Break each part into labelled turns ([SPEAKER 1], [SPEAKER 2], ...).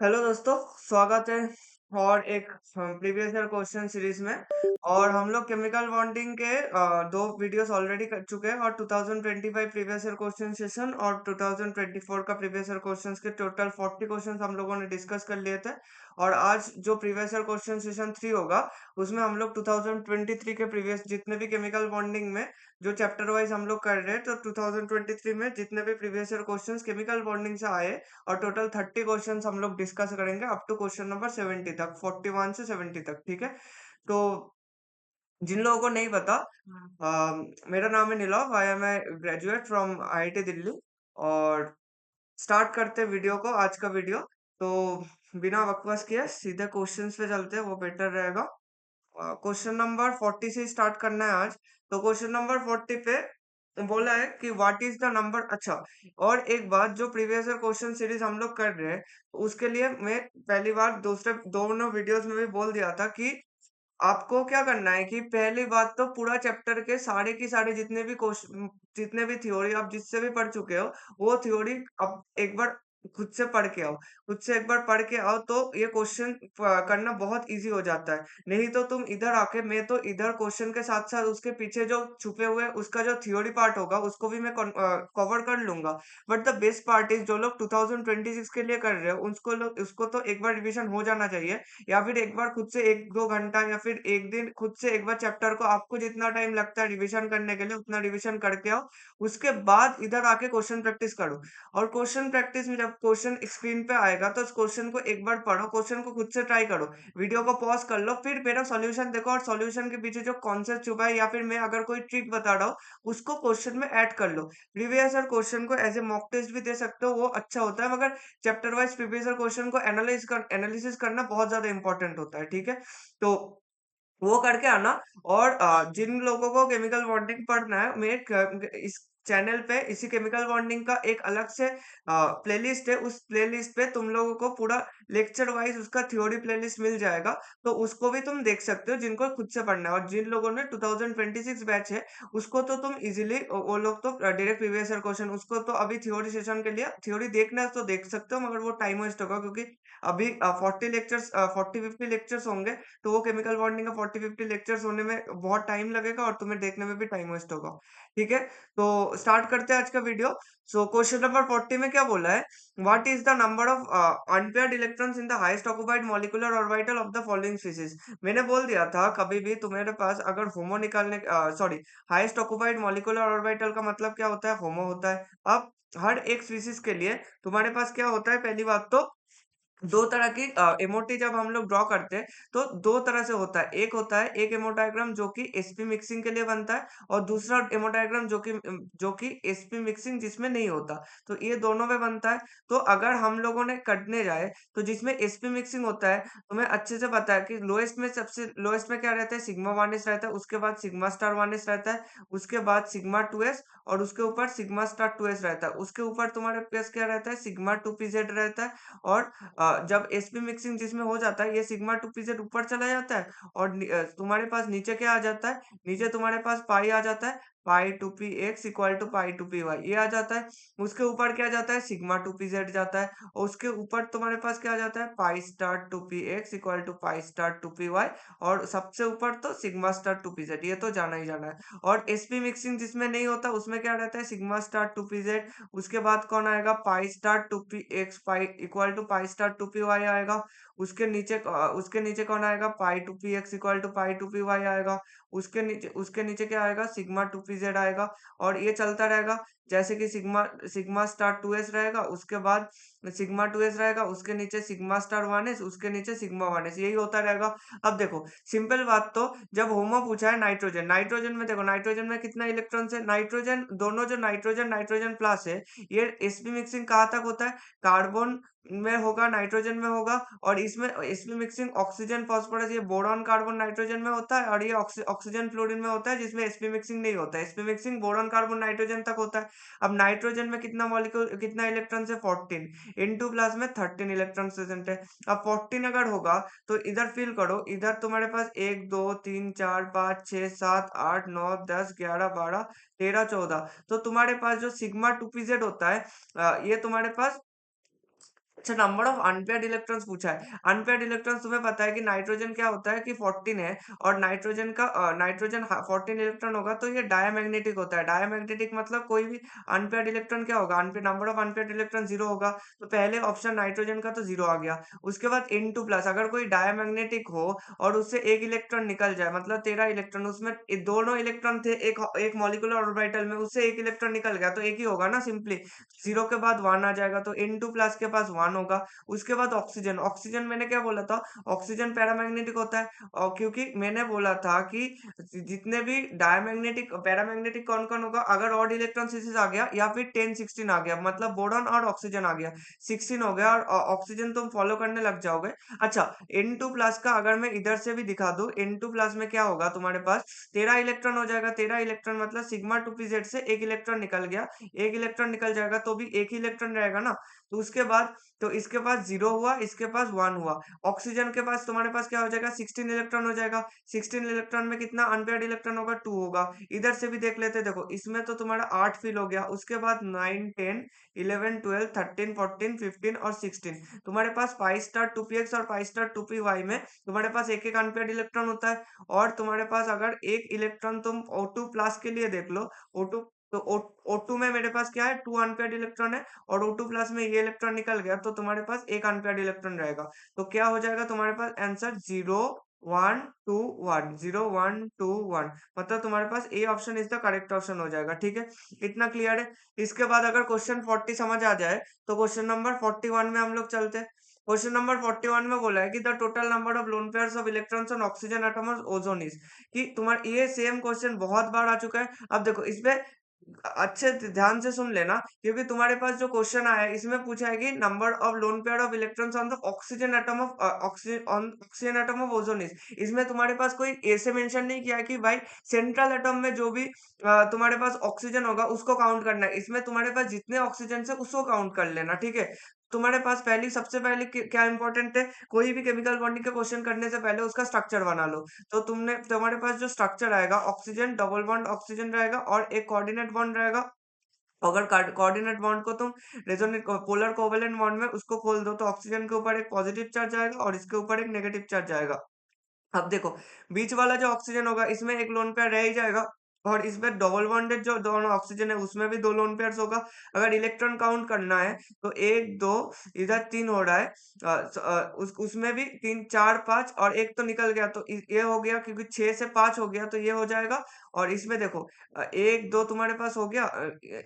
[SPEAKER 1] Hello दोस्तों, स्वागत है और एक प्रीवियस ईयर क्वेश्चन सीरीज में। और हम लोग केमिकल बॉन्डिंग के दो वीडियोस ऑलरेडी कर चुके हैं और 2025 प्रीवियस ईयर क्वेश्चन सेशन और 2024 का प्रीवियस ईयर क्वेश्चंस के टोटल 40 क्वेश्चंस हम लोगों ने डिस्कस कर लिए थे। और आज जो प्रीवियस ईयर क्वेश्चन सेशन 3 होगा, उसमें हम लोग 2023 के प्रीवियस जितने भी केमिकल बॉन्डिंग में जो चैप्टर वाइज हम लोग कर रहे हैं, तो 2023 में जितने भी previous year questions chemical bonding से आए और टोटल 30 क्वेश्चंस हम लोग डिस्कस करेंगे अप टू क्वेश्चन नंबर 70 तक, 41 से 70 तक। ठीक है। तो जिन लोगों को नहीं पता, मेरा नाम है Neelav. I am a graduate from IIT Delhi. और स्टार्ट करते हैं वीडियो को, आज का वीडियो। तो बिना बकवास किए सीधे क्वेश्चंस पे चलते हैं, वो बेटर रहेगा। क्वेश्चन नंबर 40 से स्टार्ट करना है आज। तो क्वेश्चन नंबर 40 पे बोला है कि व्हाट इज द नंबर। अच्छा, और एक बात, जो प्रीवियस ईयर क्वेश्चन सीरीज हम लोग कर रहे हैं, उसके लिए मैं पहली बार दूसरे दोनों वीडियोस में भी बोल दिया था कि आपको क्या करना है कि पहली बात तो पूरा चैप्टर के सारे की सारे जितने भी क्वेश्चन, जितने भी थ्योरी आप जिससे भी पढ़ चुके हो, वो थ्योरी अब एक बार खुद से पढ़ के आओ। खुद से एक बार पढ़ के आओ तो ये क्वेश्चन करना बहुत इजी हो जाता है। नहीं तो तुम इधर आके, मैं तो इधर क्वेश्चन के साथ साथ उसके पीछे जो छुपे हुए उसका जो थ्योरी पार्ट होगा उसको भी मैं कवर कर लूंगा। But the best part is, जो लोग 2026 के लिए कर रहे हो उसको तो एक बार रिविजन हो जाना चाहिए। या फिर एक बार खुद से 1-2 घंटा या फिर एक दिन खुद से एक बार चैप्टर को, आपको जितना टाइम लगता है रिवीजन करने के लिए उतना रिवीजन करके आओ। उसके बाद इधर आके क्वेश्चन प्रैक्टिस करो। और क्वेश्चन प्रैक्टिस में जब क्वेश्चन स्क्रीन पे आएगा तो उस क्वेश्चन को एक बार पढ़ो, क्वेश्चन को खुद से ट्राई करो, वीडियो को पॉज कर लो, फिर मेरा सॉल्यूशन देखो और सॉल्यूशन के पीछे जो कॉन्सेप्ट छुपा है या फिर मैं अगर कोई ट्रिक बता रहा हूँ उसको क्वेश्चन में ऐड कर लो। प्रीवियस ईयर क्वेश्चन को एज ए मॉक टेस्ट भी दे सकते हो, वो अच्छा होता है। मगर chapter wise previous year question को एनालिसिस करना बहुत ज्यादा इंपॉर्टेंट होता है। ठीक है। तो वो करके आना। और जिन लोगों को केमिकल बॉन्डिंग पढ़ना है, मैं इस चैनल पे इसी केमिकल बॉन्डिंग का एक अलग से प्लेलिस्ट है। उस प्लेलिस्ट पे तुम लोगों को पूरा लेक्चर वाइज उसका थ्योरी प्लेलिस्ट मिल जाएगा। तो उसको भी तुम देख सकते हो, जिनको खुद से पढ़ना है। और जिन लोगों ने 2026 बैच है, उसको तो तुम इजीली, वो लोग तो डायरेक्ट प्रीवियस ईयर क्वेश्चन, उसको तो अभी थ्योरी सेशन के लिए थ्योरी देखना है तो देख सकते हो, मगर वो टाइम वेस्ट होगा क्योंकि अभी 40 लेक्चर्स होंगे। तो वो केमिकल बॉन्डिंग का 40-50 लेक्चर्स होने में बहुत टाइम लगेगा और तुम्हें देखने में भी टाइम वेस्ट होगा। ठीक है। तो स्टार्ट करते हैं आज का वीडियो। सो क्वेश्चन नंबर 40 में क्या बोला है, what is the number of unpaired electrons in the highest occupied molecular orbital of the following species. मैंने बोल दिया था, कभी भी तुम्हारे पास अगर होमो निकालने, sorry, highest occupied molecular orbital का मतलब क्या होता है, होमो होता है। अब हर एक स्पीशीज के लिए तुम्हारे पास क्या होता है, पहली बात तो दो तरह की एमओटी जब हम लोग ड्रॉ करते हैं तो दो तरह से होता है। एक होता है एक एमोडायग्राम जो कि एसपी मिक्सिंग के लिए बनता है, और दूसरा एमोडायग्राम जो कि एसपी मिक्सिंग जिसमें नहीं होता। तो ये दोनों में बनता है। तो अगर हम लोगों ने करने जाए तो जिसमें एसपी मिक्सिंग होता है, तुम्हें अच्छे से पता है कि लोएस्ट में, सबसे लोएस्ट में क्या रहता है, सिग्मा वानिस रहता है, उसके बाद सिग्मा स्टार वानिस रहता है, उसके बाद सिग्मा 2s, और उसके ऊपर सिग्मा स्टार 2s रहता है। उसके ऊपर तुम्हारे पास क्या रहता है, सिग्मा 2pz रहता है। और जब एसपी मिक्सिंग जिसमें हो जाता है, ये सिग्मा 2pz ऊपर चला जाता है। और तुम्हारे पास नीचे क्या आ जाता है, नीचे तुम्हारे पास पाई आ जाता है, pi 2p x equal to pi 2py, ये आ जाता है। उसके ऊपर क्या जाता है, सिग्मा 2pz जाता है। और उसके ऊपर तुम्हारे पास क्या आ जाता है, pi star 2p x equal to pi star 2py। और सबसे ऊपर तो सिग्मा स्टार 2pz, ये तो जाना ही जाना है। और एसपी मिक्सिंग जिसमें नहीं होता उसमें क्या रहता है, सिग्मा स्टार 2pz, उसके बाद कौन आएगा, pi star 2p x pi equal to pi star 2py आएगा। उसके नीचे कौन आएगा, pi 2p x equal to pi 2py आएगा। उसके नीचे क्या आएगा, सिग्मा 2pz आएगा। और ये चलता रहेगा। जैसे कि सिग्मा सिग्मा स्टार 2s रहेगा, उसके बाद सिग्मा 2s रहेगा, उसके नीचे सिग्मा स्टार 1s, उसके नीचे सिग्मा 1s, यही होता रहेगा। अब देखो, सिंपल बात तो, जब होमो पूछा है नाइट्रोजन, नाइट्रोजन में देखो, नाइट्रोजन में कितना इलेक्ट्रॉन्स है, नाइट्रोजन दोनों, जो नाइट्रोजन नाइट्रोजन प्लस है, ये एसपी मिक्सिंग कहाँ तक होता है, कार्बन में होगा, नाइट्रोजन में होगा। और इसमें एसपी मिक्सिंग ऑक्सीजन फास्फोरस, ये बोरॉन कार्बन नाइट्रोजन में होता है, और ये ऑक्सीजन फ्लोरीन में होता है, जिसमें एसपी मिक्सिंग नहीं होता है। SP mixing boron carbon nitrogen तक होता है। अब नाइट्रोजन में कितना मॉलिक्यूल, कितना इलेक्ट्रॉन है, 14, इनटू प्लस में 13 इलेक्ट्रॉन प्रेजेंट है। अब 14 अगर होगा तो इधर फिल करो, इधर तुम्हारे पास 1 2 3 4 5 6 7 8 9 10 11 12 13 14। तो तुम्हारे पास जो सिग्मा 2pz होता है, ये तुम्हारे पास अच्छा, नंबर ऑफ अनपेयर्ड इलेक्ट्रॉन्स पूछा है। अनपेयर्ड इलेक्ट्रॉन्स तुम्हें पता है कि नाइट्रोजन क्या होता है कि 14 है, और नाइट्रोजन 14 इलेक्ट्रॉन होगा तो ये डायमैग्नेटिक होता है। डायमैग्नेटिक मतलब कोई भी अनपेयर्ड इलेक्ट्रॉन क्या होगा, unpaired number of unpaired electron 0 होगा। तो पहले ऑप्शन नाइट्रोजन का तो 0 आ गया। उसके बाद N2 प्लस, अगर कोई डायमैग्नेटिक हो और उससे एक इलेक्ट्रॉन निकल जाए, मतलब 13 इलेक्ट्रॉन, उसमें दोनों इलेक्ट्रॉन थे एक एक मॉलिक्यूलर ऑर्बिटल में, उससे एक इलेक्ट्रॉन निकल गया तो एक ही होगा ना सिंपली। 0 के बाद 1 आ जाएगा तो N2 प्लस के पास 1 होगा। उसके बाद ऑक्सीजन, ऑक्सीजन मैंने क्या बोला था, ऑक्सीजन पैरामैग्नेटिक होता है। और क्योंकि मैंने बोला था कि जितने भी डायमैग्नेटिक पैरामैग्नेटिक कौन कौन होगा, अगर ऑड इलेक्ट्रॉन स्पीशीज आ गया या फिर 10 16 आ गया, मतलब बोरॉन और ऑक्सीजन आ गया, 16 हो गया, और ऑक्सीजन तुम फॉलो करने लग जाओगे। अच्छा, N2 प्लस का अगर मैं इधर से भी दिखा दूं, N2 प्लस में क्या होगा तुम्हारे पास, 13 इलेक्ट्रॉन हो जाएगा। 13 इलेक्ट्रॉन मतलब सिग्मा 2 pz से एक इलेक्ट्रॉन निकल गया, एक इलेक्ट्रॉन निकल जाएगा तो भी एक ही इलेक्ट्रॉन रहेगा ना। तो उसके बाद तो इसके पास 0 हुआ, इसके पास 1 हुआ। ऑक्सीजन के पास तुम्हारे पास क्या हो जाएगा, 16 इलेक्ट्रॉन हो जाएगा। 16 इलेक्ट्रॉन में कितना अनपेयर्ड इलेक्ट्रॉन होगा, 2 होगा। इधर से भी देख लेते हैं, देखो इसमें तो तुम्हारा 8 फिल हो गया। उसके बाद 9 10 11 12 13 14 15 और 16, तुम्हारे पास पाई स्टार 2px और पाई स्टार 2py में तुम्हारे पास एक एक अनपेयर्ड इलेक्ट्रॉन होता है। और तुम्हारे पास अगर एक इलेक्ट्रॉन तुम O2 प्लस के लिए देख लो, O2, तो O2 में मेरे पास क्या है, 2 अनपेयर्ड इलेक्ट्रॉन है, और O2 प्लस में ये इलेक्ट्रॉन निकल गया तो तुम्हारे पास एक अनपेयर्ड इलेक्ट्रॉन रहेगा। तो क्या हो जाएगा तुम्हारे पास आंसर, 0 1 2 1, 0 1 2 1, मतलब तुम्हारे पास A option is the correct option हो जाएगा। ठीक है, इतना क्लियर है। इसके बाद अगर क्वेश्चन 40 समझ आ जाए तो क्वेश्चन नंबर 41 में हम लोग चलते हैं। क्वेश्चन नंबर 41 में बोला है कि the total number of lone pairs of electrons on oxygen atom of ozone is, कि तुम्हारा ये सेम क्वेश्चन बहुत बार आ चुका है। अब देखो इसमें अच्छे ध्यान से सुन लेना, क्योंकि तुम्हारे पास जो क्वेश्चन आया है इसमें पूछा है कि number of lone pair of electrons on the oxygen atom of oxygen atom of ozone is. इसमें तुम्हारे पास कोई ऐसे मेंशन नहीं किया है कि भाई सेंट्रल एटम में जो भी तुम्हारे पास ऑक्सीजन होगा उसको काउंट करना है। इसमें तुम्हारे पास जितने ऑक्सीजन से उसको काउंट कर लेना। ठीक है, तुम्हारे पास पहली सबसे पहले क्या इंपॉर्टेंट है, कोई भी केमिकल बॉन्डिंग का क्वेश्चन करने से पहले उसका स्ट्रक्चर बना लो। तो तुम्हारे पास जो स्ट्रक्चर आएगा, ऑक्सीजन डबल बॉन्ड ऑक्सीजन रहेगा और एक कोऑर्डिनेट बॉन्ड रहेगा। अगर कोऑर्डिनेट बॉन्ड को तुम रेजोनेट पोलर कोवेलेंट बॉन्ड में उसको खोल दो तो ऑक्सीजन के ऊपर एक पॉजिटिव चार्ज आएगा और इसके ऊपर एक नेगेटिव चार्ज आएगा। अब देखो बीच वाला जो ऑक्सीजन होगा इसमें एक लोन पेयर रह ही जाएगा, और इसमें डबल बॉन्डेड जो दोनों ऑक्सीजन है उसमें भी 2 लोन पेयर्स होगा। अगर इलेक्ट्रॉन काउंट करना है तो 1 2, इधर 3 हो रहा है, उसमें भी 3 4 5, और एक तो निकल गया तो ये हो गया, क्योंकि 6 से 5 हो गया तो ये हो जाएगा। और इसमें देखो 1 2 तुम्हारे पास हो गया,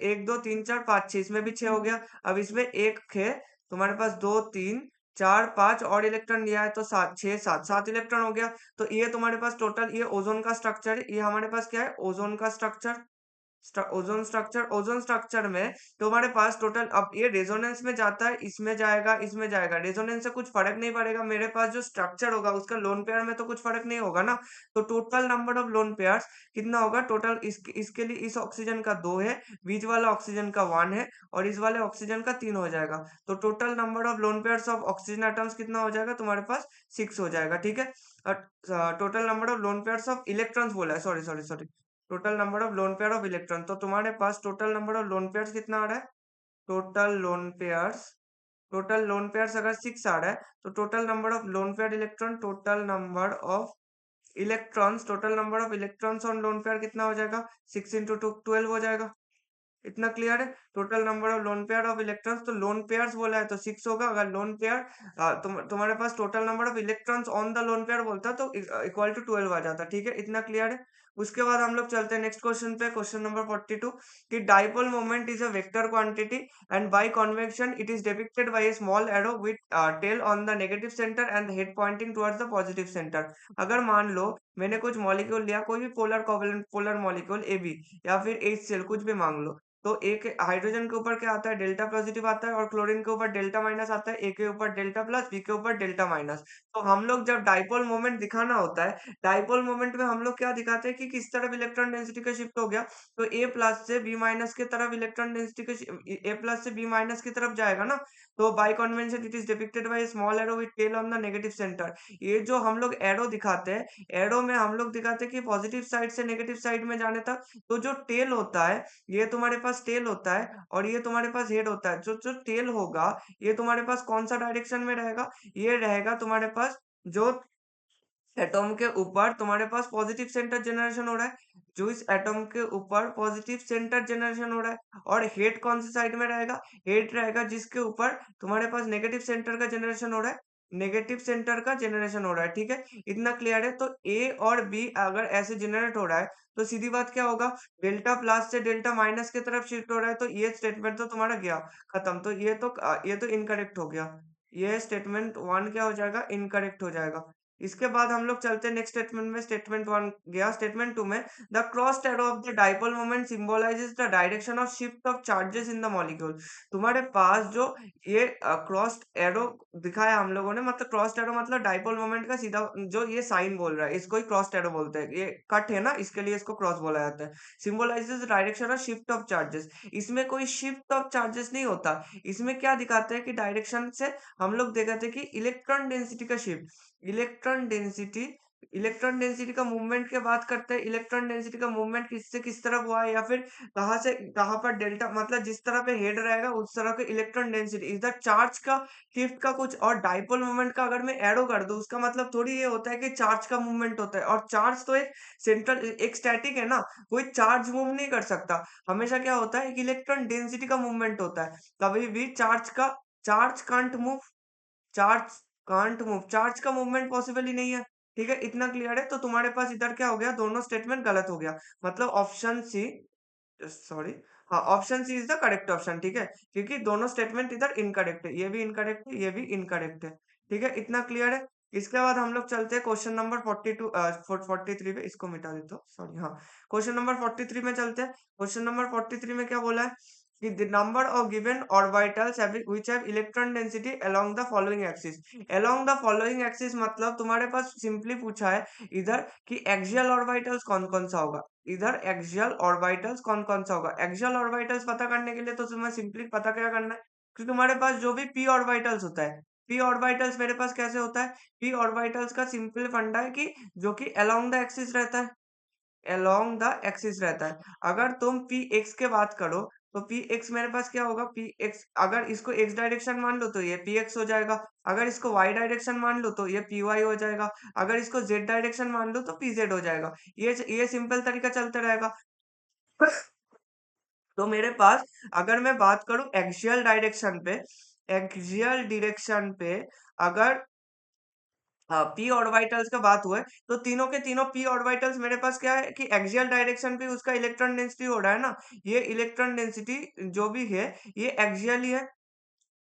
[SPEAKER 1] 1 2 3 4 5 6, इसमें भी 6 हो गया। अब इसमें एक है तुम्हारे पास, 2 3 4 5 और इलेक्ट्रॉन लिया है तो 7 6 7 इलेक्ट्रॉन हो गया। तो ये तुम्हारे पास टोटल ये ओजोन का स्ट्रक्चर है। ये हमारे पास क्या है, ओजोन का स्ट्रक्चर। ओजोन स्ट्रक्चर में तुम्हारे पास टोटल, अब ये रेजोनेंस में जाता है, इसमें जाएगा इसमें जाएगा, रेजोनेंस से कुछ फर्क नहीं पड़ेगा, मेरे पास जो स्ट्रक्चर होगा उसका लोन पेयर में तो कुछ फर्क नहीं होगा ना। तो total number of lone pairs कितना होगा टोटल, इसके लिए इस ऑक्सीजन का 2 है, बीच वाला ऑक्सीजन का 1 है, और इस वाले ऑक्सीजन का 3 हो जाएगा। तो total number of lone pairs of oxygen atoms कितना हो जाएगा तुम्हारे पास, 6 हो जाएगा। ठीक है, total number of lone pairs of electrons बोला है, sorry sorry sorry, total number of lone pair of electron. तो तुम्हारे पास total number of lone pairs कितना आ रहा है, टोटल लोन पेयर्स अगर 6 आ रहा है तो total number of lone pair electron, total number of electrons on lone pair कितना हो जाएगा, 6 इंटू 2 12 हो जाएगा। इतना क्लियर है, total number of lone pair of electrons, तो लोन पेयर्स बोला है तो 6 होगा। अगर लोन पेयर तुम्हारे पास total number of electrons on the lone pair बोलता तो इक्वल टू 12 आ जाता। ठीक है, इतना क्लियर है। उसके बाद हम लोग चलते हैं नेक्स्ट क्वेश्चन पे, क्वेश्चन नंबर 42, कि dipole moment is a vector quantity and by convention it is depicted by a small arrow with tail on the negative centre and head pointing towards the positive centre. अगर मान लो मैंने कुछ molecule लिया, कोई भी polar covalent polar molecule A B या फिर HCl, कुछ भी मांग लो, तो एक हाइड्रोजन के ऊपर क्या आता है, डेल्टा पॉजिटिव आता है, और क्लोरीन के ऊपर डेल्टा माइनस आता है, ए के ऊपर डेल्टा प्लस, बी के ऊपर डेल्टा माइनस। तो हम लोग जब डाइपोल मोमेंट दिखाना होता है, डाइपोल मोमेंट में हम लोग क्या दिखाते हैं कि किस तरफ इलेक्ट्रॉन डेंसिटी का शिफ्ट हो गया। तो ए प्लस से बी माइनस की तरफ इलेक्ट्रॉन डेंसिटी का ए प्लस से बी माइनस की तरफ जाएगा ना। तो by convention it is depicted by small arrow with tail on the negative centre. ये जो हम लोग एरो दिखाते हैं, एरो में हम लोग दिखाते हैं कि पॉजिटिव साइड से नेगेटिव साइड में जाने तक। तो जो टेल होता है, ये तुम्हारे पास टेल होता है और ये तुम्हारे पास हेड होता है। जो जो टेल होगा, ये तुम्हारे पास कौन सा डायरेक्शन में रहेगा? ये रहेगा तुम्हारे पास जो एटॉम के ऊपर तुम्हारे पास पॉजिटिव सेंटर जनरेशन हो रहा है, जो इस एटॉम के ऊपर पॉजिटिव सेंटर जनरेशन हो रहा है। और हेड कौन सी साइड में रहेगा? हेड रहेगा जिसके ऊपर तुम्हारे पास नेगेटिव सेंटर का जनरेशन हो रहा है, नेगेटिव सेंटर का जनरेशन हो रहा है। ठीक है, इतना क्लियर है? तो ए और बी अगर ऐसे जनरेट हो रहा है तो सीधी बात क्या होगा, डेल्टा प्लस से डेल्टा माइनस की तरफ शिफ्ट हो रहा है। तो ये स्टेटमेंट तो तुम्हारा गया खत्म। तो ये तो इनकरेक्ट हो गया। ये स्टेटमेंट वन क्या हो जाएगा? इनकरेक्ट हो जाएगा। इसके बाद हम लोग चलते हैं नेक्स्ट स्टेटमेंट में। स्टेटमेंट वन गया। स्टेटमेंट टू में the cross arrow of the dipole moment symbolizes the direction of shift of charges in the molecule. तुम्हारे पास जो ये क्रॉस एरो दिखाया हम लोगों ने, मतलब क्रॉस एरो मतलब डाइपोल मोमेंट का सीधा जो ये साइन बोल रहा है, इसको ही क्रॉस एरो बोलते हैं। ये कट है ना, इसके लिए इसको क्रॉस बोला जाता है। Symbolizes the direction of shift of charges. इसमें कोई शिफ्ट ऑफ चार्जेस नहीं होता। इसमें क्या दिखाते हैं कि डायरेक्शन से हम लोग दिखाते हैं कि इलेक्ट्रॉन डेंसिटी का shift. Electron density, electron density का मूवमेंट की बात करते हैं। इलेक्ट्रॉन डेंसिटी का मूवमेंट किससे किस तरफ हुआ है, या फिर कहाँ से कहाँ पर डेल्टा, मतलब जिस तरह पे हेड रहेगा उस तरह के इलेक्ट्रॉन डेंसिटी इधर चार्ज का शिफ्ट का कुछ। और डाइपोल मूवमेंट का अगर मैं एरो कर दूं, उसका मतलब थोड़ी ये होता है कि चार्ज का मूवमेंट होता है। और चार्ज तो एक सेंट्रल, एक स्टैटिक है ना, कोई चार्ज मूव नहीं कर सकता। हमेशा क्या होता है, एक इलेक्ट्रॉन डेंसिटी का मूवमेंट होता है। कभी भी charge can't move, charge can't move, charge का मूवमेंट पॉसिबल ही नहीं है। ठीक है, इतना क्लियर है? तो तुम्हारे पास इधर क्या हो गया, दोनों स्टेटमेंट गलत हो गया। मतलब ऑप्शन सी, सॉरी, हाँ, option C is the correct option. ठीक है, क्योंकि दोनों स्टेटमेंट इधर इनकरेक्ट है, ये भी इनकरेक्ट है, ये भी इनकरेक्ट है। ठीक है, इतना क्लियर है? इसके बाद हम लोग चलते हैं क्वेश्चन नंबर 42 43 पे। इसको मिटा देता हूँ, सॉरी। हाँ, क्वेश्चन नंबर 43 में चलते हैं। क्वेश्चन नंबर 43 में क्या बोला है कि the number of given orbitals which have electron density along the following axis. Along the following axis मतलब तुम्हारे पास सिंपली पूछा है इधर कि एक्सियल ऑर्बिटल्स कौन कौन सा होगा। इधर एक्सियल ऑर्बिटल्स कौन कौन सा होगा। एक्सियल ऑर्बिटल्स पता करने के लिए तो तुम्हें सिंपली पता क्या करना है कि तुम्हारे पास जो भी पी ऑर्बिटल्स होता है, पी ऑर्बिटल्स मेरे पास कैसे होता है, पी ऑर्बिटल्स का सिंपल फंडा है कि जो कि अलोंग द एक्सिस रहता है, अलोंग द एक्सिस रहता है। अगर तुम पी एक्स के बात करो तो पी एक्स मेरे पास क्या होगा, पी एक्स अगर इसको एक्स डायरेक्शन मान लो तो ये पी एक्स हो जाएगा। अगर इसको वाई डायरेक्शन मान लो तो ये पी वाई हो जाएगा। अगर इसको जेड डायरेक्शन मान लो तो पी जेड हो जाएगा। ये सिंपल तरीका चलते रहेगा। तो मेरे पास अगर मैं बात करूं एक्सियल डायरेक्शन पे, एक्सियल डायरेक्शन पे अगर पी ऑर्बिटल्स का बात हुआ है तो तीनों के तीनों पी ऑर्बिटल्स मेरे पास क्या है कि एक्सियल डायरेक्शन पे उसका इलेक्ट्रॉन डेंसिटी हो रहा है ना। ये इलेक्ट्रॉन डेंसिटी जो भी है ये एक्सियल ही है,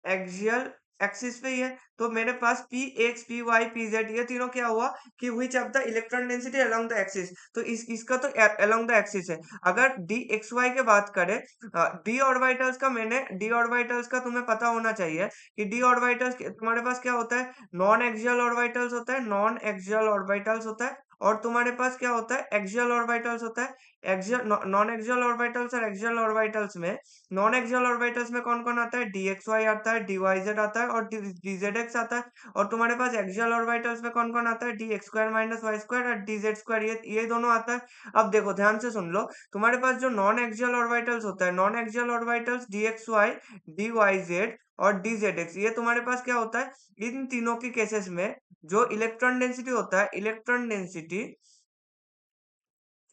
[SPEAKER 1] एक्सियल एक्सिस पे ही है। तो मेरे पास P X P Y P Z ये तीनों क्या हुआ कि which of the electron density along the axis. तो इसका तो अलोंग द एक्सिस है। अगर डी एक्स वाई के बात करें, डी ऑर्बिटल्स का, मैंने डी ऑर्बिटल्स का तुम्हें पता होना चाहिए कि डी ऑर्बिटल्स तुम्हारे पास क्या होता है, नॉन एक्सियल ऑर्बिटल्स होता है, नॉन एक्सियल ऑर्बिटल्स होता है। और तुम्हारे पास क्या होता है, एक्सियल ऑर्बिटल्स होता है। एक्सियल, नॉन एक्सियल ऑर्बिटल्स और एक्सियल ऑर्बिटल्स में, नॉन एक्सियल ऑर्बिटल्स में कौन कौन आता है, डी एक्स वाई आता है, डी वाई जेड आता है और डी जेड एक्स आता है। और तुम्हारे पास एक्सियल ऑर्बिटल्स में कौन कौन आता है, d x square minus Y square और डी जेड स्क्वायर, ये दोनों आता है। अब देखो ध्यान से सुन लो, तुम्हारे पास जो नॉन एक्सियल ऑर्बिटल्स होता है, non axial orbitals d x y, d y z और डी जेड एक्स, ये तुम्हारे पास क्या होता है, इन तीनों के केसेस में जो इलेक्ट्रॉन डेंसिटी होता है, electron density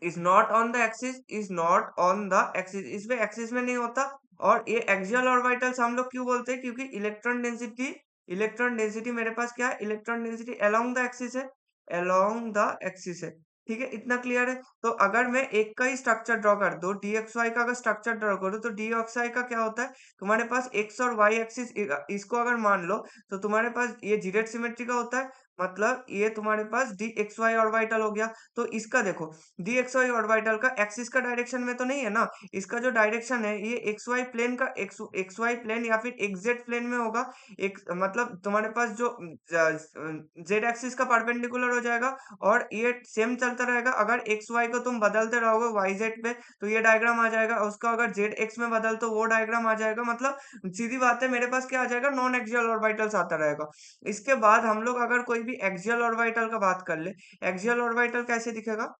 [SPEAKER 1] is not on the axis, is not on the axis, इसमें एक्सिस में नहीं होता। और ये एक्सियल ऑर्बिटल्स हम लोग क्यों बोलते हैं, क्योंकि इलेक्ट्रॉन डेंसिटी मेरे पास क्या है, electron density along the axis है, अलोंग द एक्सिस है। ठीक है, इतना क्लियर है? तो अगर मैं एक का ही स्ट्रक्चर ड्रॉ कर दो, डी एक्स वाई का अगर स्ट्रक्चर ड्रॉ करूँ तो डी एक्स वाई का क्या होता है, तुम्हारे पास एक्स और वाई एक्सिस इसको अगर मान लो तो तुम्हारे पास ये जीरेड सिमेट्री का होता है। मतलब ये तुम्हारे पास डी एक्स वाई ऑर्बिटल हो गया। तो इसका देखो, डी एक्स वाई ऑर्बिटल का एक्सिस का डायरेक्शन में तो नहीं है ना, इसका जो डायरेक्शन है ये एक्स वाई प्लेन का, एक्स वाई प्लेन या फिर एक्स प्लेन में होगा। एक मतलब तुम्हारे पास जो जेड एक्सिस का परपेंडिकुलर हो जाएगा, और ये सेम चलता रहेगा। अगर एक्स वाई को तुम बदलते रहोगे वाई जेड पे तो ये डायग्राम आ जाएगा, और उसका अगर जेड एक्स में बदल तो वो डायग्राम आ जाएगा। मतलब सीधी बात है, मेरे पास क्या आ जाएगा, नॉन एक्सियल ऑर्बिटल्स आता रहेगा। इसके बाद हम लोग अगर कोई भी एक्सियल ऑर्बिटल का बात कर ले, एक्सियल ऑर्बिटल कैसे दिखेगा।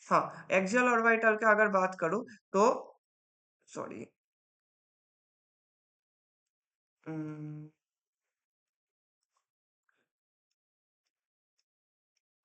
[SPEAKER 1] हाँ, एक्सियल ऑर्बिटल का अगर बात करूं तो, सॉरी,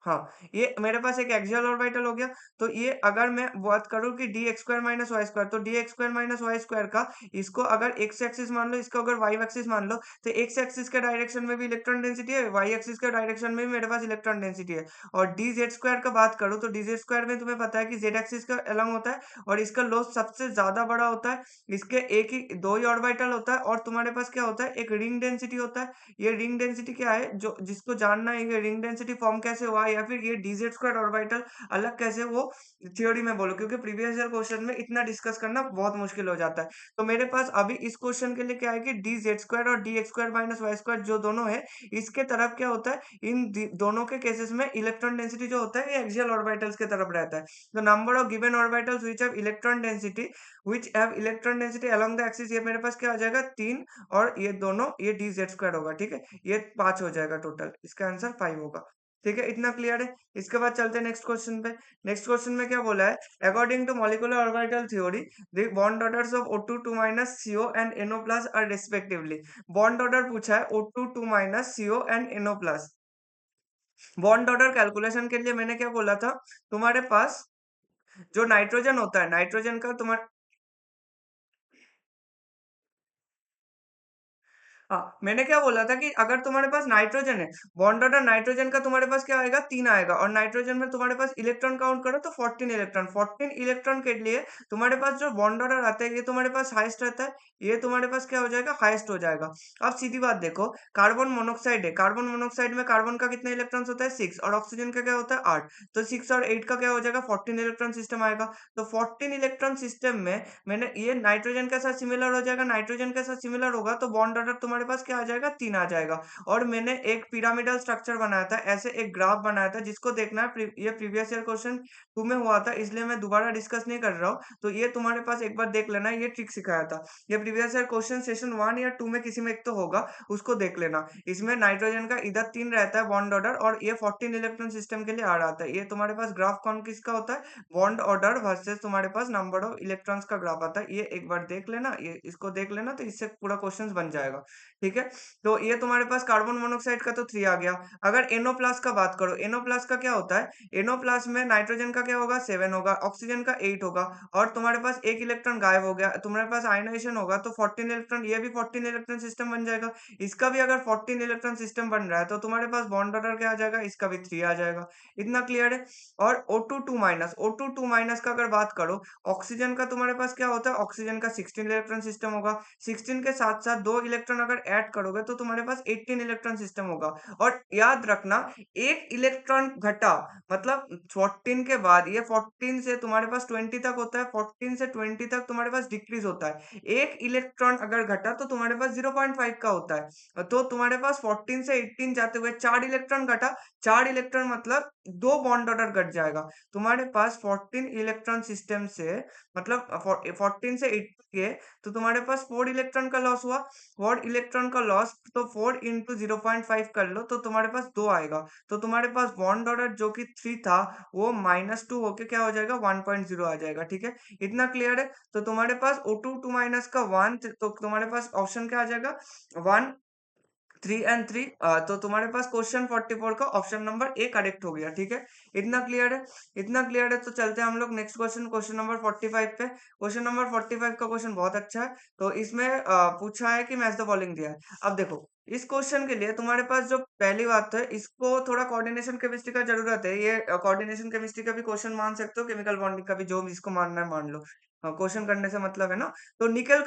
[SPEAKER 1] हाँ, ये मेरे पास एक एक्सियल ऑर्बिटल हो गया। तो ये अगर मैं बात करूँ कि D x square minus Y square, तो D x square minus Y square का, इसको अगर एक्स एक्सिस मान लो, इसको अगर वाई एक्सिस मान लो, तो एक्स एक्सिस के डायरेक्शन में भी इलेक्ट्रॉन डेंसिटी है, वाई एक्सिस के डायरेक्शन में भी मेरे पास इलेक्ट्रॉन डेंसिटी है। और डी जेड स्क्वायर का बात करूँ तो डी जेड स्क्वायर में तुम्हें पता है कि जेड एक्सिस का अलग होता है, और इसका लॉस सबसे ज्यादा बड़ा होता है। इसके एक ही दो ही ऑर्बिटल होता है, और तुम्हारे पास क्या होता है, एक रिंग डेंसिटी होता है। ये रिंग डेंसिटी क्या है, जो जिसको जानना है, ये रिंग डेंसिटी फॉर्म कैसे हुआ, या फिर ये डीजेड स्क्वायर ऑर्बिटल अलग कैसे, वो थ्योरी में बोलो, क्योंकि प्रीवियस ईयर क्वेश्चन में इतना डिस्कस करना बहुत मुश्किल हो जाता है। तो मेरे पास अभी इस क्वेश्चन के लिए क्या है कि डी जेड स्क्वायर और d x square minus Y square जो दोनों है, इसके तरफ क्या होता है, इन दोनों के केसेस में इलेक्ट्रॉन डेंसिटी जो होता है ये एक्सियल ऑर्बिटल्स के तरफ रहता है। तो number of given orbitals which have electron density, along the axis, ये मेरे पास क्या आ जाएगा, 3, और ये दोनों ये डी जेड स्क्वायर होगा, ठीक है। ये 5 हो जाएगा टोटल, इसका आंसर 5 होगा। ठीक है, इतना क्लियर है। इसके बाद चलते हैं नेक्स्ट क्वेश्चन पे। नेक्स्ट क्वेश्चन में क्या बोला है, according to molecular orbital theory, the bond orders of O2 2 minus CO and NO plus are respectively. Bond order पूछा है O2 2 minus CO and NO plus. Bond order calculation के लिए मैंने क्या बोला था, तुम्हारे पास जो नाइट्रोजन होता है, नाइट्रोजन का तुम्हारे, हाँ, मैंने क्या बोला था कि अगर तुम्हारे पास नाइट्रोजन है, बॉन्ड ऑर्डर नाइट्रोजन का तुम्हारे पास क्या आएगा, 3 आएगा, और नाइट्रोजन में तुम्हारे पास इलेक्ट्रॉन काउंट करो तो 14 इलेक्ट्रॉन, 14 इलेक्ट्रॉन के लिए तुम्हारे पास जो बॉन्ड ऑर्डर आता है ये तुम्हारे पास हाईएस्ट रहता है। ये तुम्हारे पास क्या हो जाएगा, हाईएस्ट हो जाएगा। अब सीधी बात देखो, कार्बन मोनोक्साइड है, कार्बन मोनोक्साइड में कार्बन का कितना इलेक्ट्रॉन होता है, 6, और ऑक्सीजन का क्या होता है, 8। तो 6 और 8 का क्या हो जाएगा, 14 इलेक्ट्रॉन सिस्टम आएगा। तो 14 इलेक्ट्रॉन सिस्टम में मैंने ये नाइट्रोजन के साथ सिमिलर हो जाएगा, नाइट्रोजन के साथ सिमिलर होगा तो बॉन्ड ऑर्डर तुम्हारे पास क्या आ जाएगा, 3 आ जाएगा। और मैंने एक पिरामिडल स्ट्रक्चर बनाया था, ऐसे एक ग्राफ बनाया था, जिसको देखना है, ये प्रीवियस ईयर क्वेश्चन 2 में हुआ था, इसलिए मैं दोबारा डिस्कस नहीं कर रहा हूँ। तो ये तुम्हारे पास एक बार देख लेना, ये ट्रिक सिखाया था। ये प्रीवियस ईयर क्वेश्चन सेशन 1 या 2 में किसी में एक तो होगा, उसको देख लेना। इसमें नाइट्रोजन का इधर 3 रहता है बॉन्ड ऑर्डर, और ये 14 इलेक्ट्रॉन सिस्टम के लिए आ रहा था। ये तुम्हारे पास ग्राफ कौन किसका होता है, बॉन्ड ऑर्डर वर्सेस तुम्हारे पास नंबर ऑफ इलेक्ट्रॉन्स का ग्राफ आता है। ये एक बार देख लेना, ये इसको देख लेना, तो इससे पूरा क्वेश्चन बन जाएगा। ठीक है, तो ये तुम्हारे पास कार्बन मोनोक्साइड का तो 3 आ गया। अगर NO प्लस का बात करो, NO प्लस का क्या होता है, NO प्लस में नाइट्रोजन का क्या होगा, 7 होगा, ऑक्सीजन का 8 होगा, और तुम्हारे पास एक इलेक्ट्रॉन गायब हो गया, तुम्हारे पास आयनाइजेशन होगा तो 14 इलेक्ट्रॉन, ये भी 14 इलेक्ट्रॉन सिस्टम बन जाएगा। इसका भी अगर 14 इलेक्ट्रॉन सिस्टम बन रहा है तो तुम्हारे पास बॉन्ड ऑर्डर क्या आ जाएगा, इसका भी 3 आ जाएगा। इतना क्लियर है। और O2 2 माइनस का अगर बात करो, ऑक्सीजन का तुम्हारे पास क्या होता है, ऑक्सीजन का 16 इलेक्ट्रॉन सिस्टम होगा। 16 के साथ साथ 2 इलेक्ट्रॉन अगर ऐड करोगे तो तुम्हारे पास 18 इलेक्ट्रॉन सिस्टम होगा। और याद रखना, एक इलेक्ट्रॉन घटा, मतलब 14 के बाद ये 14 से तुम्हारे पास 20 तक होता है, 14 से 20 तक तुम्हारे पास डिक्रीज होता है। एक इलेक्ट्रॉन अगर घटा तो तुम्हारे पास 0.5 का होता है। तो तुम्हारे पास 14 से 18 जाते हुए 4 इलेक्ट्रॉन घटा, 4 इलेक्ट्रॉन मतलब 2 बॉन्ड ऑर्डर घट जाएगा। तुम्हारे पास 14 इलेक्ट्रॉन सिस्टम से, मतलब 14 से 18 के, तो तुम्हारे पास 4 इलेक्ट्रॉन का लॉस हुआ। 4 इलेक्ट्रॉन का लॉस, तो 4 इंटू 0.5 कर लो तो तुम्हारे पास 2 आएगा। तो तुम्हारे पास बॉन्ड ऑर्डर जो कि 3 था, वो -2 होके क्या हो जाएगा, 1.0 आ जाएगा। ठीक है, इतना क्लियर है। तो तुम्हारे पास O2 2 माइनस का 1, तो तुम्हारे पास ऑप्शन क्या आ जाएगा, 1, 3 एंड 3। तो तुम्हारे पास क्वेश्चन 44 का ऑप्शन नंबर ए करेक्ट हो गया। ठीक है, इतना क्लियर है। इतना क्लियर है, तो चलते हैं हम लोग नेक्स्ट क्वेश्चन, क्वेश्चन नंबर 45 पे। क्वेश्चन नंबर 45 का क्वेश्चन बहुत अच्छा है। तो इसमें पूछा है कि मैच द फॉलोइंग दिया है। अब देखो, इस क्वेश्चन के लिए तुम्हारे पास जो पहली बात है, इसको थोड़ा कोऑर्डिनेशन केमिस्ट्री का जरूरत है। ये कोऑर्डिनेशन केमिस्ट्री का भी क्वेश्चन मान सकते हो, केमिकल बॉन्डिंग का भी, जो भी इसको मानना है मान लो। क्वेश्चन करने से मतलब है ना। तो निकल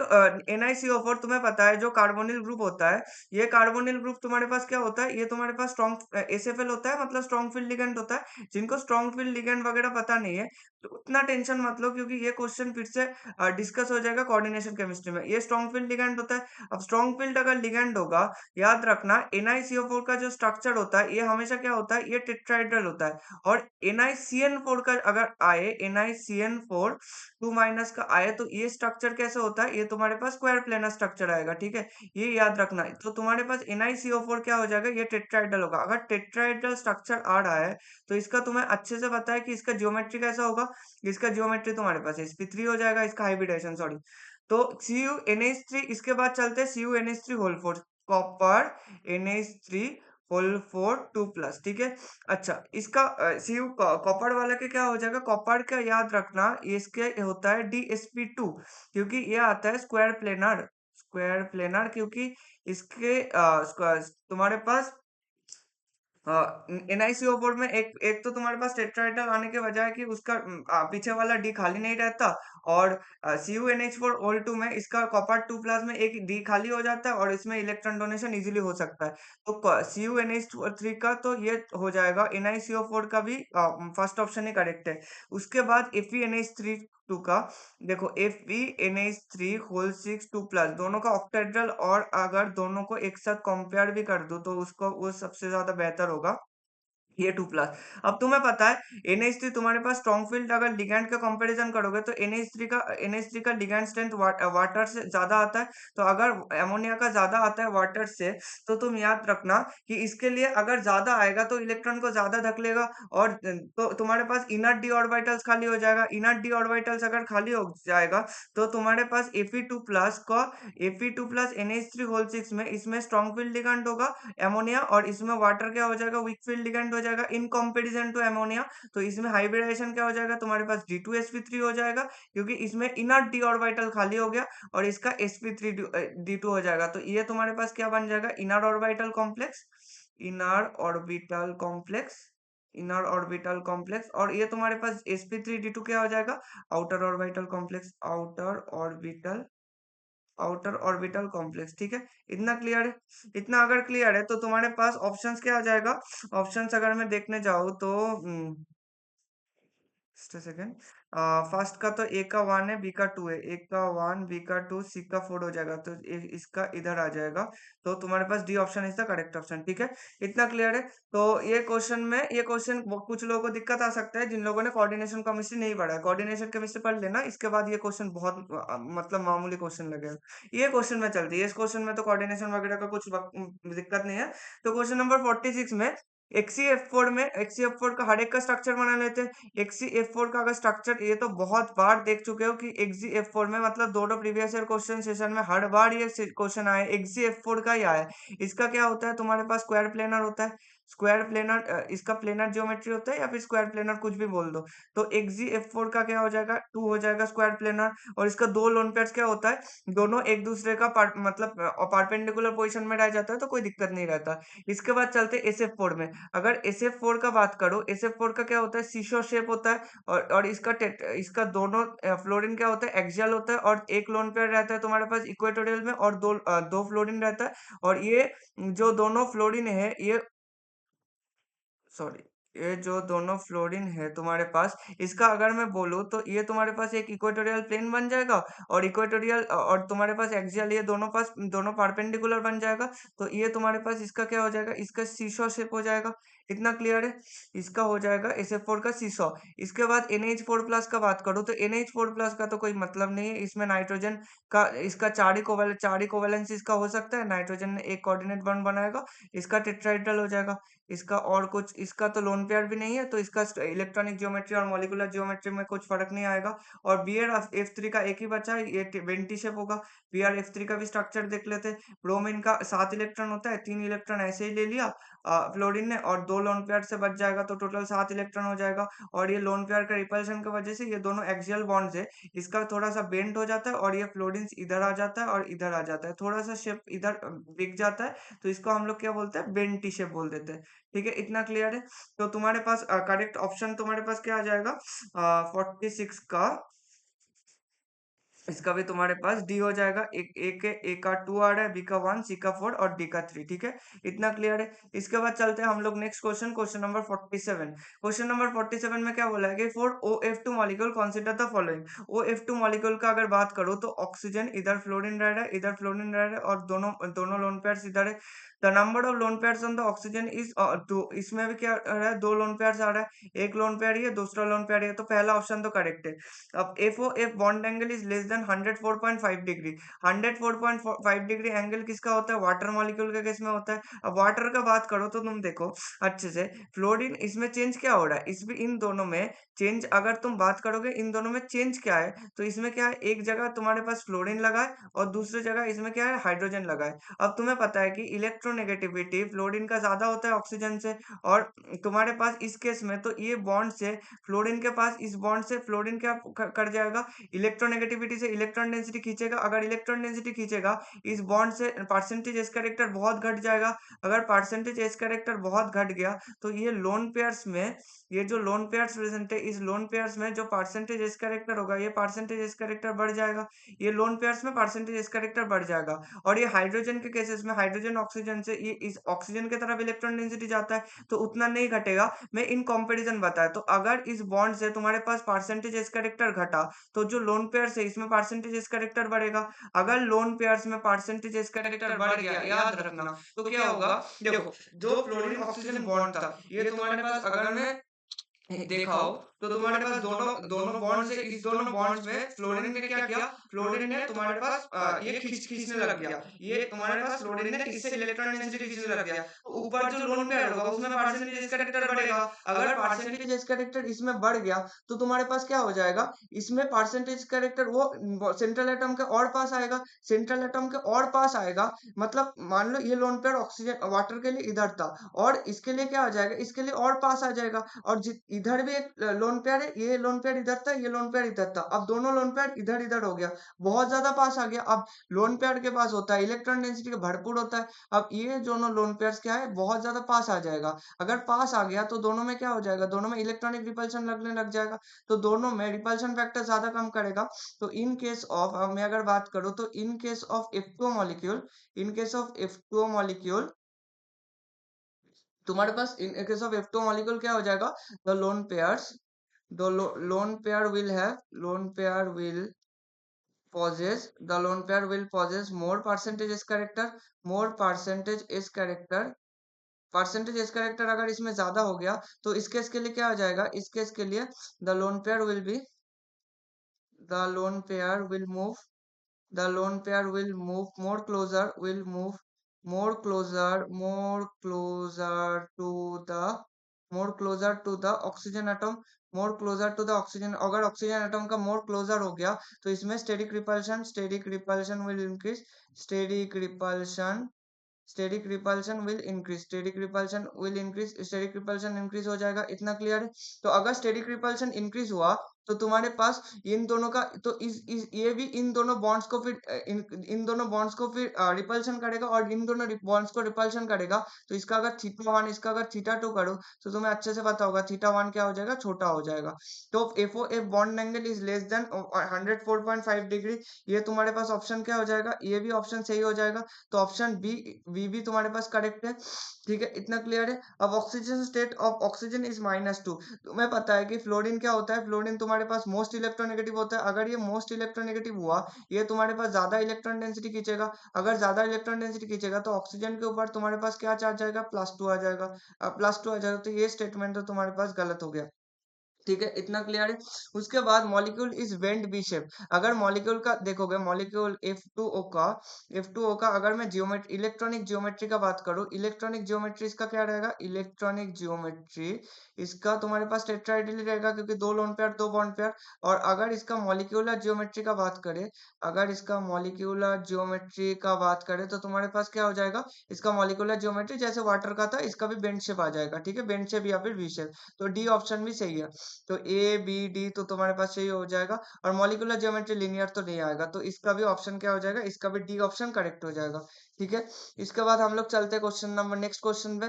[SPEAKER 1] NiCO4 तुम्हें पता है जो कार्बोनिल ग्रुप होता है, ये कार्बोनिल ग्रुप तुम्हारे पास क्या होता है, ये तुम्हारे पास स्ट्रॉन्ग SFL होता है, मतलब स्ट्रॉन्ग फील्ड लिगेंड होता है। जिनको स्ट्रॉन्ग फील्ड लिगेंड वगैरह पता नहीं है तो उतना टेंशन मत लो, क्योंकि ये क्वेश्चन फिर से डिस्कस हो जाएगा कोऑर्डिनेशन केमिस्ट्री में। ये स्ट्रॉन्ग फील्ड लिगेंड होता है। अब स्ट्रॉन्ग फील्ड अगर लिगेंड होगा, याद रखना NiCO4 का जो स्ट्रक्चर होता है ये हमेशा क्या होता है, ये टेट्राहेड्रल होता है। और NiCN4 का अगर आए, NiCN4 2 माइनस का आए, तो ये स्ट्रक्चर कैसे होता है, ये तुम्हारे पास स्क्वायर प्लेनर स्ट्रक्चर आएगा, ठीक है। ये याद रखना। तो तुम्हारे पास NiCO4 क्या हो जाएगा, ये टेट्राहेड्रल होगा। अगर टेट्राहेड्रल स्ट्रक्चर आ रहा है तो इसका तुम्हें अच्छे से पता है कि इसका ज्योमेट्री कैसा होगा। इसका ज्योमेट्री तुम्हारे पास sp3 हो जाएगा, इसका हाइब्रिडेशन सॉरी। तो CuNH3, इसके बाद चलते हैं CuNH3 whole 4, copper NH3 whole 4 2 plus, ठीक है। अच्छा, इसका Cu कॉपर वाला के क्या हो जाएगा, कॉपर का याद रखना इसके होता है DsP2, क्योंकि ये आता है स्क्वायर प्लेनर, स्क्वायर प्लेनर, क्योंकि इसके तुम्हारे पास NiCO4 में एक एक तो तुम्हारे पास टेट्राहेड्रल आने के बजाय कि उसका पीछे वाला डी खाली नहीं रहता, और CuNH4 2 में इसका कॉपर 2 प्लस में एक डी खाली हो जाता है और इसमें इलेक्ट्रॉन डोनेशन इजीली हो सकता है। तो CuNH3 का तो ये हो जाएगा, NiCO4 का भी फर्स्ट ऑप्शन ही करेक्ट है। उसके बाद FeNH3 2 का देखो, FeNH3 होल 6 2 प्लस, दोनों का ऑक्टेड्रल, और अगर दोनों को एक साथ कंपेयर भी कर दो तो उसको वो सबसे ज्यादा बेहतर होगा, ये 2 प्लस। अब तुम्हें पता है NH3 तुम्हारे पास स्ट्रॉन्ग फील्ड अगर लिगैंड का कंपैरिजन करोगे तो NH3 का लिगैंड स्ट्रेंथ वाटर से ज्यादा आता है। तो अगर अमोनिया का ज्यादा आता है वाटर से, तो तुम याद रखना कि इसके लिए अगर ज्यादा आएगा तो इलेक्ट्रॉन को ज्यादा धकेलेगा, और तो तुम्हारे पास इनर डी ऑर्बिटल्स खाली हो जाएगा। इनर डी ऑर्बिटल्स अगर खाली हो जाएगा तो तुम्हारे पास Fe2 प्लस का Fe2 प्लस NH3 होल 6 में इसमें स्ट्रॉन्ग फील्ड लिगैंड होगा अमोनिया, और इसमें वाटर क्या हो जाएगा, वीक फील्ड लिगेंड हो जाएगा इन कंपैरिजन टू अमोनिया। तो इसमें हाइब्रिडाइजेशन क्या हो जाएगा, तुम्हारे पास D2sp3 हो जाएगा, क्योंकि इसमें इनर डी ऑर्बिटल खाली हो गया, और इसका sp3 D2 हो जाएगा। तो ये तुम्हारे पास क्या बन जाएगा, inner orbital complex, inner orbital complex, inner orbital complex. और ये तुम्हारे पास sp3 D2 क्या हो जाएगा, outer orbital complex, outer orbital complex, ठीक है। इतना क्लियर है। इतना अगर क्लियर है तो तुम्हारे पास ऑप्शंस क्या आ जाएगा, ऑप्शंस अगर मैं देखने जाऊँ तो जस्ट सेकेंड। फर्स्ट का तो ए का 1 है, बी का 2 है, ए का 1, बी का 2, सी का 4 हो जाएगा, तो इसका इधर आ जाएगा। तो तुम्हारे पास D option is the correct option, ठीक है। इतना क्लियर है। तो ये क्वेश्चन में, ये क्वेश्चन कुछ लोगों को दिक्कत आ सकता है जिन लोगों ने कोऑर्डिनेशन केमिस्ट्री नहीं पढ़ा है। कोऑर्डिनेशन केमिस्ट्री पढ़ लेना, इसके बाद ये क्वेश्चन बहुत मतलब मामूली क्वेश्चन लगेगा। ये क्वेश्चन में चलती है, इस क्वेश्चन में तो कोऑर्डिनेशन वगैरह का कुछ दिक्कत नहीं है। तो क्वेश्चन नंबर 46 में XCF4 का हर एक का स्ट्रक्चर बना लेते हैं। XCF4 का अगर स्ट्रक्चर, ये तो बहुत बार देख चुके हो कि XCF4 में, मतलब दोनों प्रीवियस ईयर क्वेश्चन सेशन में हर बार ये क्वेश्चन आया, XCF4 का ही आया है। इसका क्या होता है, तुम्हारे पास स्क्वायर प्लेनर होता है, स्क्वायर प्लेनर, इसका प्लेनर ज्योमेट्री होता है, या फिर स्क्वायर प्लेनर कुछ भी बोल दो। तो XCF4 का क्या हो जाएगा, 2 हो जाएगा स्क्वायर प्लेनर, और इसका दो लोन पेयर्स क्या होता है, दोनों एक दूसरे का मतलब परपेंडिकुलर पोजिशन में रह जाता है, तो कोई दिक्कत नहीं रहता। इसके बाद चलते SF4 में। अगर SF4 का बात करो, SF4 का क्या होता है, सीशो शेप होता है, और इसका दोनों फ्लोरीन क्या होता है, एक्सियल होता है, और एक लोन पेयर रहता है तुम्हारे पास इक्वेटोरियल में, और दो फ्लोरीन रहता है। और ये जो दोनों फ्लोरीन है, ये सॉरी, ये जो दोनों फ्लोरीन है तुम्हारे पास, इसका अगर मैं बोलूँ तो ये तुम्हारे पास एक इक्वेटोरियल प्लेन बन जाएगा, और इक्वेटोरियल और तुम्हारे पास एक्सियल, ये दोनों परपेंडिकुलर बन जाएगा। तो ये तुम्हारे पास इसका क्या हो जाएगा, इसका सीसॉ शेप हो जाएगा। इतना क्लियर है। इसका हो जाएगा SF4 का सीसॉ। इसके बाद NH4 प्लस का बात करूँ तो NH4 प्लस का तो कोई मतलब नहीं है, इसमें नाइट्रोजन का, इसका चार ही कोवेलेंस इसका हो सकता है, नाइट्रोजन ने एक कोऑर्डिनेट बॉन्ड बनाएगा, इसका टेट्राहेड्रल हो जाएगा। इसका और कुछ, इसका तो लोन पेयर भी नहीं है, तो इसका इलेक्ट्रॉनिक ज्योमेट्री और मॉलिक्यूलर ज्योमेट्री में कुछ फर्क नहीं आएगा। और BrF3 का एक ही बचा है, ये वेंटी शेप होगा। BrF3 का भी स्ट्रक्चर देख लेते हैं। ब्रोमीन का 7 इलेक्ट्रॉन होता है, 3 इलेक्ट्रॉन ऐसे ही ले लिया फ्लोरीन ने, और 2 लोन पेयर से बच जाएगा, तो टोटल 7 इलेक्ट्रॉन हो जाएगा। और ये लोन पेयर का रिपल्शन की वजह से ये दोनों एक्सियल बॉन्ड्स है, इसका थोड़ा सा बेंड हो जाता है, और ये फ्लोरीन इधर आ जाता है और इधर आ जाता है, थोड़ा सा शेप इधर दिख जाता है, तो इसको हम लोग क्या बोलते हैं, बेंटी शेप बोल देते हैं। ठीक है, इतना क्लियर है। तो तुम्हारे पास करेक्ट ऑप्शन तुम्हारे पास क्या आ जाएगा, 46 का इसका भी तुम्हारे पास डी हो जाएगा। एक ए का 2 आ रहा है, बी का 1, सी का 4 और डी का 3। ठीक है, इतना क्लियर है। इसके बाद चलते हैं हम लोग next question, question number 47। Question number 47 में क्या बोला है कि for OF2 molecule consider the following. OF2 molecule का अगर बात करो तो ऑक्सीजन इधर फ्लोरीन रह रहा है, इधर फ्लोरीन रह रहा है, और दोनों दोनों लोन पेयर्स इधर है। The number of lone pairs on the oxygen is 2। इसमें भी क्या आ रहा है, 2 लोन पेयर्स आ रहा है, एक लोन पेयर ये, दूसरा लोन पेयर ये, तो पहला ऑप्शन तो करेक्ट है। अब FOF bond angle is less then 104.5 degree. 104.5 degree angle किसका होता है, वाटर मॉलिक्यूल के केस में होता है। अब वाटर का बात करो तो तुम देखो अच्छे से, फ्लोरीन इसमें चेंज क्या हो रहा है, इसमें इन दोनों में चेंज अगर तुम बात करोगे इन दोनों में चेंज क्या है, तो इसमें क्या है, एक जगह तुम्हारे पास फ्लोरीन लगा है और दूसरी जगह इसमें क्या है, हाइड्रोजन लगा है। अब तुम्हें पता है कि इलेक्ट्रोनेगेटिविटी फ्लोरीन का ज्यादा होता है ऑक्सीजन से, और तुम्हारे पास इस केस में तो ये बॉन्ड से फ्लोरीन के पास, इस बॉन्ड से फ्लोरीन क्या कर जाएगा, इलेक्ट्रोनेगेटिविटी से इलेक्ट्रॉन डेंसिटी खींचेगा। अगर इलेक्ट्रॉन डेंसिटी खींचेगा, इस बॉन्ड से परसेंटेज एस कैरेक्टर बहुत घट जाएगा। अगर परसेंटेज एस कैरेक्टर बहुत घट गया तो ये लोन पेयर्स में, ये जो लोन पेयर्स प्रेजेंट है, इस लोन पेयर्स में जो परसेंटेज एस कैरेक्टर होगा, ये परसेंटेज एस कैरेक्टर बढ़ जाएगा। ये लोन पेयर्स में परसेंटेज एस कैरेक्टर बढ़ जाएगा। और ये हाइड्रोजन के केसेस में, हाइड्रोजन ऑक्सीजन से ये इस ऑक्सीजन की तरफ इलेक्ट्रॉन डेंसिटी जाता है तो उतना नहीं घटेगा। मैं इन कंपैरिजन बताया, तो अगर इस बॉन्ड से तुम्हारे पास परसेंटेज एस कैरेक्टर घटा तो जो लोन पेयर्स है इसमें परसेंटेज एस कैरेक्टर बढ़ेगा। अगर लोन पेयर्स में परसेंटेज एस कैरेक्टर बढ़ गया, याद रखना, तो क्या होगा, देखो जो फ्लोरीन ऑक्सीजन बॉन्ड था, ये तुम्हारे पास अगर मैं देखा हो तो तुम्हारे पास दोनों दोनों बॉन्ड से, इस दोनों बॉन्ड्स में फ्लोरीन ने क्या किया, फ्लोरीन ने तुम्हारे पास ये खींचने लग गया, ये तुम्हारे पास फ्लोरीन ने इससे इलेक्ट्रॉन डेंसिटी खींचने लग गया, तो ऊपर जो लोन पेयर होगा उसमें परसेंटेज इसका कैरेक्टर बढ़ेगा। अगर परसेंटेज इसका कैरेक्टर इसमें बढ़ गया तो तुम्हारे पास क्या हो जाएगा, इसमें परसेंटेज कैरेक्टर वो सेंट्रल एटम के और पास आएगा, सेंट्रल एटम के और पास आएगा। मतलब मान लो ये लोन पेयर ऑक्सीजन वाटर के लिए इधर था, और इसके लिए क्या आ जाएगा, इसके लिए और पास आ जाएगा। और इधर भी एक लोन पेयर है, ये लोन पेयर इधर था, ये लोन पेयर इधर था, अब दोनों लोन पेयर इधर इधर हो गया, बहुत ज्यादा पास आ गया। अब लोन पेयर के पास होता है इलेक्ट्रॉन डेंसिटी का भरपूर होता है, अब ये दोनों लोन पेयर्स क्या है, बहुत ज्यादा पास आ जाएगा। अगर पास आ गया तो दोनों में क्या हो जाएगा, दोनों में इलेक्ट्रॉनिक रिपल्शन लगने लग जाएगा, तो दोनों में रिपल्शन फैक्टर ज्यादा कम करेगा। तो इन केस ऑफ, मैं अगर बात करूं तो in case of F2 molecule, in case of F2 molecule तुम्हारे पास in case of F2 molecule क्या हो जाएगा, the lone pairs, the lone pair will have, lone pair will possess, the lone pair will possess more percentage s character, more percentage s character। Percentage S character अगर इसमें ज्यादा हो गया तो इस केस के लिए क्या हो जाएगा, इस केस के लिए the lone pair will be, the lone pair will move, the lone pair will move more closer, will move more closer, more closer to the, more closer to the oxygen atom, more closer to the oxygen। अगर oxygen atom का more closer हो गया तो इसमें static repulsion, static repulsion will increase, static repulsion, steric repulsion will increase, steric repulsion will increase, steric repulsion increase हो जाएगा। इतना clear है। तो अगर स्टेरिक रिपल्शन इंक्रीज हुआ तो तुम्हारे पास इन दोनों का, तो इस ये भी इन दोनों बॉन्ड्स को फिर इन दोनों बॉन्ड्स को फिर रिपल्शन करेगा, और इन दोनों बॉन्ड्स को रिपल्शन करेगा। तो इसका अगर थीटा 1, इसका अगर थीटा 2 करो तो तुम्हें अच्छे से पता होगा थीटा 1 क्या हो जाएगा, छोटा हो जाएगा। तो FOF bond angle is less then 104.5 degree. ये तुम्हारे पास ऑप्शन क्या हो जाएगा, ये भी ऑप्शन सही हो जाएगा। तो ऑप्शन बी भी तुम्हारे पास करेक्ट है। ठीक है, इतना क्लियर है। अब oxygen state of oxygen is -2। तुम्हें पता है कि फ्लोरीन क्या होता है, फ्लोरीन तुम्हारे पास मोस्ट इलेक्ट्रोनेगेटिव होता है। अगर ये मोस्ट इलेक्ट्रोनेगेटिव हुआ, ये तुम्हारे पास ज्यादा इलेक्ट्रॉन डेंसिटी खींचेगा। अगर ज्यादा इलेक्ट्रॉन डेंसिटी खींचेगा तो ऑक्सीजन के ऊपर तुम्हारे पास क्या चार्ज आएगा, +2 आ जाएगा। +2 आ जाएगा, तो ये स्टेटमेंट तो तुम्हारे पास गलत हो गया। ठीक है, इतना क्लियर है। उसके बाद molecule is bent B shape. अगर मॉलिक्यूल का देखोगे, मॉलिक्यूल F2O का अगर मैं जियोमेट्री, इलेक्ट्रॉनिक जियोमेट्री का बात करूं, इलेक्ट्रॉनिक जियोमेट्री इसका क्या रहेगा, इलेक्ट्रॉनिक जियोमेट्री इसका तुम्हारे पास टेट्राहेड्रल रहेगा, क्योंकि 2 लोन पेयर 2 बॉन्ड पेयर। और अगर इसका मॉलिक्यूलर जियोमेट्री का बात करें, अगर इसका मॉलिक्यूलर जियोमेट्री का बात करें तो तुम्हारे पास क्या हो जाएगा, इसका मॉलिक्यूलर जियोमेट्री जैसे वाटर का था, इसका भी बेंड शेप आ जाएगा। ठीक है, बेंड शेप या फिर वी शेप। तो डी ऑप्शन भी सही है। तो A B D तो तुम्हारे पास सही हो जाएगा। और मॉलिक्यूलर ज्योमेट्री लिनियर तो नहीं आएगा, तो इसका भी ऑप्शन क्या हो जाएगा, इसका भी डी ऑप्शन करेक्ट हो जाएगा। ठीक है, इसके बाद हम लोग चलते हैं क्वेश्चन नंबर, नेक्स्ट क्वेश्चन पे।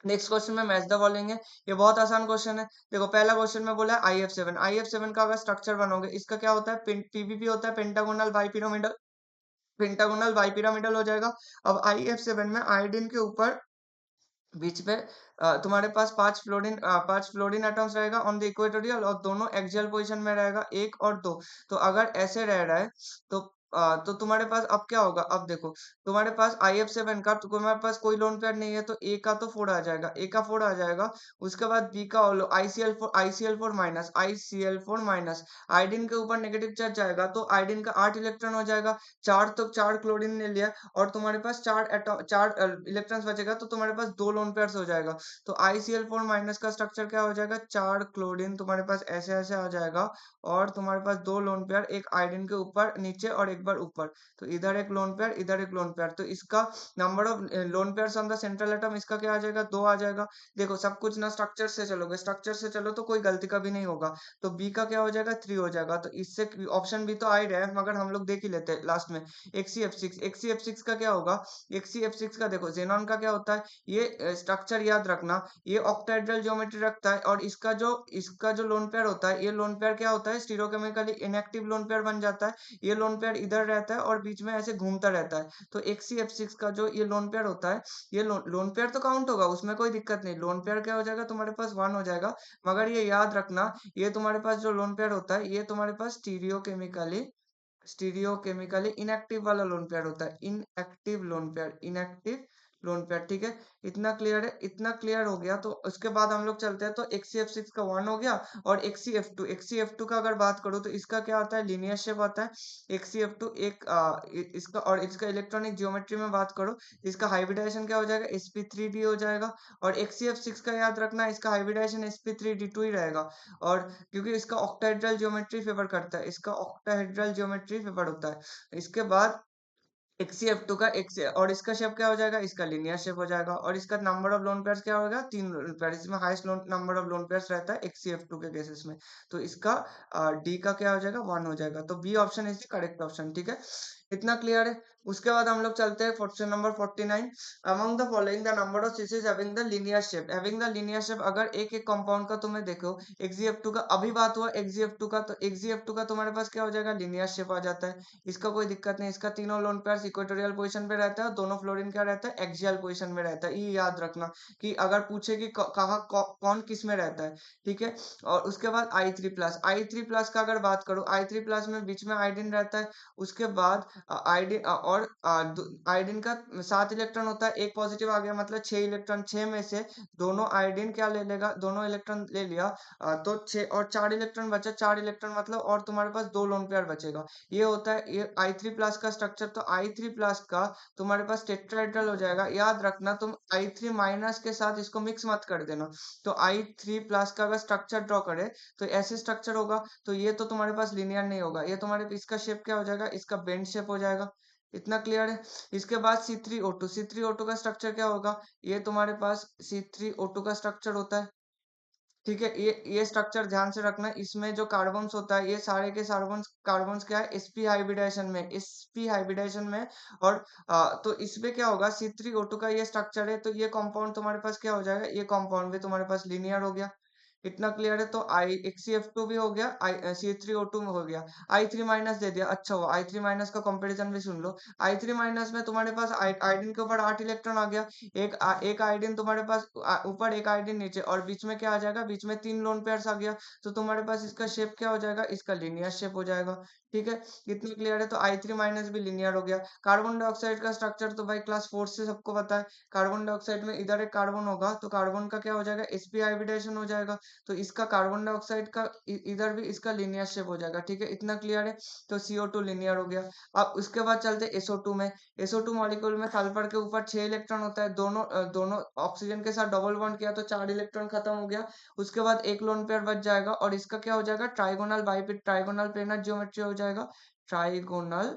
[SPEAKER 1] नेक्स्ट क्वेश्चन में मैच द फॉलोइंग है। ये बहुत आसान क्वेश्चन है। देखो पहला क्वेश्चन में बोला है IF7। IF7 का अगर स्ट्रक्चर बनोगे, इसका क्या होता है, पीवीपी होता है, पेंटागोनल बाइपिरामिडल। पेंटागोनल बाइपिरामिडल हो जाएगा। अब IF7 में आयोडीन के ऊपर बीच में तुम्हारे पास पांच फ्लोरीन एटम्स रहेगा ऑन द इक्वेटोरियल, और दोनों एक्सियल पोजीशन में रहेगा, एक और दो। तो अगर ऐसे रह रहा है तो तो तुम्हारे पास अब क्या होगा, अब देखो तुम्हारे पास IF7 का, तो तुम्हारे पास कोई लोन पेयर नहीं है, तो ए का तो फोर आ जाएगा, ए का फोर आ जाएगा। उसके बाद बी का आईसीएल फोर माइनस, आयोडीन के ऊपर नेगेटिव चार्ज जाएगा तो आयोडीन का 8 इलेक्ट्रॉन हो जाएगा। चार, तो चार क्लोरीन ले लिया, और तुम्हारे पास चार इलेक्ट्रॉन्स बचेगा, तो तुम्हारे पास दो लोन पेयर्स हो जाएगा। तो ICl4 माइनस का स्ट्रक्चर क्या हो जाएगा, चार क्लोरीन तुम्हारे पास ऐसे ऐसे आ जाएगा, और तुम्हारे पास दो लोन पेयर, एक आयोडीन के ऊपर नीचे और एक बार ऊपर। तो इधर एक लोन पेयर, इधर एक लोन पेयर, तो इसका number of lone pairs on the central atom, इसका क्या आ जाएगा, दो आ जाएगा। देखो सब कुछ ना स्ट्रक्चर से चलोगे, स्ट्रक्चर से चलो तो कोई गलती का भी नहीं होगा। तो बी का क्या हो जाएगा, थ्री हो जाएगा। तो इससे ऑप्शन भी तो आ ही रहा है, मगर हम लोग देख ही लेते हैं लास्ट में। XCF6 का क्या होगा, XCF6 का देखो जेनॉन का क्या होता है, ये स्ट्रक्चर याद रखना, ये ऑक्टाहेड्रल ज्योमेट्री रखता है, और इसका जो लोन पेयर होता है, ये लोन पेयर क्या होता है, स्टीरियोकेमिकली इनएक्टिव लोन पेयर बन जाता है। ये लोन पेयर इधर रहता है और बीच में ऐसे घूमता रहता है। तो XCF6 का जो ये लोन पेयर होता है, ये लोन पेयर तो काउंट होगा, उसमें कोई दिक्कत नहीं, लोन पेयर क्या हो जाएगा तुम्हारे पास, वन हो जाएगा। मगर ये याद रखना, ये तुम्हारे पास जो लोन पेयर होता है, ये तुम्हारे पास स्टीरियोकेमिकली इनएक्टिव वाला लोन पेयर होता है, इनएक्टिव लोन पेयर, ठीक है। इतना क्लियर है, इतना क्लियर हो गया। तो उसके बाद हम लोग चलते हैं, तो XCF6 का वन हो गया। और XCF2 का अगर बात करूँ, तो इसका क्या आता है, लीनियर शेप आता है। XCF2 इसका, और इसका इलेक्ट्रॉनिक ज्योमेट्री में बात करो, इसका हाइब्रिडाइजेशन क्या हो जाएगा, sp3d हो जाएगा। और XCF6 का याद रखना, इसका हाइब्रिडाइजेशन sp3d2 ही रहेगा। और क्योंकि इसका ऑक्टाहेड्रल ज्योमेट्री फेवर करता है, इसका ऑक्टाहेड्रल ज्योमेट्री फेवर होता है। इसके बाद XCF2 का एक्स, और इसका शेप क्या हो जाएगा, इसका लीनियर शेप हो जाएगा। और इसका नंबर ऑफ लोन पेयर्स क्या होगा, तीन लोन पेयर, इसमें highest number of lone pairs रहता है XCF2 के केसेस में। तो इसका डी का क्या हो जाएगा, वन हो जाएगा। तो B option is the correct option, ठीक है। इतना क्लियर है। उसके बाद हम लोग चलते हैं question number 49। Among the following the number of species having the linear shape, अगर एक एक कंपाउंड का तुम्हें देखो, XGF2 का अभी बात हुआ, XGF2 का, तो XGF2 का तुम्हारे पास क्या हो जाएगा, लीनियर शेप आ जाता है। इसका कोई दिक्कत नहीं, इसका तीनों लोन पेयर्स इक्वेटोरियल पोजीशन पे रहता है, और दोनों फ्लोरीन क्या रहता है, एक्सियल पोजीशन में रहता है। ये याद रखना कि अगर पूछे कि कहाँ कौन किस में रहता है, ठीक है। और उसके बाद I3 प्लस का अगर बात करूँ, I3 प्लस में बीच में आयोडीन रहता है। उसके बाद आयोडीन का 7 इलेक्ट्रॉन होता है, एक पॉजिटिव आ गया, मतलब 6 इलेक्ट्रॉन, 6 में से दोनों आयोडीन क्या ले लेगा, दोनों इलेक्ट्रॉन ले लिया। तो 6 और 4 इलेक्ट्रॉन बचा, 4 इलेक्ट्रॉन मतलब, और तुम्हारे पास दो लोन पेयर बचेगा। ये होता है ये I3 प्लस का स्ट्रक्चर। तो I3 प्लस का तुम्हारे पास टेट्राहेड्रल हो जाएगा। याद रखना, तुम I3 माइनस के साथ इसको मिक्स मत कर देना। तो I3 प्लस का अगर स्ट्रक्चर ड्रॉ करे, तो ऐसे स्ट्रक्चर होगा। तो ये तो तुम्हारे पास लिनियर नहीं होगा, ये तुम्हारे, इसका शेप क्या हो जाएगा, इसका बेंड शेप हो जाएगा। इतना क्लियर है। इसके बाद C3O2 का स्ट्रक्चर क्या होगा, ये तुम्हारे पास C3O2 का स्ट्रक्चर होता है, ठीक है। ये स्ट्रक्चर ध्यान से रखना, इसमें जो कार्बन्स होता है, ये सारे के कार्बन्स क्या है, sp हाइब्रिडाइजेशन में। और तो इसमें क्या होगा, C3O2 का ये स्ट्रक्चर है, तो ये कंपाउंड तुम्हारे पास क्या हो जाएगा, ये कंपाउंड भी तुम्हारे पास लीनियर हो गया। इतना क्लियर है। तो आई XCF2 भी हो गया, C3O2 में हो गया। I3 माइनस दे दिया, अच्छा हुआ। I3 माइनस का कंपैरिजन भी सुन लो। I3 माइनस में तुम्हारे पास आयोडीन के ऊपर 8 इलेक्ट्रॉन आ गया। एक आयोडीन तुम्हारे पास ऊपर, एक आयोडीन नीचे, और बीच में क्या आ जाएगा, बीच में तीन लोन पेयर्स आ गया। तो तुम्हारे पास इसका शेप क्या हो जाएगा, इसका लीनियर शेप हो जाएगा, ठीक है। इतना क्लियर है। तो I3 माइनस भी लीनियर हो गया। कार्बन डाइऑक्साइड का स्ट्रक्चर तो भाई क्लास 4 से सबको पता है। कार्बन डाइऑक्साइड में इधर एक कार्बन होगा, तो कार्बन का क्या हो जाएगा, sp हाइब्रिडेशन हो जाएगा। तो इसका कार्बन डाइऑक्साइड का इधर भी इसका लीनियर शेप हो जाएगा, ठीक है। इतना क्लियर है। तो CO2 लीनियर हो गया। अब उसके बाद चलते SO2 में। SO2 मॉलिक्यूल में सल्फर के ऊपर 6 इलेक्ट्रॉन होता है, दोनों ऑक्सीजन के साथ डबल बॉन्ड किया तो 4 इलेक्ट्रॉन खत्म हो गया। उसके बाद एक लोन पेयर बच जाएगा, और इसका क्या हो जाएगा, ट्राइगोनल प्लेनर ज्योमेट्री हो जाएगा। ट्राइगोनल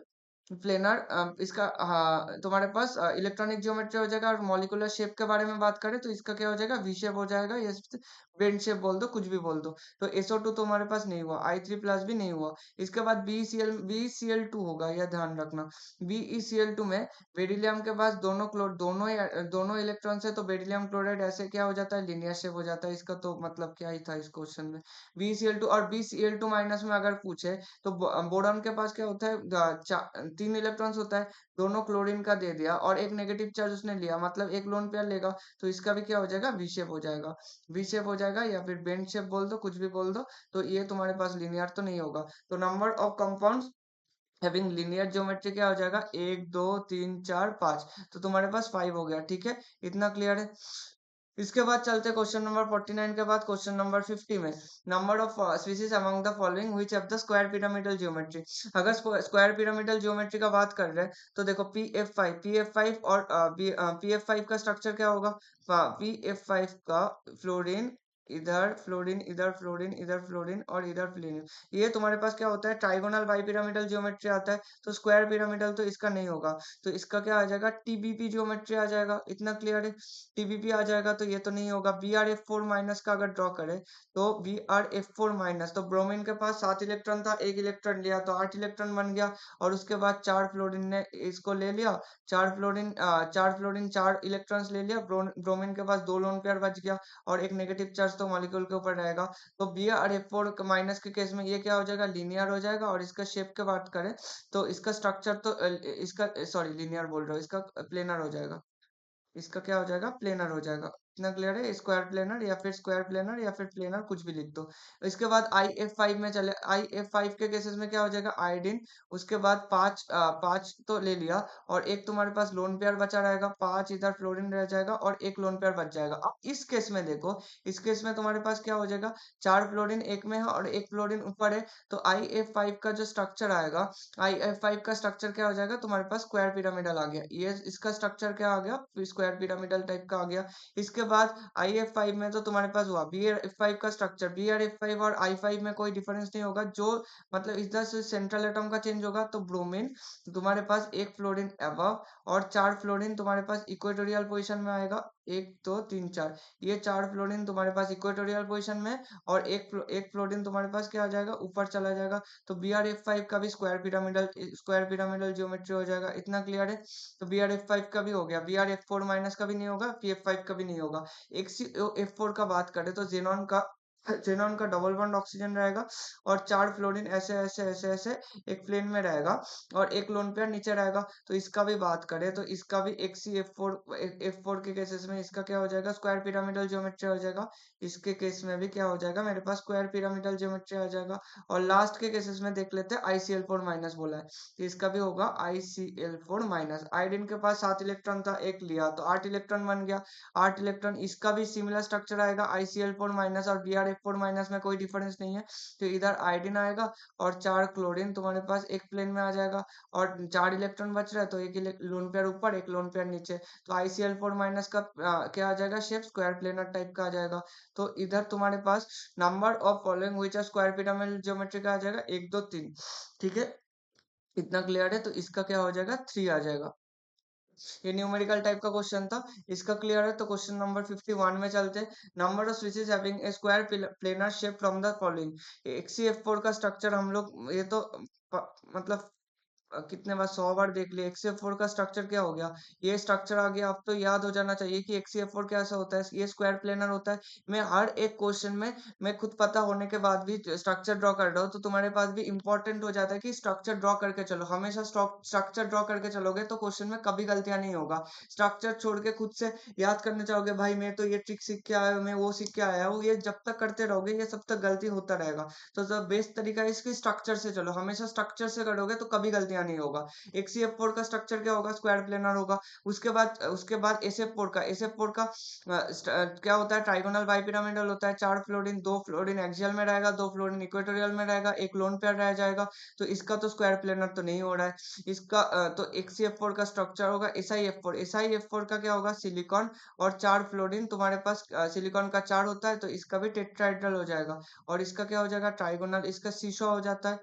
[SPEAKER 1] प्लेनर इसका हाँ तुम्हारे पास इलेक्ट्रॉनिक ज्योमेट्री हो जाएगा। और मॉलिक्यूलर शेप के बारे में बात करें तो इसका क्या हो जाएगा, वी शेप हो जाएगा, या बेंड शेप बोल दो, कुछ भी बोल दो। तो SO2 तो हमारे पास नहीं हुआ, I3+ भी नहीं हुआ। इसके बाद BeCl2 होगा, यह ध्यान रखना। BeCl2 में बेरिलियम के पास दोनों इलेक्ट्रॉन्स है, तो बेरिलियम क्लोराइड ऐसे क्या हो जाता है, लीनियर शेप हो जाता है। इसका तो मतलब क्या ही था इस क्वेश्चन में। BeCl2 और BCl2- में अगर पूछे तो बोरॉन के पास क्या होता है, 3 इलेक्ट्रॉन्स होता है। दोनों क्लोरीन का दे दिया और एक नेगेटिव चार्ज उसने लिया, मतलब एक लोन पेयर लेगा। तो इसका भी क्या हो जाएगा, वी शेप हो जाएगा। वी शेप हो जाएगा या फिर बेंड शेप बोल दो, कुछ भी बोल दो। तो ये तुम्हारे पास लिनियर तो नहीं होगा। तो number of compounds having linear geometry क्या हो जाएगा, 1 2 3 4 5। तो तुम्हारे पास 5 हो गया, ठीक है। इतना क्लियर है। इसके बाद चलते क्वेश्चन नंबर 49 के बाद क्वेश्चन नंबर 50 में। Number of species among the following which have the square pyramidal geometry. अगर स्क्वायर पिरामिडल ज्योमेट्री का बात कर रहे हैं तो देखो पी एफ फाइव और पी एफ फाइव का स्ट्रक्चर क्या होगा। पी एफ फाइव का फ्लोरीन, इधर फ्लोरीन, इधर फ्लोरीन, इधर फ्लोरीन और इधर फ्लोरीन। ये तुम्हारे पास क्या होता है, ट्राइगोनल बाइपिरामिडल ज्योमेट्री आता है। तो स्क्वायर पिरामिडल तो इसका नहीं होगा। तो इसका क्या आ जाएगा, टीबीपी ज्योमेट्री आ जाएगा। इतना क्लियर है। टीबीपी आ जाएगा तो ये तो नहीं होगा। Br F4- का अगर ड्रॉ करें तो Br F4- तो ब्रोमीन के पास 7 इलेक्ट्रॉन था, एक इलेक्ट्रॉन लिया तो 8 इलेक्ट्रॉन बन गया। और उसके बाद 4 फ्लोरीन ने इसको ले लिया। 4 इलेक्ट्रॉन्स ले लिया। ब्रोमीन के पास 2 लोन पेयर बच गया। और एक नेगेटिव चार्ज तो मॉलिक्यूल के ऊपर रहेगा। तो Br F4- के केस में ये क्या हो जाएगा, लीनियर हो जाएगा। और इसका शेप की बात करें तो इसका स्ट्रक्चर तो इसका सॉरी लीनियर बोल रहा हूँ, इसका प्लेनर हो जाएगा। इसका क्या हो जाएगा, प्लेनर हो जाएगा। इतना क्लियर है। स्क्वायर प्लेनर या फिर प्लेनर, कुछ भी लिख दो। इसके बाद IF5 में चले। IF5 के केसेस में क्या हो जाएगा, आयोडीन। उसके बाद 5 तो ले लिया। और एक तुम्हारे पास लोन पेयर बचा रहेगा, 5 इधर फ्लोरीन रह जाएगा और एक लोन पेयर बच जाएगा। अब इस केस में देखो, इस केस में तुम्हारे पास क्या हो जाएगा, 4 फ्लोरीन एक में है और एक फ्लोरीन ऊपर है। तो IF5 का जो स्ट्रक्चर आएगा, IF5 का स्ट्रक्चर क्या हो जाएगा, तुम्हारे पास स्क्वायर पिरामिडल आ गया। ये इसका स्ट्रक्चर क्या आ गया, स्क्वायर पिरामिडल टाइप का आ गया। इसके बाद IF5 में तो तुम्हारे पास हुआ BR F5 का स्ट्रक्चर। BR F5 और I5 में कोई डिफरेंस नहीं होगा। जो मतलब इधर से सेंट्रल एटम का चेंज होगा। तो ब्रोमीन तुम्हारे पास एक फ्लोरीन अबव और 4 फ्लोरीन तुम्हारे पास इक्वेटोरियल पोजिशन में आएगा। 1 2 3 4, ये 4 फ्लोरीन तुम्हारे पास इक्वेटोरियल पोजिशन में। और एक फ्लोरीन तुम्हारे पास क्या आ जाएगा, ऊपर चला जाएगा। तो BR F5 का भी स्क्वायर पिरामिडल ज्योमेट्री हो जाएगा। इतना क्लियर है। तो BR F5 का भी हो गया। BR F4- का भी नहीं होगा, PF5 का भी नहीं होगा। XeO F4 का बात करें तो जेनॉन का डबल बॉन्ड ऑक्सीजन रहेगा। और 4 फ्लोरीन ऐसे ऐसे ऐसे ऐसे एक प्लेन में रहेगा। और एक लोन पेयर नीचे रहेगा। तो इसका भी बात करें तो इसका भी XeF4 के केसेस में इसका क्या हो जाएगा, स्क्वायर पिरामिडल ज्योमेट्री हो जाएगा। इसके केस में भी क्या हो जाएगा, मेरे पास स्क्वायर पिरामिडल ज्योमेट्री आ जाएगा। और लास्ट के केसेस में देख लेते हैं, ICl4- बोला है। तो इसका भी होगा ICl4-। आयोडीन के पास 7 इलेक्ट्रॉन था, एक लिया तो 8 इलेक्ट्रॉन बन गया। 8 इलेक्ट्रॉन, इसका भी सिमिलर स्ट्रक्चर आएगा ICl4- और BrF4- में कोई डिफरेंस नहीं है। तो इधर आयोडीन आएगा और 4 क्लोरीन तुम्हारे पास एक प्लेन में आ जाएगा। और 4 इलेक्ट्रॉन बच रहा है तो एक लोन पेयर ऊपर, एक लोन पेयर नीचे। तो ICl4- का क्या आ जाएगा, शेप स्क्वायर प्लेनर टाइप का आ जाएगा। तो इधर तुम्हारे पास number of following which are square pyramidal geometry का आ जाएगा 1 2 3। ठीक है। इतना क्लियर है। तो इसका क्या हो जाएगा, 3 आ जाएगा। ये न्यूमेरिकल टाइप का क्वेश्चन था। इसका क्लियर है। तो क्वेश्चन नंबर 51 में चलते हैं। Number of species having a square planar shape from the following. XeF4 का स्ट्रक्चर हम लोग ये तो मतलब कितने बार 100 बार देख लिए। XeF4 का स्ट्रक्चर क्या हो गया, ये स्ट्रक्चर आ गया। अब तो याद हो जाना चाहिए कि XeF4 कैसा होता है, ये स्क्वायर प्लेनर होता है। मैं हर एक क्वेश्चन में मैं खुद पता होने के बाद भी स्ट्रक्चर ड्रॉ कर रहा हूँ। तो तुम्हारे पास भी इंपॉर्टेंट हो जाता है कि स्ट्रक्चर ड्रॉ करके चलो। हमेशा स्ट्रक्चर ड्रॉ करके चलोगे तो क्वेश्चन में कभी गलतियां नहीं होगा। स्ट्रक्चर छोड़ के खुद से याद करने चाहोगे, भाई मैं तो ये ट्रिक सीख के आया हूँ, मैं वो सीख के आया हूँ, ये जब तक करते रहोगे ये सब तक गलती होता रहेगा। तो द बेस्ट तरीका है इसकी स्ट्रक्चर से चलो। हमेशा स्ट्रक्चर से करोगे तो कभी गलतियां नहीं होगा। XeF4 का स्ट्रक्चर क्या होगा, स्क्वायर प्लेनर होगा। उसके बाद SF4 का क्या होता है, ट्राइगोनल बाइपिरामिडल होता है। 4 फ्लोरीन, 2 फ्लोरीन एक्सियल में रहेगा, 2 फ्लोरीन इक्वेटोरियल में रहेगा, एक लोन पेयर रह जाएगा। तो इसका तो स्क्वायर प्लेनर तो नहीं हो रहा है। इसका तो XeF4 का स्ट्रक्चर होगा SiF4 का क्या होगा, सिलिकॉन। और 4 फ्लोरीन तुम्हारे पास सिलिकॉन का 4 होता है तो इसका भी टेट्राहेड्रल हो जाएगा। और इसका क्या हो जाएगा, ट्राइगोनल, इसका सीसो हो जाता है।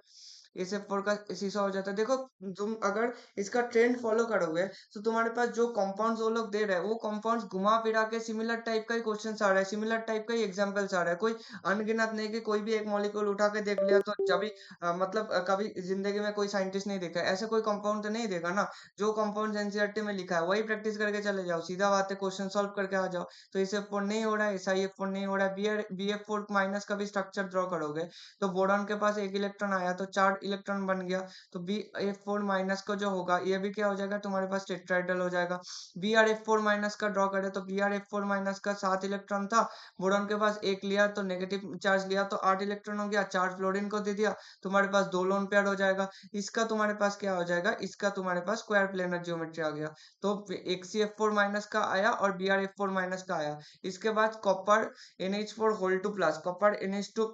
[SPEAKER 1] SF4 का शीशा हो जाता है। देखो तुम अगर इसका ट्रेंड फॉलो करोगे तो तुम्हारे पास जो कंपाउंड्स वो लोग दे रहे हैं वो कंपाउंड्स घुमा फिरा के सिमिलर टाइप का ही क्वेश्चन आ रहा है, सिमिलर टाइप का ही एग्जांपल्स आ रहा है। कोई अनगिनत नहीं कि कोई भी एक मॉलिक्यूल उठा के देख लिया तो जब भी मतलब कभी जिंदगी में कोई साइंटिस्ट नहीं देखा है, ऐसा कोई कंपाउंड तो नहीं देखा ना। जो कंपाउंड एनसीईआरटी में लिखा है वही प्रैक्टिस करके चले जाओ, सीधा बात है, क्वेश्चन सॉल्व करके आ जाओ। तो SF4 नहीं हो रहा है, SiF4 नहीं हो रहा है, BF4 माइनस का भी स्ट्रक्चर ड्रॉ करोगे तो बोरॉन के पास एक इलेक्ट्रॉन आया तो 4 इलेक्ट्रॉन बन गया। तो BF4 माइनस का जो होगा ये भी क्या हो जाएगा, तुम्हारे पास टेट्राहेड्रल हो जाएगा। BrF4 माइनस का ड्रॉ करें तो BrF4 माइनस का 7 इलेक्ट्रॉन था, बोरॉन के पास एक लिया तो नेगेटिव चार्ज लिया तो 8 इलेक्ट्रॉन हो गया, 4 फ्लोरीन को दे दिया, तुम्हारे पास 2 लोन पेयर हो जाएगा। इसका तुम्हारे पास क्या हो जाएगा, इसका तुम्हारे पास स्क्वायर प्लेनर ज्योमेट्री आ गया। तो एक CF4 माइनस का आया और BrF4 माइनस का आया। इसके बाद copper NH4 whole two plus, copper NH2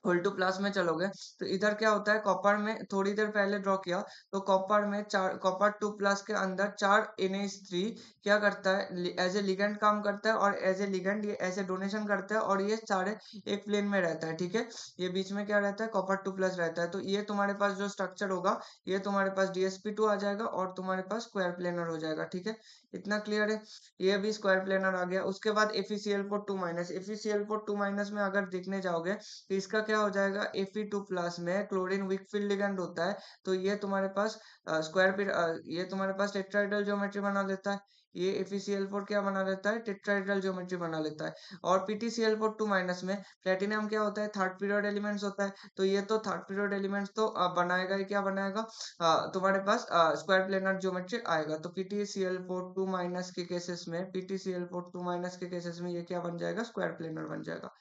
[SPEAKER 1] whole two plus में चलोगे तो इधर क्या होता है, कॉपर में थोड़ी देर पहले ड्रॉ किया तो कॉपर में चार, कॉपर 2 प्लस के अंदर 4 NH3 क्या करता है, एज ए लिगेंड काम करता है, और एज ए लिगेंड ये ऐसे डोनेशन करता है, और ये सारे एक प्लेन में रहता है, ठीक है। ये बीच में क्या रहता है, कॉपर 2 प्लस रहता है। तो ये तुम्हारे पास जो स्ट्रक्चर होगा ये तुम्हारे पास DsP2 आ जाएगा और तुम्हारे पास स्क्वायर प्लेनर हो जाएगा, ठीक है। इतना क्लियर है, ये भी स्क्वायर प्लेनर आ गया। उसके बाद FeCl4 माइनस, FeCl4 माइनस में अगर देखने जाओगे तो इसका क्या हो जाएगा, Fe2 प्लस में क्लोरीन वीक फील्ड लिगेंड होता है, तो ये तुम्हारे पास ये तुम्हारे पास टेट्राहेड्रल ज्योमेट्री बना लेता है। ये FeCl4 क्या बना लेता है, टेट्राहेड्रल ज्योमेट्री बना लेता है। और PtCl4 माइनस में प्लेटिनम क्या होता है, थर्ड पीरियड एलिमेंट्स होता है, तो ये तो थर्ड पीरियड एलिमेंट्स तो बनाएगा ही, क्या बनाएगा, तुम्हारे पास स्क्वायर प्लेनर ज्योमेट्री आएगा। तो PtCl4 माइनस के केसेस में, PtCl4 माइनस के केसेस में ये क्या बन जाएगा, स्क्वायर प्लेनर बन जाएगा।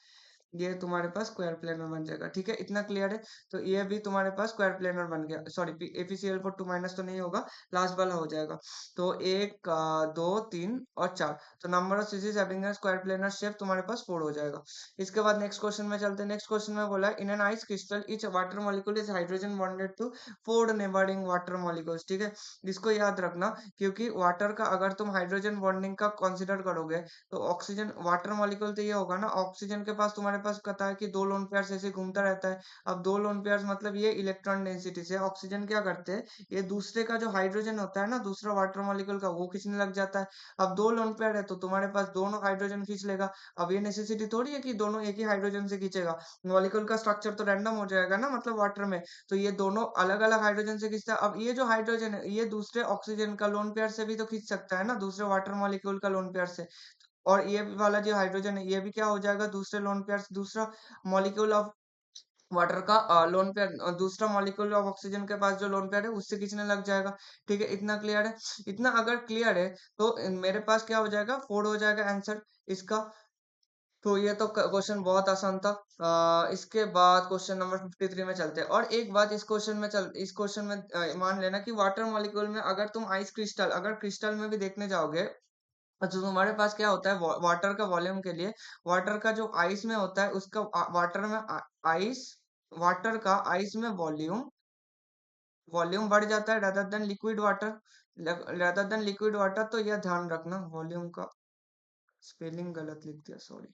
[SPEAKER 1] ये तुम्हारे पास स्क्वायर प्लेनर बन जाएगा, ठीक है, इतना क्लियर है। तो ये भी तुम्हारे पास स्क्वायर प्लेनर बन गया, सॉरी FeCl4 माइनस तो नहीं होगा, लास्ट वाला हो जाएगा। तो 1 2 3 और 4, तो number of species having a square planar shape तुम्हारे पास 4 हो जाएगा। इसके बाद नेक्स्ट क्वेश्चन में चलते हैं। नेक्स्ट क्वेश्चन में बोला है in an ice crystal each water molecule is hydrogen bonded to 4 neighbouring water molecules, ठीक है। इसको याद रखना, क्योंकि वाटर का अगर तुम हाइड्रोजन बॉन्डिंग का कंसीडर करोगे तो ऑक्सीजन वाटर मॉलिक्यूल तो ये होगा ना, ऑक्सीजन के पास तुम्हारे पास पता है कि 2 लोन पेयर्स ऐसे घूमता रहता है। अब 2 लोन पेयर्स मतलब ये इलेक्ट्रॉन डेंसिटी से ऑक्सीजन क्या करते हैं, ये दूसरे का जो हाइड्रोजन होता है ना, दूसरा वाटर मॉलिक्यूल का, वो खींचने लग जाता है। अब 2 लोन पेयर है तो तुम्हारे पास दोनों हाइड्रोजन खींच लेगा। अब ये नेसेसिटी थोड़ी है कि दोनों एक ही हाइड्रोजन से खींचेगा, मॉलिक्यूल का स्ट्रक्चर तो रैंडम हो जाएगा ना, मतलब वाटर में। तो ये दोनों अलग अलग हाइड्रोजन से खींचता है। अब ये जो हाइड्रोजन है ये दूसरे ऑक्सीजन का लोन पेयर से भी तो खींच सकता है ना, दूसरे वाटर मॉलिक्यूल का लोन पेयर से। और ये वाला जो हाइड्रोजन है ये भी क्या हो जाएगा, दूसरे लोन पेयर, दूसरा मॉलिक्यूल ऑफ वाटर का लोन पेयर, दूसरा मॉलिक्यूल ऑफ ऑक्सीजन के पास जो लोन पेयर है उससे खींचने लग जाएगा, ठीक है। इतना क्लियर है, इतना अगर क्लियर है तो मेरे पास क्या हो जाएगा, 4 हो जाएगा आंसर इसका। तो ये तो क्वेश्चन बहुत आसान था। इसके बाद क्वेश्चन नंबर 53 में चलते हैं। और एक बात इस क्वेश्चन में मान लेना कि वाटर मॉलिक्यूल में अगर तुम आइस क्रिस्टल, अगर क्रिस्टल में भी देखने जाओगे तो तुम्हारे पास क्या होता है, वाटर का वॉल्यूम के लिए, वाटर का जो आइस में होता है उसका वाटर में आइस, वाटर का आइस में वॉल्यूम, वॉल्यूम बढ़ जाता है rather than liquid water, rather than liquid water. तो यह ध्यान रखना, वॉल्यूम का स्पेलिंग गलत लिख दिया, सॉरी,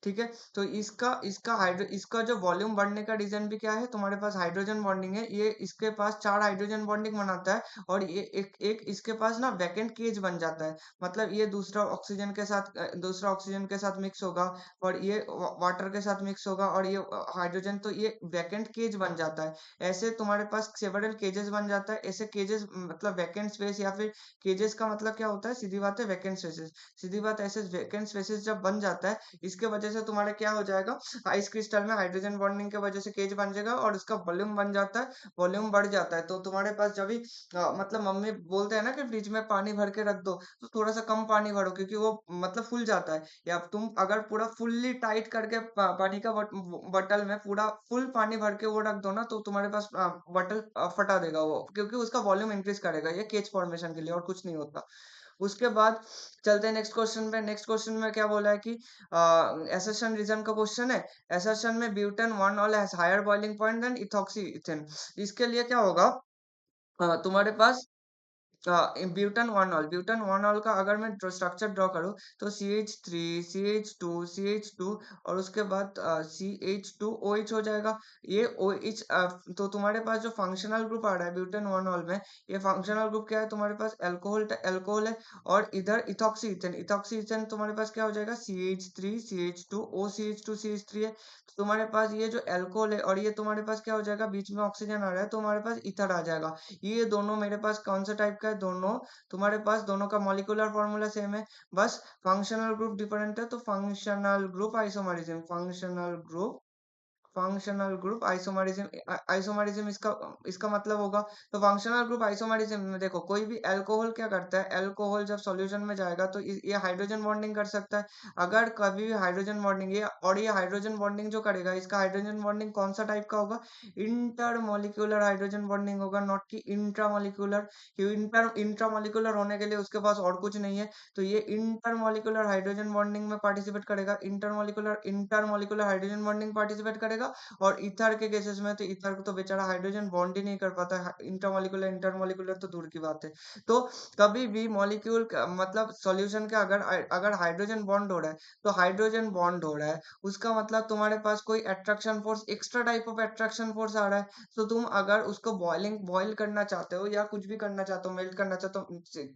[SPEAKER 1] ठीक है। तो इसका जो वॉल्यूम बढ़ने का रीजन भी क्या है, तुम्हारे पास हाइड्रोजन बॉन्डिंग है, ये इसके पास 4 हाइड्रोजन बॉन्डिंग बनाता है, और ये एक इसके पास ना वैकेंट केज बन जाता है। मतलब ये दूसरा ऑक्सीजन के साथ मिक्स होगा, और ये वाटर के साथ मिक्स होगा, और ये हाइड्रोजन, तो ये वैकेंट केज बन जाता है। ऐसे तुम्हारे पास सेवरल केजेस बन जाता है। ऐसे केजेस मतलब वैकेंट स्पेस, या फिर केजेस का मतलब क्या होता है, सीधी बात है वैकेंट स्पेसेस, सीधी बात, ऐसे वैकेंट स्पेसेस जब बन जाता है इसके वजह से तुम्हारा क्या हो जाएगा, आइस क्रिस्टल में हाइड्रोजन बॉन्डिंग की वजह से केज बन जाएगा और उसका वॉल्यूम बन जाता है, वॉल्यूम बढ़ जाता है। तो तुम्हारे पास जब भी मतलब मम्मी बोलते हैं ना कि फ्रिज में पानी भर के रख दो, तो थोड़ा सा कम पानी भरो, क्योंकि वो मतलब फूल जाता है। या तुम अगर पूरा फुल्ली टाइट करके पानी का बॉटल में पूरा फुल पानी भर के वो रख दो ना, तो तुम्हारे पास बॉटल फटा देगा वो, क्योंकि उसका वॉल्यूम इंक्रीज करेगा, ये केज फॉर्मेशन के लिए, और कुछ नहीं होता। उसके बाद चलते हैं नेक्स्ट क्वेश्चन पे। नेक्स्ट क्वेश्चन में क्या बोला है कि assertion रीजन का क्वेश्चन है। assertion में butane 1 ol has higher boiling point than ethoxy ethane. इसके लिए क्या होगा, तुम्हारे पास ब्यूटन वन ऑल का अगर मैं स्ट्रक्चर ड्रॉ करूँ तो CH3 CH2 CH2 और उसके बाद CH2OH हो जाएगा। ये OH तो तुम्हारे पास जो फंक्शनल ग्रुप आ रहा है ब्यूटन वन ऑल में, ये फंक्शनल ग्रुप क्या है, तुम्हारे पास अल्कोहल है। और इधर इथॉक्सी इथेन तुम्हारे पास क्या हो जाएगा, CH3 CH2 OCH2 CH3 है। तो तुम्हारे पास ये जो अल्कोहल है और ये तुम्हारे पास क्या हो जाएगा, बीच में ऑक्सीजन आ रहा है तो तुम्हारे पास ईथर आ जाएगा। ये दोनों मेरे पास कौन सा टाइप का है, दोनों तुम्हारे पास दोनों का मॉलिक्यूलर फॉर्मूला सेम है, बस फंक्शनल ग्रुप डिफरेंट है। तो फंक्शनल ग्रुप आइसोमरिज्म आइसोमरिज्म इसका इसका मतलब होगा। तो फंक्शनल ग्रुप आइसोमरिज्म में देखो, कोई भी अल्कोहल क्या करता है, अल्कोहल जब सॉल्यूशन में जाएगा तो ये हाइड्रोजन बॉन्डिंग कर सकता है। अगर कभी भी हाइड्रोजन बॉन्डिंग ये हाइड्रोजन बॉन्डिंग जो करेगा, इसका हाइड्रोजन बॉन्डिंग कौन सा टाइप का होगा, इंटरमोलिक्यूलर हाइड्रोजन बॉन्डिंग होगा, नॉट की इंट्रामोलिक्यूलर। इंट्रामोलिक्यूलर होने के लिए उसके पास और कुछ नहीं है, तो ये इंटरमोलिक्यूलर हाइड्रोजन बॉन्डिंग में पार्टिसिपेट करेगा, इंटरमोलिक्यूलर हाइड्रोजन बॉन्डिंग पार्टिसिपेट करेगा। और ईथर के केसेस में तो ईथर को तो बेचारा हाइड्रोजन बॉन्ड ही नहीं कर पाता है, इंटरमोलिकुलर तो दूर की बात है। तो कभी भी मॉलिक्यूल मतलब सॉल्यूशन के अगर अगर हाइड्रोजन बॉन्ड हो रहा है, तो हाइड्रोजन बॉन्ड हो रहा है, उसका मतलब तुम्हारे पास कोई attraction force, extra type of attraction force आ रहा है। तो तुम अगर उसको बॉइल करना चाहते हो या कुछ भी करना चाहते हो, मेल्ट करना चाहते हो,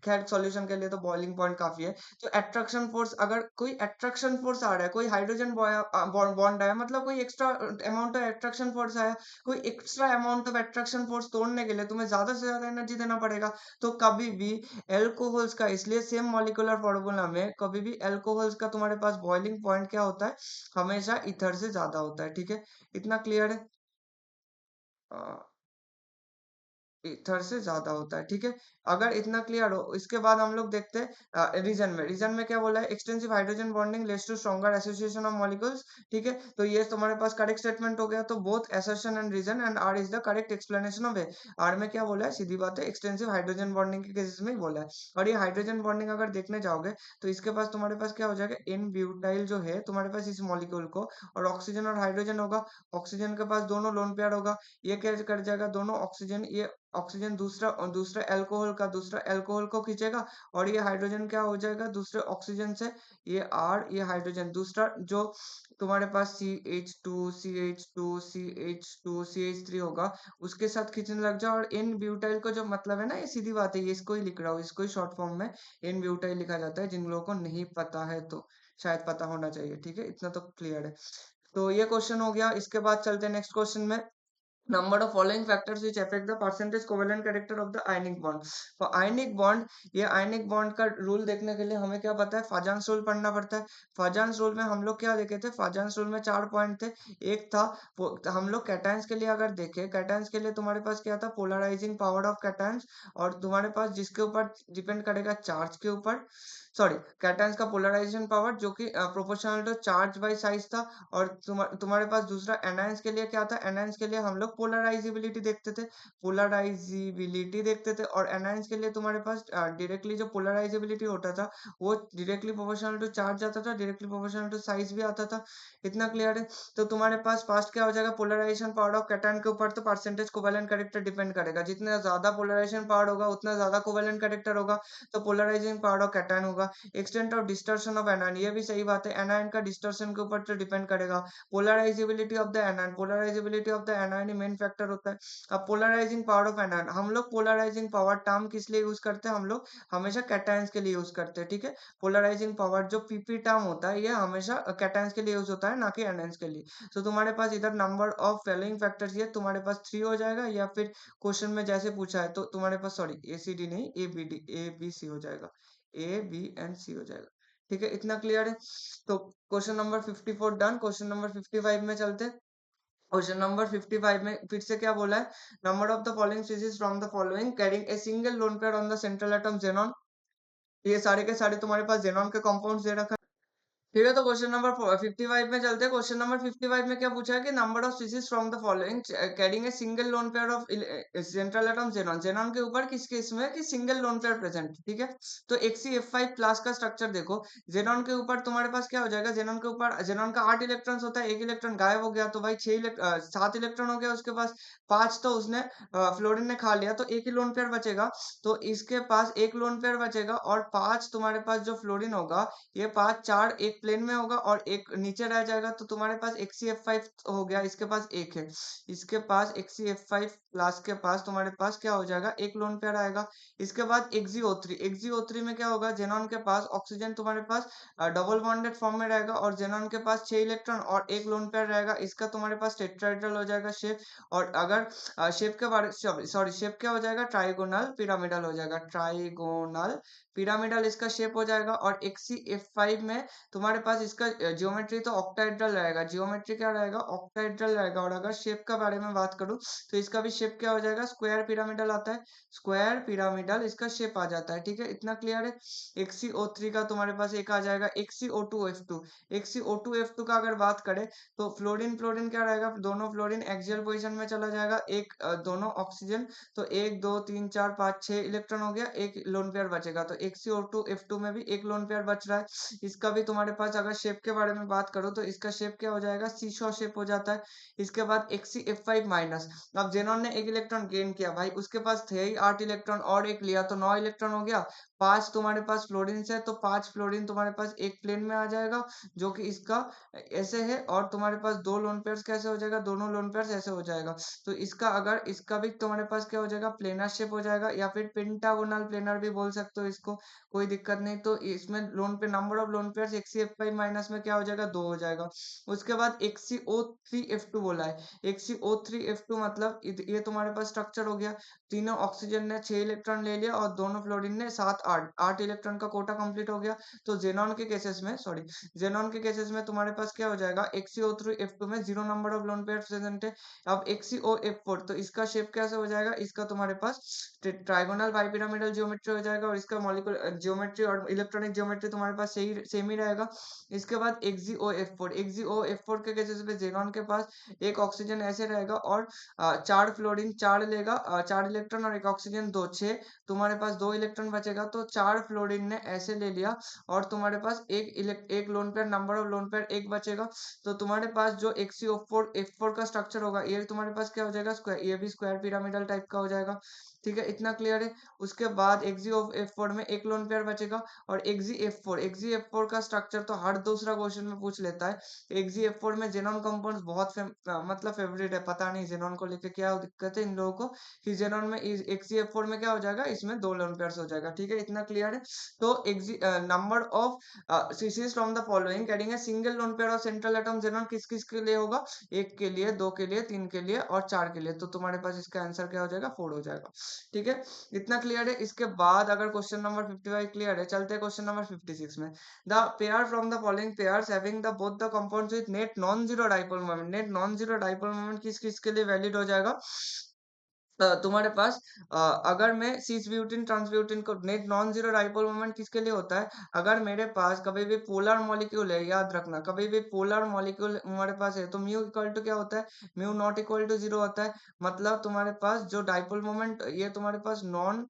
[SPEAKER 1] खैर सॉल्यूशन के लिए तो बॉइलिंग पॉइंट काफी है। तो अट्रैक्शन फोर्स, अगर कोई अट्रैक्शन फोर्स आ रहा है, कोई हाइड्रोजन बॉन्ड आया, मतलब कोई extra amount of attraction force आया, कोई extra amount of attraction force तोड़ने के लिए तुम्हें ज्यादा से ज्यादा एनर्जी देना पड़ेगा। तो कभी भी एल्कोहल्स का, इसलिए सेम मॉलिक्यूलर फॉर्मूला में कभी भी एल्कोहल्स का तुम्हारे पास बॉइलिंग पॉइंट क्या होता है, हमेशा ईथर से ज्यादा होता है। ठीक है, इतना क्लियर है, ईथर से ज्यादा होता है। ठीक है, अगर इतना क्लियर हो, इसके बाद हम लोग देखते हैं रीजन में क्या बोला है, extensive hydrogen bonding leads to stronger association of molecules. ठीक है, तो ये तुम्हारे पास करेक्ट स्टेटमेंट हो गया। तो both assertion and reason and R is the correct explanation of A. R में क्या बोला है, सीधी बात है, एक्सटेंसिव हाइड्रोजन बॉन्डिंग के केसेस में ही बोला है। और ये हाइड्रोजन बॉन्डिंग अगर देखने जाओगे तो इसके पास तुम्हारे पास क्या हो जाएगा, इन ब्यूटाइल जो है तुम्हारे पास इस मॉलिक्यूल को, और ऑक्सीजन और हाइड्रोजन होगा, ऑक्सीजन के पास दोनों लोन पेयर होगा, ये क्या कर जाएगा, दोनों ऑक्सीजन, ये ऑक्सीजन दूसरा दूसरा अल्कोहल को खींचेगा, और ये हाइड्रोजन क्या हो जाएगा दूसरे ऑक्सीजन से, ये आर, ये हाइड्रोजन दूसरा जो तुम्हारे पास CH2 होगा, उसके साथ खींचने लग जाओ। और इन ब्यूटाइल को जो मतलब है ना, ये सीधी बात है, ये इसको ही लिख रहा हूँ, इसको ही शॉर्ट फॉर्म में इन ब्यूटाइल लिखा जाता है। जिन लोगों को नहीं पता है तो शायद पता होना चाहिए। ठीक है, इतना तो क्लियर है। तो ये क्वेश्चन हो गया। इसके बाद चलते हैं नेक्स्ट क्वेश्चन में। Number of following factors which affect the percentage covalent character of the ionic bond. For ionic bond, ये आयनिक बॉन्ड का रूल देखने के लिए हमें क्या पता है, फाजान्स रूल पढ़ना पड़ता है। फाजान्स रूल में हम लोग क्या देखे थे, फाजान्स रूल में 4 पॉइंट थे। एक था हम लोग कैटायंस के लिए अगर देखें, कैटायंस के लिए तुम्हारे पास क्या था, पोलराइजिंग पावर ऑफ कैटायंस, और तुम्हारे पास जिसके ऊपर डिपेंड करेगा, चार्ज के ऊपर, सॉरी, कैटायंस का पोलराइजेशन पावर जो कि proportional to charge by size था। और तुम्हारे पास दूसरा एनायंस के लिए क्या था, एनायंस के लिए हम लोग पोलराइजिबिलिटी देखते थे। और एनायंस के लिए तुम्हारे पास डायरेक्टली जो पोलराइजिबिलिटी होता था, वो डायरेक्टली प्रोपोर्शनल टू चार्ज आता था, डायरेक्टली प्रोपोर्शनल टू साइज भी आता था। इतना क्लियर है। तो तुम्हारे पास फास्ट क्या हो जाएगा, पोलराइजेशन पावर ऑफ कैटायन के ऊपर तो परसेंटेज कोवेलेंट कैरेक्टर डिपेंड करेगा, जितना ज्यादा पोलराइजेशन पावर होगा उतना ज्यादा कोवेलेंट कैरेक्टर होगा, तो पोलराइजिंग पावर ऑफ कैटायन होगा। Extent of distortion of anion, ये भी सही बात है, एनायन का डिस्टर्शन के ऊपर तो डिपेंड करेगा। Polarisability of the anion, polarisability of the anion he main factor होता है। अब पोलराइजिंग पावर ऑफ एनायन, हम लोग पोलराइजिंग पावर टर्म किस लिए यूज करते हैं, हम लोग हमेशा कैटायंस के लिए यूज करते हैं। ठीक है, पोलराइजिंग पावर जो पीपी टर्म होता है, ये हमेशा कैटायंस के लिए यूज होता है, ना कि एनायंस के लिए। तो तुम्हारे पास इधर नंबर ऑफ फॉलोइंग फैक्टर्स, ये तुम्हारे पास 3 हो जाएगा, या फिर क्वेश्चन में जैसे पूछा है तो तुम्हारे पास, सॉरी, ACD नहीं, ABC हो जाएगा, A B and C हो जाएगा। ठीक है, इतना क्लियर है। तो question number 54 done. Question number 55 में चलते हैं। क्वेश्चन नंबर 55 में फिर से क्या बोला है, number of the following species from the following carrying a single lone pair on the central atom xenon. ये सारे के सारे तुम्हारे पास जेनॉन के कंपाउंड्स दे रखा है। ठीक है, तो क्वेश्चन नंबर 55 में चलते हैं। क्वेश्चन नंबर 55 में क्या पूछा है कि number of species from the following carrying a single loan pair of central atom xenon. Xenon के ऊपर किस केस में कि सिंगल लोन पेयर प्रेजेंट, ठीक है। तो XeF5 क्लास का स्ट्रक्चर देखो। जेनॉन के ऊपर तुम्हारे पास क्या हो जाएगा, जेनॉन के ऊपर, जेनॉन का 8 इलेक्ट्रॉन्स होता है, एक इलेक्ट्रॉन गायब हो गया तो भाई 7 इलेक्ट्रॉन हो गया उसके पास, 5 तो उसने फ्लोरीन ने खा लिया, तो एक ही लोन पेयर बचेगा। तो इसके पास एक लोन पेयर बचेगा और 5 तुम्हारे पास जो फ्लोरीन होगा, ये 5 4 एक प्लेन में होगा और एक नीचे रह जाएगा, तो तुम्हारे पास XeF5 हो गया, इसके पास एक है। इसके पास XeF5 क्लास के पास तुम्हारे पास क्या हो जाएगा, एक लोन पेयर आएगा। इसके बाद XeO3, XeO3 में क्या होगा, जेनॉन के पास ऑक्सीजन तुम्हारे पास डबल बॉन्डेड फॉर्म में रहेगा और जेनॉन के पास 6 इलेक्ट्रॉन और एक लोन पेयर रहेगा। इसका तुम्हारे पास टेट्राहेड्रल हो जाएगा शेप। और अगर शेप के बारे, सॉरी, शेप क्या हो जाएगा, ट्राइगोनल पिरामिडल हो जाएगा, ट्राइगोनल पिरामिडल इसका शेप हो जाएगा। और XeF5 में तुम्हारे पास इसका जियोमेट्री तो ऑक्टाहेड्रल रहेगा, जियोमेट्री क्या रहेगा, ऑक्टाहेड्रल रहेगा। और अगर शेप के बारे में बात करूं तो इसका भी शेप क्या हो जाएगा, स्क्वायर पिरामिडल आता है, स्क्वायर पिरामिडल इसका शेप आ जाता है, ठीक है, इतना क्लियर है। XeO3 का तुम्हारे पास एक आ जाएगा XeO2F2। XeO2F2 का अगर बात करें तो फ्लोरीन फ्लोरीन क्या रहेगा, दोनों फ्लोरीन एक्सियल पोजीशन में चला जाएगा, एक दोनों ऑक्सीजन, तो 1 2 3 4 5 6 इलेक्ट्रॉन हो गया, एक लोन पेयर बचेगा। तो XeO2F2 में भी एक लोन पेयर बच रहा है। इसका भी तुम्हारे पास अगर शेप के बारे में बात करो तो इसका शेप क्या हो जाएगा, सीशॉ शेप हो जाता है। इसके बाद XeF5 माइनस, अब जेनॉन ने एक इलेक्ट्रॉन गेन किया भाई, उसके पास थे ही 8 इलेक्ट्रॉन और एक लिया तो 9 इलेक्ट्रॉन हो गया। 5 तुम्हारे पास फ्लोरीन है तो 5 फ्लोरीन तुम्हारे पास एक प्लेन में आ जाएगा, जो कि इसका ऐसे है। और तुम्हारे पास दो लोन पेयर्स कैसे हो जाएगा, दोनों लोन पेयर्स ऐसे हो जाएगा। तो इसका अगर, इसका भी तुम्हारे पास क्या हो जाएगा, प्लेनर शेप हो जाएगा, या फिर पेंटागोनल प्लेनर भी बोल सकते हो इसको, कोई दिक्कत नहीं। तो इसमें लोन पे number of lone pairs XeF5 minus में क्या हो जाएगा, 2 हो जाएगा। उसके बाद XeO3F2 बोला है। XeO3F2 मतलब ये तुम्हारे पास स्ट्रक्चर हो गया। तीनों ऑक्सीजन ने 6 इलेक्ट्रॉन ले लिया और दोनों फ्लोरीन ने 7 8 8 इलेक्ट्रॉन का कोटा कंप्लीट हो गया। तो जेनॉन के केसेस में, सॉरी, जेनॉन के केसेस में तुम्हारे पास क्या हो जाएगा, XeO3F2 में 0 number of lone pair present है। अब XeOF4, तो इसका शेप कैसे हो जाएगा, इसका तुम्हारे पास ट्राइगोनल बाइपिरामिडल ज्योमेट्री हो जाएगा और इसका मॉलिक्यूलर ज्योमेट्री और इलेक्ट्रॉनिक ज्योमेट्री तुम्हारे पास सही सेम ही रहेगा। इसके बाद XeOF4, XeOF4 के केसेस में जेनॉन के पास एक ऑक्सीजन ऐसे रहेगा और 4 फ्लोरीन 4 लेगा, 4 इलेक्ट्रॉन और एक ऑक्सीजन 2 6, तुम्हारे पास 2 इलेक्ट्रॉन बचेगा। तो 4 फ्लोरीन ने ऐसे ले लिया और तुम्हारे पास एक lone pair, number of lone pair एक बचेगा। तो तुम्हारे पास जो XeO4F4 का स्ट्रक्चर होगा, ये तुम्हारे पास क्या हो जाएगा, स्क्वायर, ये भी स्क्वायर पिरामिडल टाइप का हो जाएगा, ठीक है, इतना क्लियर है। उसके बाद XeF4 में एक लोन पेयर बचेगा। और XeF4 का स्ट्रक्चर तो हर दूसरा क्वेश्चन में पूछ लेता है। XeF4 में जेनॉन कंपाउंड्स बहुत मतलब फेवरेट है, पता नहीं जेनॉन को लेके क्या दिक्कत है इन लोगों को, कि जेनॉन में XeF4 में क्या हो जाएगा, इसमें 2 लोन पेयर्स हो जाएगा, ठीक है, इतना क्लियर है। तो number of species from the following carrying a single loan pair of central atom xenon किस किस के लिए होगा, एक के लिए, दो के लिए, तीन के लिए और चार के लिए। तो तुम्हारे पास इसका आंसर क्या हो जाएगा, 4 हो जाएगा, ठीक है, इतना क्लियर है। इसके बाद अगर क्वेश्चन नंबर 55 क्लियर है, चलते हैं क्वेश्चन नंबर 56 में। The pair from the following pairs having the both the compounds with net non zero dipole moment, net non zero dipole moment किस किस के लिए वैलिड हो जाएगा, तुम्हारे पास अगर मैं सिस ब्यूटेन ट्रांसब्यूटेन को, net non zero dipole moment किसके लिए होता है, अगर मेरे पास कभी भी पोलर मॉलिक्यूल है, याद रखना, कभी भी पोलर मॉलिक्यूल हमारे पास है तो म्यू इक्वल टू क्या होता है, mu not equal to zero होता है। मतलब तुम्हारे पास जो डाइपोल मोमेंट, ये तुम्हारे पास non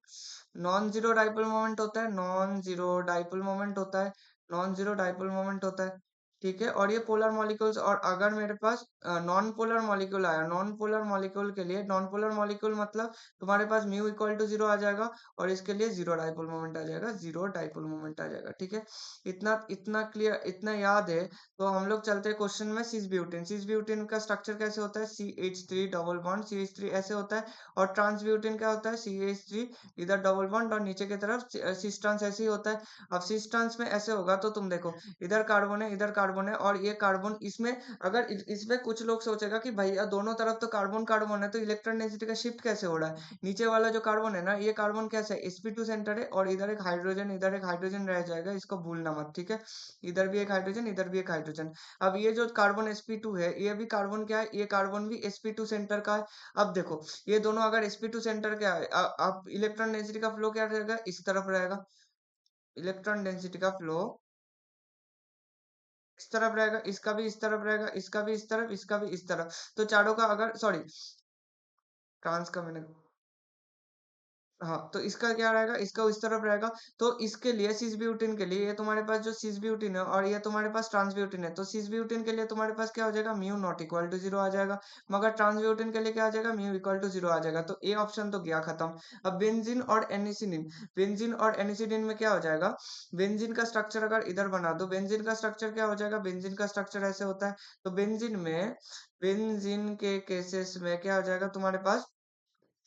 [SPEAKER 1] non zero dipole moment होता है, नॉन जीरो डाइपोल मोमेंट होता है, नॉन जीरो डाइपोल मोमेंट होता है, ठीक है। और ये पोलर मॉलिक्यूल्स, और अगर मेरे पास नॉन पोलर मॉलिक्यूल आया, नॉन पोलर मॉलिक्यूल के लिए, नॉन पोलर मॉलिक्यूल मतलब तुम्हारे पास म्यू इक्वल टू जीरो आ जाएगा और इसके लिए जीरो डाइपोल मोमेंट आ जाएगा, जीरो डाइपोल मोमेंट आ जाएगा, ठीक है, इतना इतना क्लियर, इतना याद है। तो हम लोग चलते हैं क्वेश्चन में। सिस ब्यूटेन, सिस ब्यूटेन का स्ट्रक्चर कैसे होता है, CH3 डबल बॉन्ड, CH3 ऐसे होता है। और ट्रांस ब्यूटेन क्या होता है, CH3 इधर डबल बॉन्ड और नीचे की तरफ सिस ट्रांस ऐसे ही होता है। अब सिस ट्रांस में ऐसे होगा तो तुम देखो, इधर कार्बन है, इधर कार्बन है और ये कार्बन, इसमें अगर इसमें कुछ लोग सोचेगा कि भैया दोनों तरफ तो कार्बन कार्बन है तो इलेक्ट्रॉन डेंसिटी का शिफ्ट कैसे हो रहा है, नीचे वाला जो कार्बन है ना, ये कार्बन कैसा है, sp2 सेंटर है और इधर एक हाइड्रोजन, इधर एक हाइड्रोजन रह जाएगा, इसको भूलना मत, ठीक है, इधर भी एक हाइड्रोजन, इधर भी एक हाइड्रोजन। अब ये जो कार्बन sp2 है, ये भी कार्बन क्या है, ये कार्बन भी sp2 सेंटर का है। अब देखो, ये दोनों अगर sp2 सेंटर क्या है, अब इलेक्ट्रॉन डेंसिटी का फ्लो क्या रहेगा, इस तरफ रहेगा, इलेक्ट्रॉन डेंसिटी का फ्लो तरफ रहेगा, इसका भी इस तरफ रहेगा, इसका भी इस तरफ, इसका भी इस तरफ। तो चारों का अगर सॉरी ट्रांस का मैंने हाँ, तो इसका क्या रहेगा, इसका इस तरफ रहेगा। तो इसके लिए सिस ब्यूटेन के लिए ये तुम्हारे पास जो सिस ब्यूटेन है और ये तुम्हारे पास ट्रांस ब्यूटेन है, तो सिस ब्यूटेन के लिए तुम्हारे पास क्या हो जाएगा, म्यू नॉट इक्वल टू 0 आ जाएगा। मगर ट्रांस ब्यूटेन के लिए क्या आ जाएगा, म्यू इक्वल टू 0 आ जाएगा। तो ए ऑप्शन तो गया खत्म। अब बेंजीन और एनिसिलिन, बेंजीन और एनिसिलिन में क्या हो जाएगा, बेंजीन का स्ट्रक्चर अगर इधर बना दो, बेंजीन का स्ट्रक्चर क्या हो जाएगा, बेंजीन का स्ट्रक्चर ऐसे होता है। तो बेंजीन के केसेस में क्या हो जाएगा तुम्हारे पास,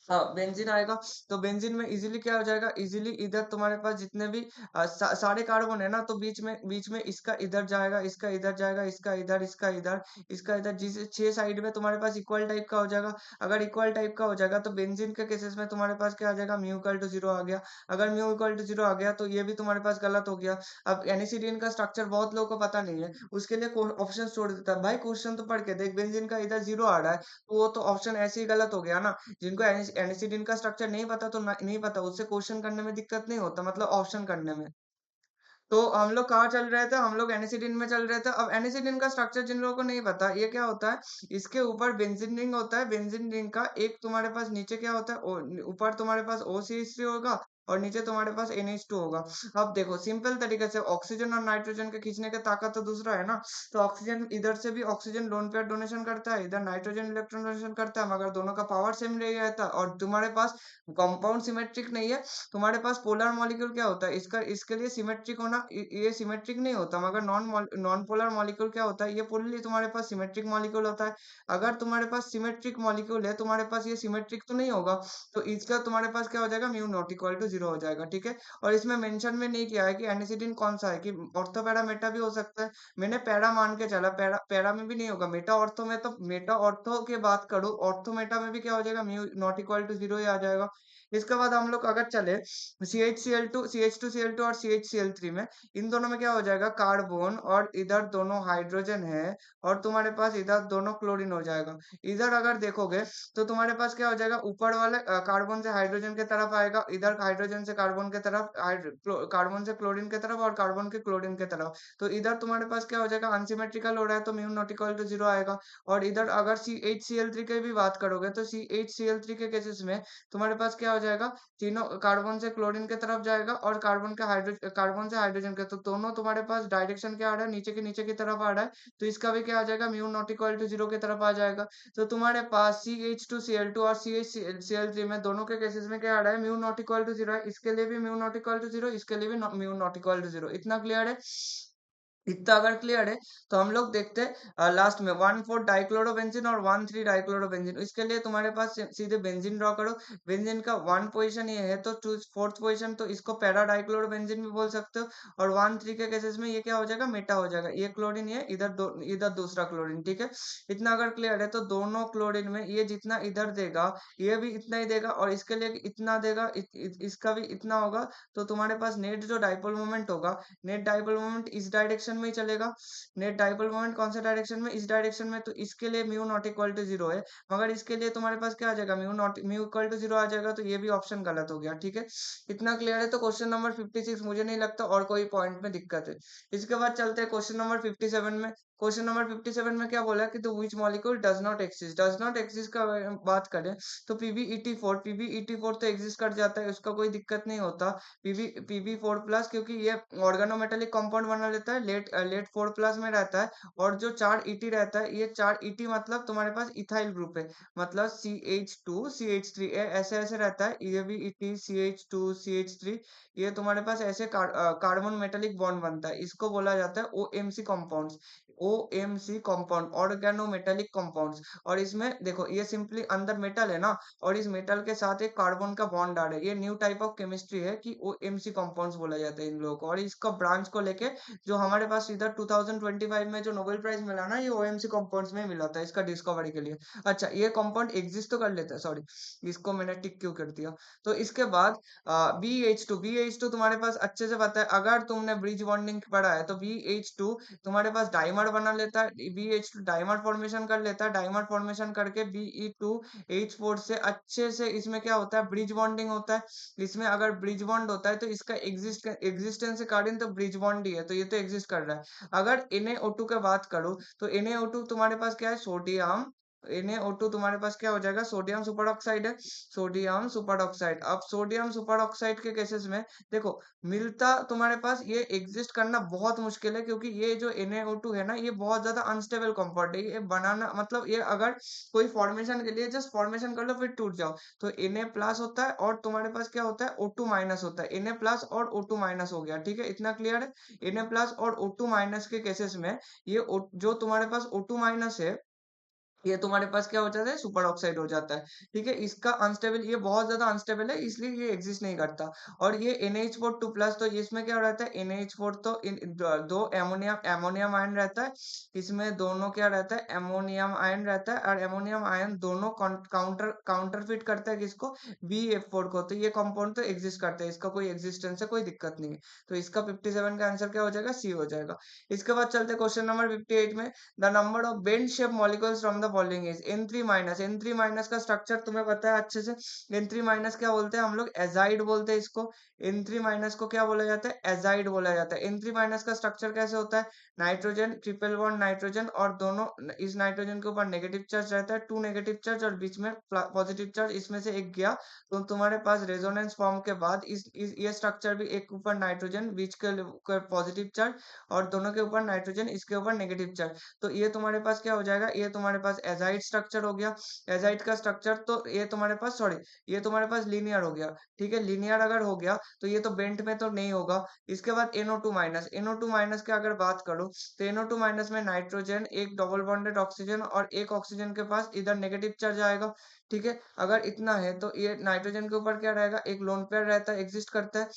[SPEAKER 1] हाँ, बेंजीन आएगा। तो बेंजीन में इजीली क्या हो जाएगा, इजीली इधर तुम्हारे पास जितने भी सारे कार्बन है ना, तो बीच में इसका इधर जाएगा, इसका इधर जाएगा, इसका इधर, इसका इधर, इसका इधर, जिस 6 साइड में तुम्हारे पास इक्वल टाइप का हो जाएगा। अगर इक्वल टाइप का हो जाएगा तो बेंजीन के केसेस में तुम्हारे पास क्या आ जाएगा, म्यू इक्वल टू 0 आ गया। अगर म्यू इक्वल टू 0 आ गया तो ये भी तुम्हारे पास गलत हो गया। अब एनएसिडीन का स्ट्रक्चर बहुत लोगों को पता नहीं है, उसके लिए ऑप्शन छोड़ देता है, भाई क्वेश्चन तो पढ़ के देख, बेंजीन का इधर 0 आ रहा है, तो वो तो ऑप्शन ऐसे ही गलत हो गया ना। जिनको एनएसिडिन का स्ट्रक्चर नहीं पता तो नहीं पता, उससे क्वेश्चन करने में दिक्कत नहीं होता, मतलब ऑप्शन करने में। तो हम लोग कहाँ चल रहे थे, हम लोग एनिसिडिन में चल रहे थे। अब एनिसिडिन का स्ट्रक्चर जिन लोगों को नहीं पता, ये क्या होता है, इसके ऊपर बेंजीन रिंग होता है, बेंजीन रिंग का एक तुम्हारे पास नीचे क्या होता है, ऊपर तुम्हारे पास OCH3 होगा और नीचे तुम्हारे पास NH2 होगा। अब देखो सिंपल तरीके से ऑक्सीजन और नाइट्रोजन के खींचने का ताकत तो दूसरा है ना। तो ऑक्सीजन इधर से भी ऑक्सीजन लोन पेयर डोनेशन करता है, इधर नाइट्रोजन इलेक्ट्रॉन डोनेशन करता है, मगर दोनों का पावर सेम नहीं रहता। और तुम्हारे पास कंपाउंड सिमेट्रिक नहीं है, तुम्हारे पास पोलर मॉलिक्यूल क्या होता है, इसका इसके लिए सिमेट्रिक होना, ये सिमेट्रिक नहीं होता, मगर नॉन पोलर मॉलिक्यूल क्या होता है, ये फुल्ली तुम्हारे पास सिमेट्रिक मॉलिक्यूल होता है। अगर तुम्हारे पास सिमेट्रिक मॉलिक्यूल है, तुम्हारे पास ये सिमेट्रिक तो नहीं होगा, तो इसका तुम्हारे पास क्या हो जाएगा, म्यू नॉट इक्वल टू 0 हो जाएगा, ठीक है। और इसमें मेंशन में नहीं किया है कि एनिसिडिन कौन सा है, कि ऑर्थो पैरा मेटा भी हो सकता है। मैंने पैरा मान के चला, पैरा पैरा में भी नहीं होगा, मेटा ऑर्थो में, तो मेटा ऑर्थो की बात करूं, ऑर्थो मेटा में भी क्या हो जाएगा, म्यू नॉट इक्वल टू 0 ही आ जाएगा। इसके बाद हम लोग अगर चले CH2Cl2 और CHCl3 में, इन दोनों में क्या हो जाएगा, कार्बन और इधर दोनों हाइड्रोजन है, और तुम्हारे पास इधर दोनों क्लोरीन हो जाएगा। इधर अगर देखोगे तो तुम्हारे पास क्या हो जाएगा, ऊपर वाले कार्बन से हाइड्रोजन की तरफ आएगा, इधर हाइड्रोजन से कार्बन की तरफ, कार्बन से क्लोरीन की तरफ, और कार्बन के क्लोरीन की तरफ। तो इधर तुम्हारे पास क्या हो जाएगा, अनसिमेट्रिकल हो रहा है, तो म्यू नॉट इक्वल टू 0 आएगा। और इधर अगर CHCl3 की भी बात करोगे, तो CHCl3 के केसेस में तुम्हारे पास क्या हो जाएगा, तीनों कार्बन से क्लोरीन की तरफ जाएगा, और कार्बन से हाइड्रोजन के, तो दोनों तुम्हारे पास डायरेक्शन क्या आ रहा है, नीचे की तरफ आ रहा है। तो इसका भी क्या आ जाएगा, म्यू नॉट इक्वल टू 0 की तरफ आ जाएगा। तो तुम्हारे पास CH2Cl2 और CHCl3 में दोनों के केसेस में क्या आ रहा है, म्यू नॉट इक्वल टू 0 है। इसके लिए भी म्यू नॉट इक्वल टू 0, इसके लिए भी म्यू नॉट इक्वल टू 0। इतना क्लियर है। इतना अगर क्लियर है तो हम लोग देखते हैं लास्ट में 1,4 डाइक्लोरोबेंजीन और 1,3 डाइक्लोरोबेंजीन। इसके लिए तुम्हारे पास सीधे बेंजीन ड्रॉ करो। बेंजीन का 1 पोजीशन ये है, तो चूज 4th पोजीशन, तो इसको पैरा डाइक्लोरोबेंजीन भी बोल सकते हो। और 1,3 के केसेस में ये क्या हो जाएगा, मेटा हो जाएगा। ये क्लोरीन, ये इधर दूसरा क्लोरीन, ठीक है। इतना अगर क्लियर है तो दोनों क्लोरीन में ये जितना इधर देगा, ये भी इतना ही देगा, और इसके लिए इतना देगा, इसका भी इतना होगा। तो तुम्हारे पास नेट जो डाइपोल मोमेंट होगा, नेट डाइपोल मोमेंट इस डायरेक्शन में ही चलेगा। नेट डाइपोल मोमेंट कौन से डायरेक्शन में, इस डायरेक्शन में। तो इसके लिए म्यू नॉट इक्वल टू 0 है, मगर इसके लिए तुम्हारे पास क्या आ जाएगा, म्यू इक्वल टू 0 आ जाएगा। तो ये भी ऑप्शन गलत हो गया, ठीक है। इतना क्लियर है। तो क्वेश्चन नंबर 56 मुझे नहीं लगता और कोई पॉइंट में दिक्कत है। इसके बाद चलते हैं क्वेश्चन नंबर 57 में। क्वेश्चन नंबर 57 में क्या बोला कि the which molecule does not exist का बात करें, तो पीबी84 तो एग्जिस्ट कर जाता है, उसका कोई दिक्कत नहीं होता। पीबी4 प्लस, क्योंकि ये ऑर्गेनोमेटेलिक कंपाउंड बना लेता है, लेट 4 प्लस में रहता है। और जो 4 ईटी रहता है, ये 4 ईटी मतलब तुम्हारे पास इथाइल ग्रुप है, मतलब CH2CH3 ऐसे ऐसे रहता है। ये भी ईटी CH2CH3, ये तुम्हारे पास ऐसे कार्बन मेटेलिक बॉन्ड बनता है, इसको बोला जाता है OMC compounds. OMC compound, organometallic compounds. और इसमें देखो ये सिंपली अंदर मेटल है ना, और इस मेटल के साथ एक कार्बन का बॉन्ड आ रहा है। ये न्यू टाइप ऑफ केमिस्ट्री है कि ओएमसी कंपाउंड्स बोला जाता है इन लोगों को। और इसका ब्रांच को लेके जो हमारे पास इधर 2025 में जो नोबेल प्राइज मिला ना, ये ओएमसी कंपाउंड्स में मिला था इसका डिस्कवरी के लिए। अच्छा, ये कंपाउंड एग्जिस्ट तो कर लेता है, सॉरी इसको मैंने टिक क्यों कर दिया। तो इसके बाद BH2 तुम्हारे पास अच्छे से पता है, अगर तुमने ब्रिज बॉन्डिंग पढ़ा है, तो BH2 तुम्हारे पास डाइमर डाइमर बना लेता है, BH2 डाइमर फॉर्मेशन कर लेता है, डाइमर फॉर्मेशन करके Be2H4 से अच्छे से इसमें क्या होता है, ब्रिज बॉन्डिंग होता है। इसमें अगर ब्रिज बॉन्ड होता है तो इसका एग्जिस्टेंस के कारण तो ब्रिज बॉन्ड ही है, तो ये तो एग्जिस्ट कर रहा है। अगर NaO2 की बात करो तो NaO2 तुम्हारे पास क्या है, सोडियम। NaO2 तुम्हारे पास क्या हो जाएगा, सोडियम सुपर ऑक्साइड है, सोडियम सुपर ऑक्साइड। अब सोडियम सुपर ऑक्साइड के केसेस में देखो, मिलता तुम्हारे पास ये एग्जिस्ट करना बहुत मुश्किल है, क्योंकि ये जो NaO2 है ना, ये बहुत ज्यादा अनस्टेबल कंपाउंड है। ये बनाना मतलब ये अगर कोई फॉर्मेशन के लिए जस्ट फॉर्मेशन कर लो फिर टूट जाओ, तो Na प्लस होता है और तुम्हारे पास क्या होता है, O2 माइनस होता है। Na प्लस और O2 माइनस हो गया, ठीक है, इतना क्लियर है। Na प्लस और O2 माइनस के केसेस में ये जो तुम्हारे पास O2 माइनस है, ये तुम्हारे पास क्या हो जाता है, सुपर ऑक्साइड हो जाता है। ठीक है, इसका अनस्टेबल, ये बहुत ज्यादा अनस्टेबल है, इसलिए ये एग्जिस्ट नहीं करता। और ये NH4 प्लस, तो इसमें क्या रहता है, NH4 तो दो एमोनियम एमोनियम आयन रहता है। इसमें दोनों क्या रहता है, एमोनियम आयन रहता है, और एमोनियम आयन दोनों काउंटरफिट करता है किसको, BF4 को। तो ये कंपाउंड तो एग्जिस्ट करता है, इसका कोई एग्जिस्टेंस है, कोई दिक्कत नहीं है। तो इसका 57 का आंसर क्या हो जाएगा, सी हो जाएगा। इसके बाद चलते क्वेश्चन नंबर 58 में। The number of bend shape molecules from the following is N3 minus. N3 minus का स्ट्रक्चर तुम्हें पता है अच्छे से। N3 माइनस क्या बोलते हैं हम लोग, एजाइड बोलते हैं इसको। N3 माइनस को क्या बोला जाता है, एजाइड बोला जाता है। N3 माइनस का स्ट्रक्चर कैसे होता है, नाइट्रोजन, ट्रिपल बॉन्ड नाइट्रोजन, और दोनों इस नाइट्रोजन के ऊपर नेगेटिव चार्ज रहता है, 2 नेगेटिव चार्ज और बीच में पॉजिटिव चार्ज, इसमें से एक गया तो तुम्हारे पास रेजोनेंस फॉर्म के बाद ये स्ट्रक्चर भी, एक ऊपर नाइट्रोजन, बीच के पॉजिटिव चार्ज, और दोनों के ऊपर नाइट्रोजन, इसके ऊपर नेगेटिव चार्ज, तो ये तुम्हारे पास क्या हो जाएगा, ये तुम्हारे पास एजाइड स्ट्रक्चर हो गया। एजाइड का स्ट्रक्चर तो ये तुम्हारे पास, सॉरी, ये तुम्हारे पास लीनियर हो गया। ठीक है, लीनियर अगर हो गया तो ये तो बेंट में तो नहीं होगा। इसके बाद NO2 माइनस। NO2 माइनस की अगर बात करो तो NO2 माइनस में नाइट्रोजन, एक डबल बॉन्डेड ऑक्सीजन, और एक ऑक्सीजन के पास इधर नेगेटिव चार्ज आएगा। ठीक है, अगर इतना है तो ये नाइट्रोजन के ऊपर क्या रहेगा, एक लोन पेयर रहता है, एग्जिस्ट करता है।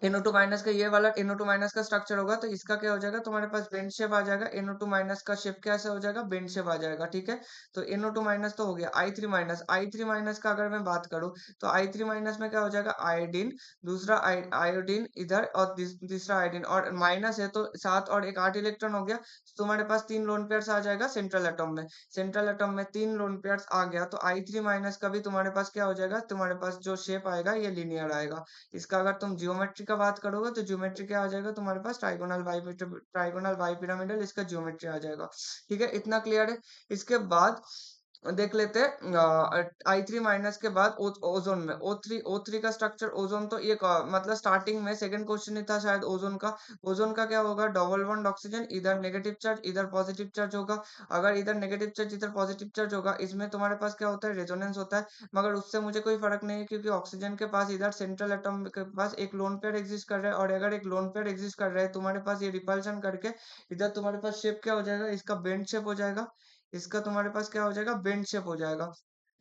[SPEAKER 1] NO2 माइनस का ये वाला NO2 माइनस का स्ट्रक्चर होगा, तो इसका क्या हो जाएगा, तुम्हारे पास बेंड शेप आ जाएगा। NO2 माइनस का शेप कैसे हो जाएगा, बेंड शेप आ जाएगा। ठीक है, तो NO2 माइनस तो हो गया। I3 minus. I3 माइनस का अगर मैं बात करूं तो I3 माइनस में क्या हो जाएगा, आयोडीन, दूसरा आयोडीन इधर, और तीसरा आयोडीन, और माइनस है तो 7 और एक 8 इलेक्ट्रॉन हो गया, तो तुम्हारे पास 3 लोन पेयर्स आ जाएगा सेंट्रल एटम में। सेंट्रल एटम में 3 लोन पेयर्स आ गया, तो I3 माइनस का भी तुम्हारे पास क्या हो जाएगा, तुम्हारे पास जो शेप आएगा ये लीनियर आएगा। इसका अगर तुम जियोमेट्री का बात करोगे तो जियोमेट्री क्या आ जाएगा तुम्हारे पास, ट्राइगोनल बाइपिरामिडल, इसका जियोमेट्री आ जाएगा। ठीक है, इतना क्लियर है। इसके बाद देख लेते हैं I3 माइनस के बाद ओजोन में O3 का स्ट्रक्चर। ओजोन तो ये मतलब स्टार्टिंग में सेकंड क्वेश्चन ही था शायद ओजोन का। ओजोन का क्या होगा, डबल बॉन्ड ऑक्सीजन, इधर नेगेटिव चार्ज इधर पॉजिटिव चार्ज होगा। अगर इधर नेगेटिव चार्ज इधर पॉजिटिव चार्ज होगा, इसमें तुम्हारे पास क्या होता है, रेजोनेंस होता है। मगर उससे मुझे कोई फर्क नहीं है, क्योंकि ऑक्सीजन के पास इधर सेंट्रल एटम के पास एक लोन पेयर एग्जिस्ट कर रहा है, और अगर एक लोन पेयर एग्जिस्ट कर रहा है तुम्हारे पास, ये रिपल्शन करके इधर तुम्हारे पास शेप क्या हो जाएगा, इसका बेंड शेप हो जाएगा। इसका तुम्हारे पास क्या हो जाएगा, बेंड शेप हो जाएगा।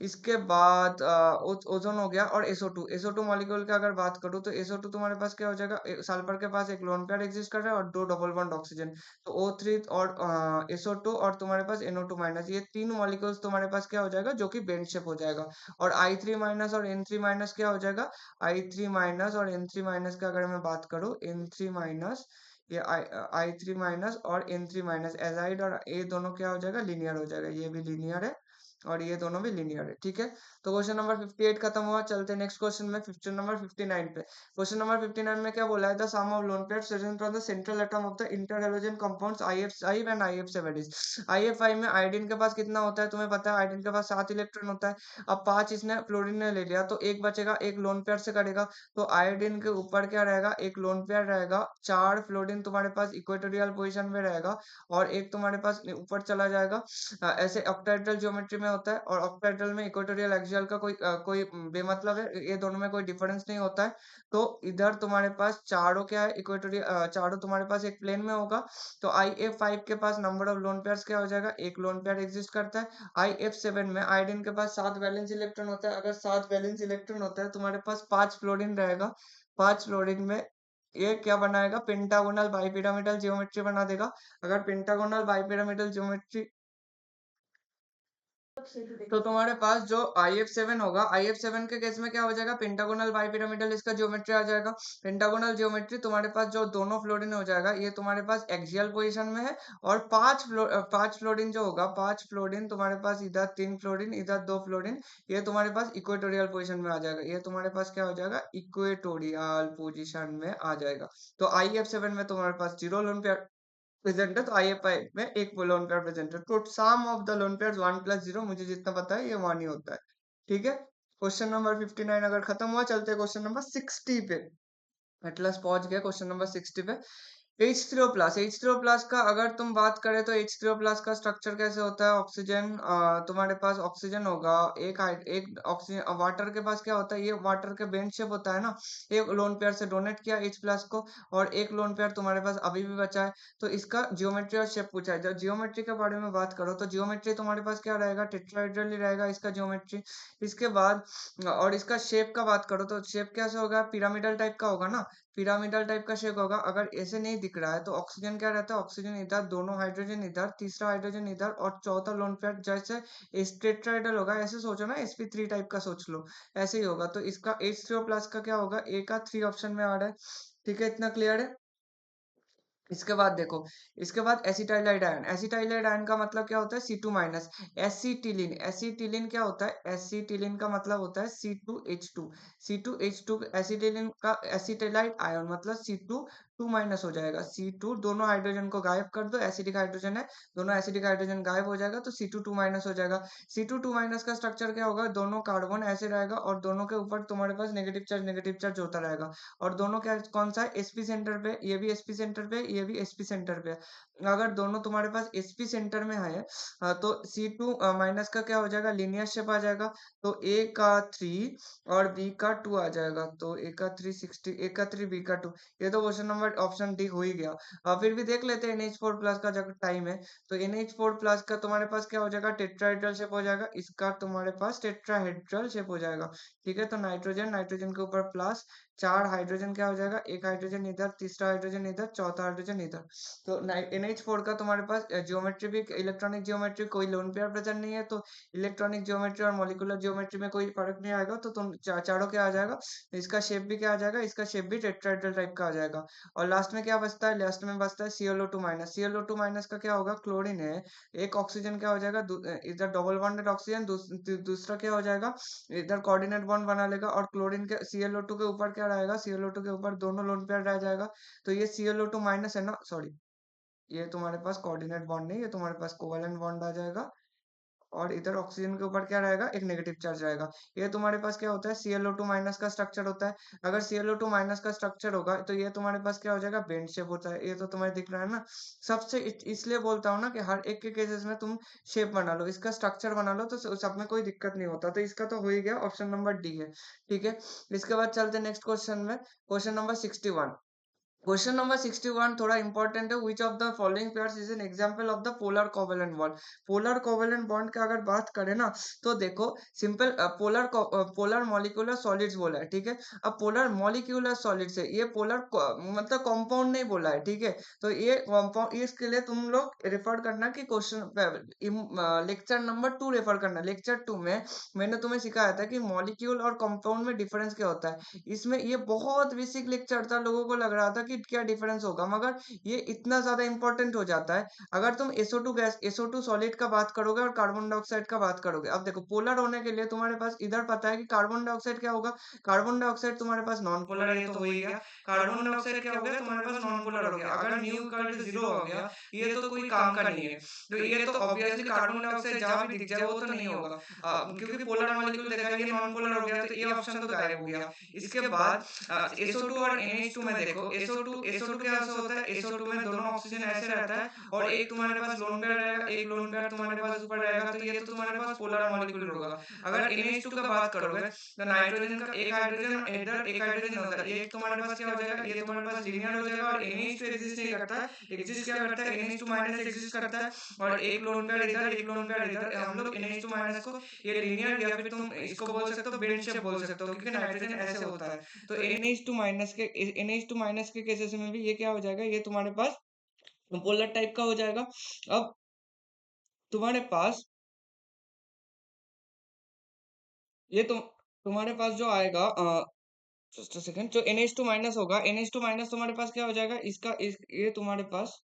[SPEAKER 1] इसके बाद ओजोन हो गया, और SO2 मॉलिक्यूल की अगर बात करूं तो SO2 तुम्हारे पास क्या हो जाएगा, सल्फर के पास एक लोन पेयर एग्जिस्ट कर रहा है और 2 डबल बॉन्ड ऑक्सीजन, तो O3 और SO2 और तुम्हारे पास NO2 माइनस, ये तीन मॉलिक्यूल्स तुम्हारे पास क्या हो जाएगा, जो कि बेंड शेप हो जाएगा। और I3 माइनस और N3 माइनस क्या हो जाएगा, I3 माइनस और N3 माइनस की अगर मैं बात करूं, N3 माइनस, ये I3 माइनस और N3 माइनस एजाइड, और ये दोनों क्या हो जाएगा, लीनियर हो जाएगा। ये भी लीनियर है और ये दोनों भी लीनियर है। ठीक है, तो क्वेश्चन नंबर 58 खत्म हुआ। चलते हैं नेक्स्ट क्वेश्चन में, क्वेश्चन नंबर 59 पे। क्वेश्चन नंबर 59 में क्या बोला है, the sum of lone pairs present from the central atom of the inter halogen compounds IF5 and IF7 is. IF5 में आयोडीन के पास कितना होता है, तुम्हें पता है, आयोडीन के पास 7 इलेक्ट्रॉन होता है। अब 5 इसने फ्लोरीन ने ले लिया, तो एक बचेगा, एक लोन पेयर से करेगा, तो आयोडीन के ऊपर क्या रहेगा, एक लोन पेयर रहेगा, 4 फ्लोरीन तुम्हारे पास इक्वेटोरियल पोजिशन में रहेगा, और एक तुम्हारे पास ऊपर चला जाएगा। ऐसे ऑक्टाहेड्रल ज्योमेट्री में होता है, और ऑक्टाहेड्रल में इक्वेटोरियल एक्सियल का कोई बेमतलब है, ये दोनों में कोई डिफरेंस नहीं होता है। तो इधर तुम्हारे पास चारों क्या है, इक्वेटोरियल चारों तुम्हारे पास एक प्लेन में होगा। तो IF5 के पास नंबर ऑफ लोन पेयर्स क्या हो जाएगा, एक लोन पेयर एग्जिस्ट करता है। IF7 में आयोडीन के पास 7 वैलेंस इलेक्ट्रॉन होता है। अगर 7 वैलेंस इलेक्ट्रॉन होता है, तुम्हारे पास 5 फ्लोरीन रहेगा। 5 फ्लोरीन में ये क्या बनाएगा, पेंटागोनल बाइपिरामिडल जियोमेट्री बना देगा। अगर पेंटागोनल बाइपिरामिडल ज्योमेट्री तो तुम्हारे पास जो IF7 होगा, IF7 के केस में क्या हो जाएगा, पेंटागोनल बाइपिरामिडल इसका ज्योमेट्री आ जाएगा। पेंटागोनल ज्योमेट्री तुम्हारे पास जो दोनों फ्लोरिन हो जाएगा, ये तुम्हारे पास एक्सियल पोजीशन में है। और पांच फ्लोरिन जो होगा, पांच फ्लोरिन तुम्हारे पास, इधर 3 फ्लोरिन, इधर 2 फ्लोरिन, ये तुम्हारे पास इक्वेटोरियल पोजीशन में आ जाएगा। ये तुम्हारे पास क्या हो जाएगा, इक्वेटोरियल पोजीशन में आ जाएगा। तो IF7 में तुम्हारे पास 0 लोन पेयर प्रेजेंट है, तो IF5 में एक लोन पेयर प्रेजेंट है। तो सम ऑफ द लोन पेयर 1+0, मुझे जितना पता है ये 1 ही होता है। ठीक है, क्वेश्चन नंबर 59 अगर खत्म हुआ, चलते हैं क्वेश्चन नंबर 60 पे। एटलस पहुंच गया क्वेश्चन नंबर 60 पे। H3O प्लस, H3O प्लस का अगर तुम बात करें तो H3O प्लस का स्ट्रक्चर कैसे होता है, ऑक्सीजन, तुम्हारे पास ऑक्सीजन होगा, एक ऑक्सीजन, वाटर के पास क्या होता है, ये वाटर के बेंड शेप होता है ना। एक लोन पेयर से डोनेट किया H प्लस को, और एक लोन पेयर तुम्हारे पास अभी भी बचा है। तो इसका जियोमेट्री और शेप पूछा है। जब जियोमेट्री के बारे में बात करो तो जियोमेट्री तुम्हारे पास क्या रहेगा, टेट्राहेड्रल ही रहेगा इसका जियोमेट्री। इसके बाद और इसका शेप का बात करो तो शेप कैसे होगा, पिरामिडल टाइप का होगा ना। पिरामिडल टाइप का शेप होगा। अगर ऐसे नहीं दिख रहा है तो ऑक्सीजन क्या रहता है, ऑक्सीजन इधर, दोनों हाइड्रोजन इधर, तीसरा हाइड्रोजन इधर, और चौथा लोन पेयर जैसे टेट्राहेड्रल होगा, ऐसे सोचो ना, sp3 टाइप का सोच लो, ऐसे ही होगा। तो इसका H3O प्लस का क्या होगा, ए का 3 ऑप्शन में आ रहा है। ठीक है, इतना क्लियर है। इसके बाद देखो, इसके बाद एसिटाइलाइड आयन, एसिटाइलाइड आयन का मतलब क्या होता है, C2-। एसिटिलीन, एसिटिलीन क्या होता है, एसिटिलीन का मतलब होता है C2H2। C2H2 एसिटिलीन का एसिटाइलाइड आयन मतलब C2 2- हो जाएगा। C2, दोनों हाइड्रोजन को गायब कर दो, एसिडिक हाइड्रोजन है, दोनों एसिडिक हाइड्रोजन गायब हो जाएगा, तो C2 2- हो जाएगा। C2 2- का स्ट्रक्चर क्या होगा, दोनों कार्बन ऐसे रहेगा और दोनों के ऊपर तुम्हारे पास नेगेटिव चार्ज होता रहेगा। और दोनों क्या, कौन सा है, एसपी सेंटर पे, ये भी एसपी सेंटर पे, ये भी एसपी सेंटर पे है। अगर दोनों तुम्हारे पास एसपी सेंटर में है, तो C2- का क्या हो जाएगा, लीनियर शेप आ जाएगा। तो ए का 3 और बी का 2 आ जाएगा। तो ए का 360, ए का 3, बी का 2। ये तो क्वेश्चन नंबर ऑप्शन डी हो ही गया। फिर भी देख लेते हैं NH4 प्लस का जब टाइम है। तो NH4 प्लस का तुम्हारे पास क्या हो जाएगा, टेट्राहेड्रल शेप हो जाएगा। इसका तुम्हारे पास टेट्राहेड्रल शेप हो जाएगा। ठीक है, तो नाइट्रोजन, नाइट्रोजन के ऊपर प्लस, 4 हाइड्रोजन क्या हो जाएगा, एक हाइड्रोजन इधर, तीसरा हाइड्रोजन इधर, चौथा हाइड्रोजन इधर। तो NH4 का तुम्हारे पास ज्योमेट्री भी, इलेक्ट्रॉनिक ज्योमेट्री, कोई लोन पेयर प्रेजेंट नहीं है, तो इलेक्ट्रॉनिक ज्योमेट्री और मॉलिक्यूलर ज्योमेट्री में कोई फर्क नहीं आएगा। तो तुम चारों क्या आ जाएगा, इसका शेप भी क्या आ जाएगा, इसका शेप भी टेट्राहेड्रल टाइप का आ जाएगा। और लास्ट में क्या बचता है, लास्ट में बचता है ClO2-। ClO2- का क्या होगा, क्लोरीन है, एक ऑक्सीजन क्या हो जाएगा, इधर डबल बॉन्डेड ऑक्सीजन, दूसरा क्या हो जाएगा, इधर कोऑर्डिनेट बॉन्ड बना लेगा। और क्लोरीन के ClO2 के ऊपर क्या रहेगा, ClO2 के ऊपर दोनों लोन पेयर रह जाएगा। तो ये ClO2- है ना, सॉरी, ये तुम्हारे पास कोऑर्डिनेट बॉन्ड नहीं, ये तुम्हारे पास कोवेलेंट बॉन्ड आ जाएगा। और इधर ऑक्सीजन के ऊपर क्या रहेगा, एक नेगेटिव चार्ज रहेगा। ये तुम्हारे पास क्या होता है, ClO2- का स्ट्रक्चर होता है। अगर ClO2- का स्ट्रक्चर होगा तो ये तुम्हारे पास क्या हो जाएगा, बेंड शेप होता है। ये तो तुम्हें दिख रहा है ना। सबसे इसलिए बोलता हूँ ना कि हर एक के केसेस में तुम शेप बना लो, इसका स्ट्रक्चर बना लो, तो सब में कोई दिक्कत नहीं होता। तो इसका तो हो ही गया, ऑप्शन नंबर डी है। ठीक है, इसके बाद चलते नेक्स्ट क्वेश्चन में, क्वेश्चन नंबर 61। क्वेश्चन नंबर 61 थोड़ा इंपॉर्टेंट है। Which of the following pairs is an example of the polar covalent bond. Polar covalent bond का अगर बात करें ना, तो देखो, सिंपल पोलर मॉलिक्यूलर सॉलिड्स बोला है। ठीक है, अब पोलर मॉलिक्यूलर सॉलिड्स है, ये पोलर मतलब कंपाउंड नहीं बोला है। ठीक है, तो ये कंपाउंड, इसके लिए तुम लोग रेफर करना कि क्वेश्चन लेक्चर नंबर 2 रेफर करना। लेक्चर 2 में मैंने तुम्हें सिखाया था कि मॉलिक्यूल और कंपाउंड में डिफरेंस क्या होता है। इसमें ये बहुत बेसिक लेक्चर था, लोगों को लग रहा था कि क्या डिफरेंस होगा, मगर ये इतना ज्यादा इंपॉर्टेंट हो जाता है। अगर तुम SO2 गैस, SO2 सॉलिड का बात करोगे और कार्बन डाइऑक्साइड का बात करोगे, अब देखो, पोलर होने के लिए तुम्हारे पास इधर पता है कि कार्बन डाइऑक्साइड क्या होगा, कार्बन डाइऑक्साइड तुम्हारे पास नॉन पोलर है, ये तो हो ही गया। कार्बन डाइऑक्साइड क्या हो गया, तुम्हारे पास नॉन पोलर हो गया। अगर न्यू इक्वल टू 0 हो गया, ये तो कोई काम का नहीं है। तो ये तो ऑब्वियसली कार्बन डाइऑक्साइड जहां भी दिख जाए वो तो नहीं होगा, क्योंकि पोलर मॉलिक्यूल देखा, ये नॉन पोलर हो गया, तो ये ऑप्शन तो गायब हो गया। इसके बाद SO2 और NH2 में देखो, SO2 क्या होता है, SO2 में दोनों ऑक्सीजन ऐसे रहता है, और एक तुम्हारे पास लोन पेयर रहेगा, एक लोन पेयर तुम्हारे पास ऊपर रहेगा, तो ये तो तुम्हारे पास पोलर मॉलिक्यूल होगा। अगर NH2 का बात करोगे, तो नाइट्रोजन का एक हाइड्रोजन इधर, एक हाइड्रोजन होता है, ये तुम्हारे पास क्या हो जाएगा, ये तुम्हारे पास लीनियर हो जाएगा। और NH2 एग्जिस्ट नहीं करता है, एग्जिस्ट क्या करता है, NH2- एग्जिस्ट करता है। और एक लोन पेयर इधर, एक लोन पेयर इधर, हम लोग NH2- को ये लीनियर, या फिर तुम इसको बोल सकते हो बेंड शेप बोल सकते हो, क्योंकि नाइट्रोजन ऐसे होता है। तो NH2- के केसेस में भी ये क्या हो जाएगा, ये तुम्हारे पास पोलर टाइप का हो जाएगा। अब तुम्हारे पास ये तुम्हारे पास जो आएगा, जस्ट अ सेकंड, जो NH2 माइनस होगा, NH2 माइनस तुम्हारे पास क्या हो जाएगा, ये तुम्हारे पास,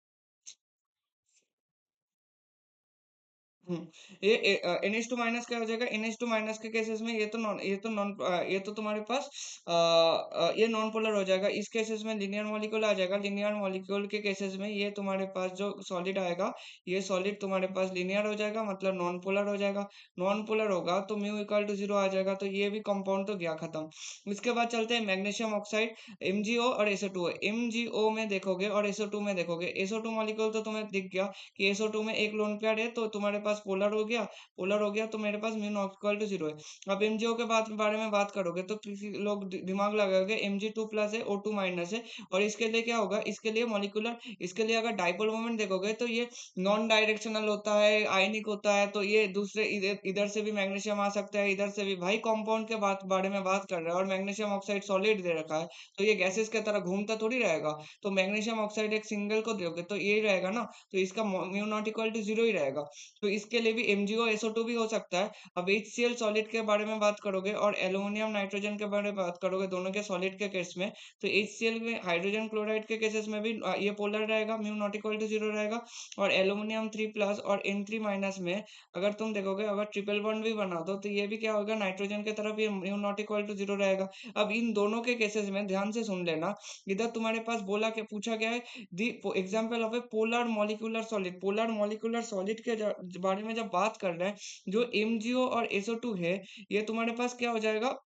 [SPEAKER 1] ये NH2 माइनस क्या हो जाएगा, NH2 माइनस के केसेस में ये तो तुम्हारे पास ये नॉन पोलर हो जाएगा। इस केसेस में लिनियर मॉलिक्यूल आ जाएगा। लिनियर मॉलिक्यूल के केसेस में ये तुम्हारे पास जो सॉलिड आएगा, ये सॉलिड तुम्हारे पास लिनियर हो जाएगा, मतलब नॉन पोलर हो जाएगा। नॉन पोलर होगा तो म्यू इक्वल टू 0 आ जाएगा, तो ये भी कंपाउंड तो गया खत्म। इसके बाद चलते हैं मैग्नीशियम ऑक्साइड, MgO और SO2। MgO में देखोगे और SO2 में देखोगे, SO2 मॉलिक्यूल तो तुम्हें दिख गया कि SO2 में एक लोन पेयर है, तो तुम्हारे पास पोलर हो गया। पोलर हो गया तो मेरे पास म्यू नॉट इक्वल टू 0 है। अब MgO के बारे में बात करोगे तो किसी लोग दिमाग लगाओगे, Mg2 प्लस है, O2 माइनस है, और इसके लिए क्या होगा, इसके लिए अगर डाइपोल मोमेंट देखोगे तो ये नॉन डायरेक्शनल होता है, आयनिक होता है, तो ये दूसरे इधर इधर से भी मैग्नीशियम आ सकता है, इधर से भी। भाई कंपाउंड के बारे में बात कर रहा है और मैग्नीशियम ऑक्साइड सॉलिड दे रखा है, तो ये गैसेस की तरह घूमता थोड़ी रहेगा। तो मैग्नीशियम ऑक्साइड एक सिंगल को दोगे तो ये रहेगा ना, तो इसका म्यू नॉट इक्वल टू 0 ही रहेगा। तो इसके लिए भी MgO SO2 भी हो सकता है। अब HCl सॉलिड के बारे में बात करोगे और एल्युमिनियम नाइट्रोजन के बारे में बात करोगे, दोनों के सॉलिड के केस में, तो HCl में हाइड्रोजन क्लोराइड के केसेस में भी ये पोलर रहेगा, म्यू नॉट इक्वल टू 0 रहेगा। और एल्युमिनियम 3 प्लस और N3 माइनस में अगर तुम देखोगे, अगर ट्रिपल बॉन्ड भी बना दो तो ये भी क्या होगा, नाइट्रोजन की तरफ ये म्यू नॉट इक्वल टू 0 रहेगा। अब इन दोनों के केसेस में ध्यान से सुन लेना, इधर तुम्हारे पास बोला के पूछा गया है the example of A polar molecular solid. Polar molecular solid के बारे में जब बात कर रहे हैं, जो MgO और SO2 है, ये तुम्हारे पास क्या हो जाएगा,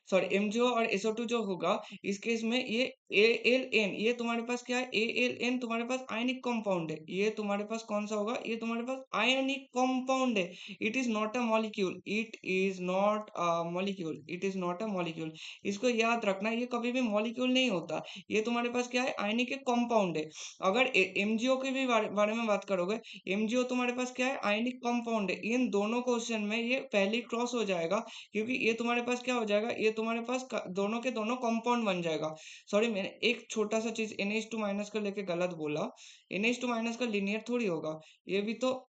[SPEAKER 1] सॉरी, MgO और SO2 जो होगा, इस केस में ये ALN, ये तुम्हारे पास क्या है, ALN तुम्हारे पास आयनिक कंपाउंड है। ये तुम्हारे पास कौन सा होगा, ये तुम्हारे पास आयनिक कंपाउंड है। It is not a molecule, it is not a molecule. इसको याद रखना, ये कभी भी मॉलिक्यूल नहीं होता। ये तुम्हारे पास क्या है, आयनिक एक कंपाउंड है। अगर MgO के भी बारे में बात करोगे, MgO तुम्हारे पास क्या है, आयनिक कंपाउंड है। इन दोनों क्वेश्चन में ये पहली क्रॉस हो जाएगा, क्योंकि ये तुम्हारे पास क्या हो जाएगा, ये तुम्हारे पास दोनों के दोनों कंपाउंड बन जाएगा। सॉरी, मैंने एक छोटा सा चीज NH2 माइनस को लेके गलत बोला। NH2 माइनस का लिनियर थोड़ी होगा, ये भी तो,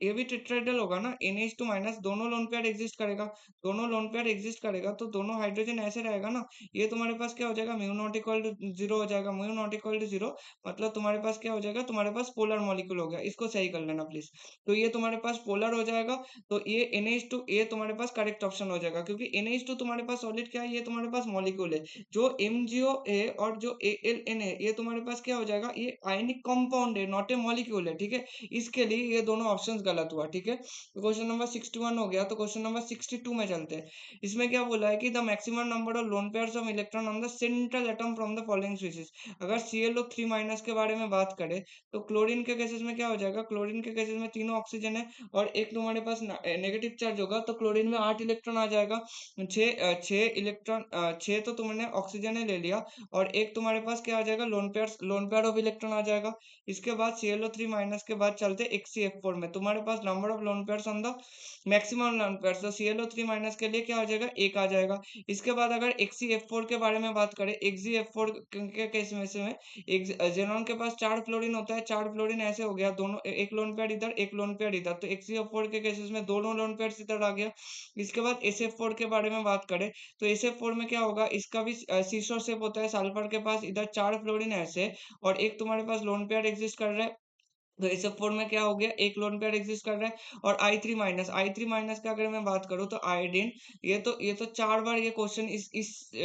[SPEAKER 1] ये भी टेट्राहेड्रल होगा ना। NH2 माइनस दोनों लोन पेयर एग्जिस्ट करेगा, दोनों लोन पेयर एग्जिस्ट करेगा तो दोनों हाइड्रोजन ऐसे रहेगा ना। ये तुम्हारे पास क्या हो जाएगा, म्यू नॉट इक्वल टू 0 हो जाएगा। म्यू नॉट इक्वल टू 0 मतलब तुम्हारे पास क्या हो जाएगा, तुम्हारे पास पोलर मॉलिक्यूल हो गया। इसको सही कर लेना प्लीज। तो ये तुम्हारे पास पोलर हो जाएगा, तो ये NH2 ये तुम्हारे पास करेक्ट ऑप्शन हो जाएगा, क्योंकि NH2 तुम्हारे पास सॉलिड क्या है, ये तुम्हारे पास मॉलिक्यूल है। जो MgO है और जो ALN है, ये तुम्हारे पास क्या हो जाएगा, ये आयनिक कंपाउंड है, नॉट ए मॉलिक्यूल है, ठीक है। इसके लिए ये दोनों ऑप्शंस गलत हुआ, ठीक है। तो क्वेश्चन नंबर 61 हो गया, तो क्वेश्चन नंबर 62 में चलते हैं। इसमें क्या बोला है कि the maximum number of lone pairs of electron on the central atom from the following species. अगर ClO3 माइनस के बारे में बात करें, तो क्लोरीन के केसेस में क्या हो जाएगा, क्लोरीन के केसेस में तीनों ऑक्सीजन है और एक तुम्हारे पास नेगेटिव चार्ज होगा, तो क्लोरीन में 8 इलेक्ट्रॉन आ जाएगा। छह इलेक्ट्रॉन, छह तो तुमने ऑक्सीजन ही ले लिया, और एक तुम्हारे पास क्या आ जाएगा, लोन पेयर ऑफ इलेक्ट्रॉन आ जाएगा। इसके बाद ClO3 माइनस के बाद चलते HCF4 में, तुम्हारे पास number of lone pairs on the maximum lone pairs, तो ClO3 माइनस के लिए क्या हो जाएगा, एक आ जाएगा। इसके बाद अगर HCF4 के बारे में बात करें, HCF4 के केस में से में एक जेनॉन के पास 4 फ्लोरीन होता है, 4 फ्लोरीन ऐसे हो गया, दोनों एक लोन पेयर इधर, एक लोन पेयर इधर, तो HCF4 के केसेस में दोनों लोन पेयर्स इधर आ गया। इसके बाद SF4 के बारे में बात करें, तो SF4 में क्या होगा, इसका भी सीसो शेप होता है। सल्फर के पास इधर 4 फ्लोरीन ऐसे और एक तुम्हारे पास लोन पेयर एग्जिस्ट कर रहा है, तो SF4 में क्या हो गया, एक लोन पेयर एग्जिस्ट कर रहा है। और I3 माइनस का अगर मैं बात करूँ तो आयोडीन, ये तो 4 बार ये क्वेश्चन इस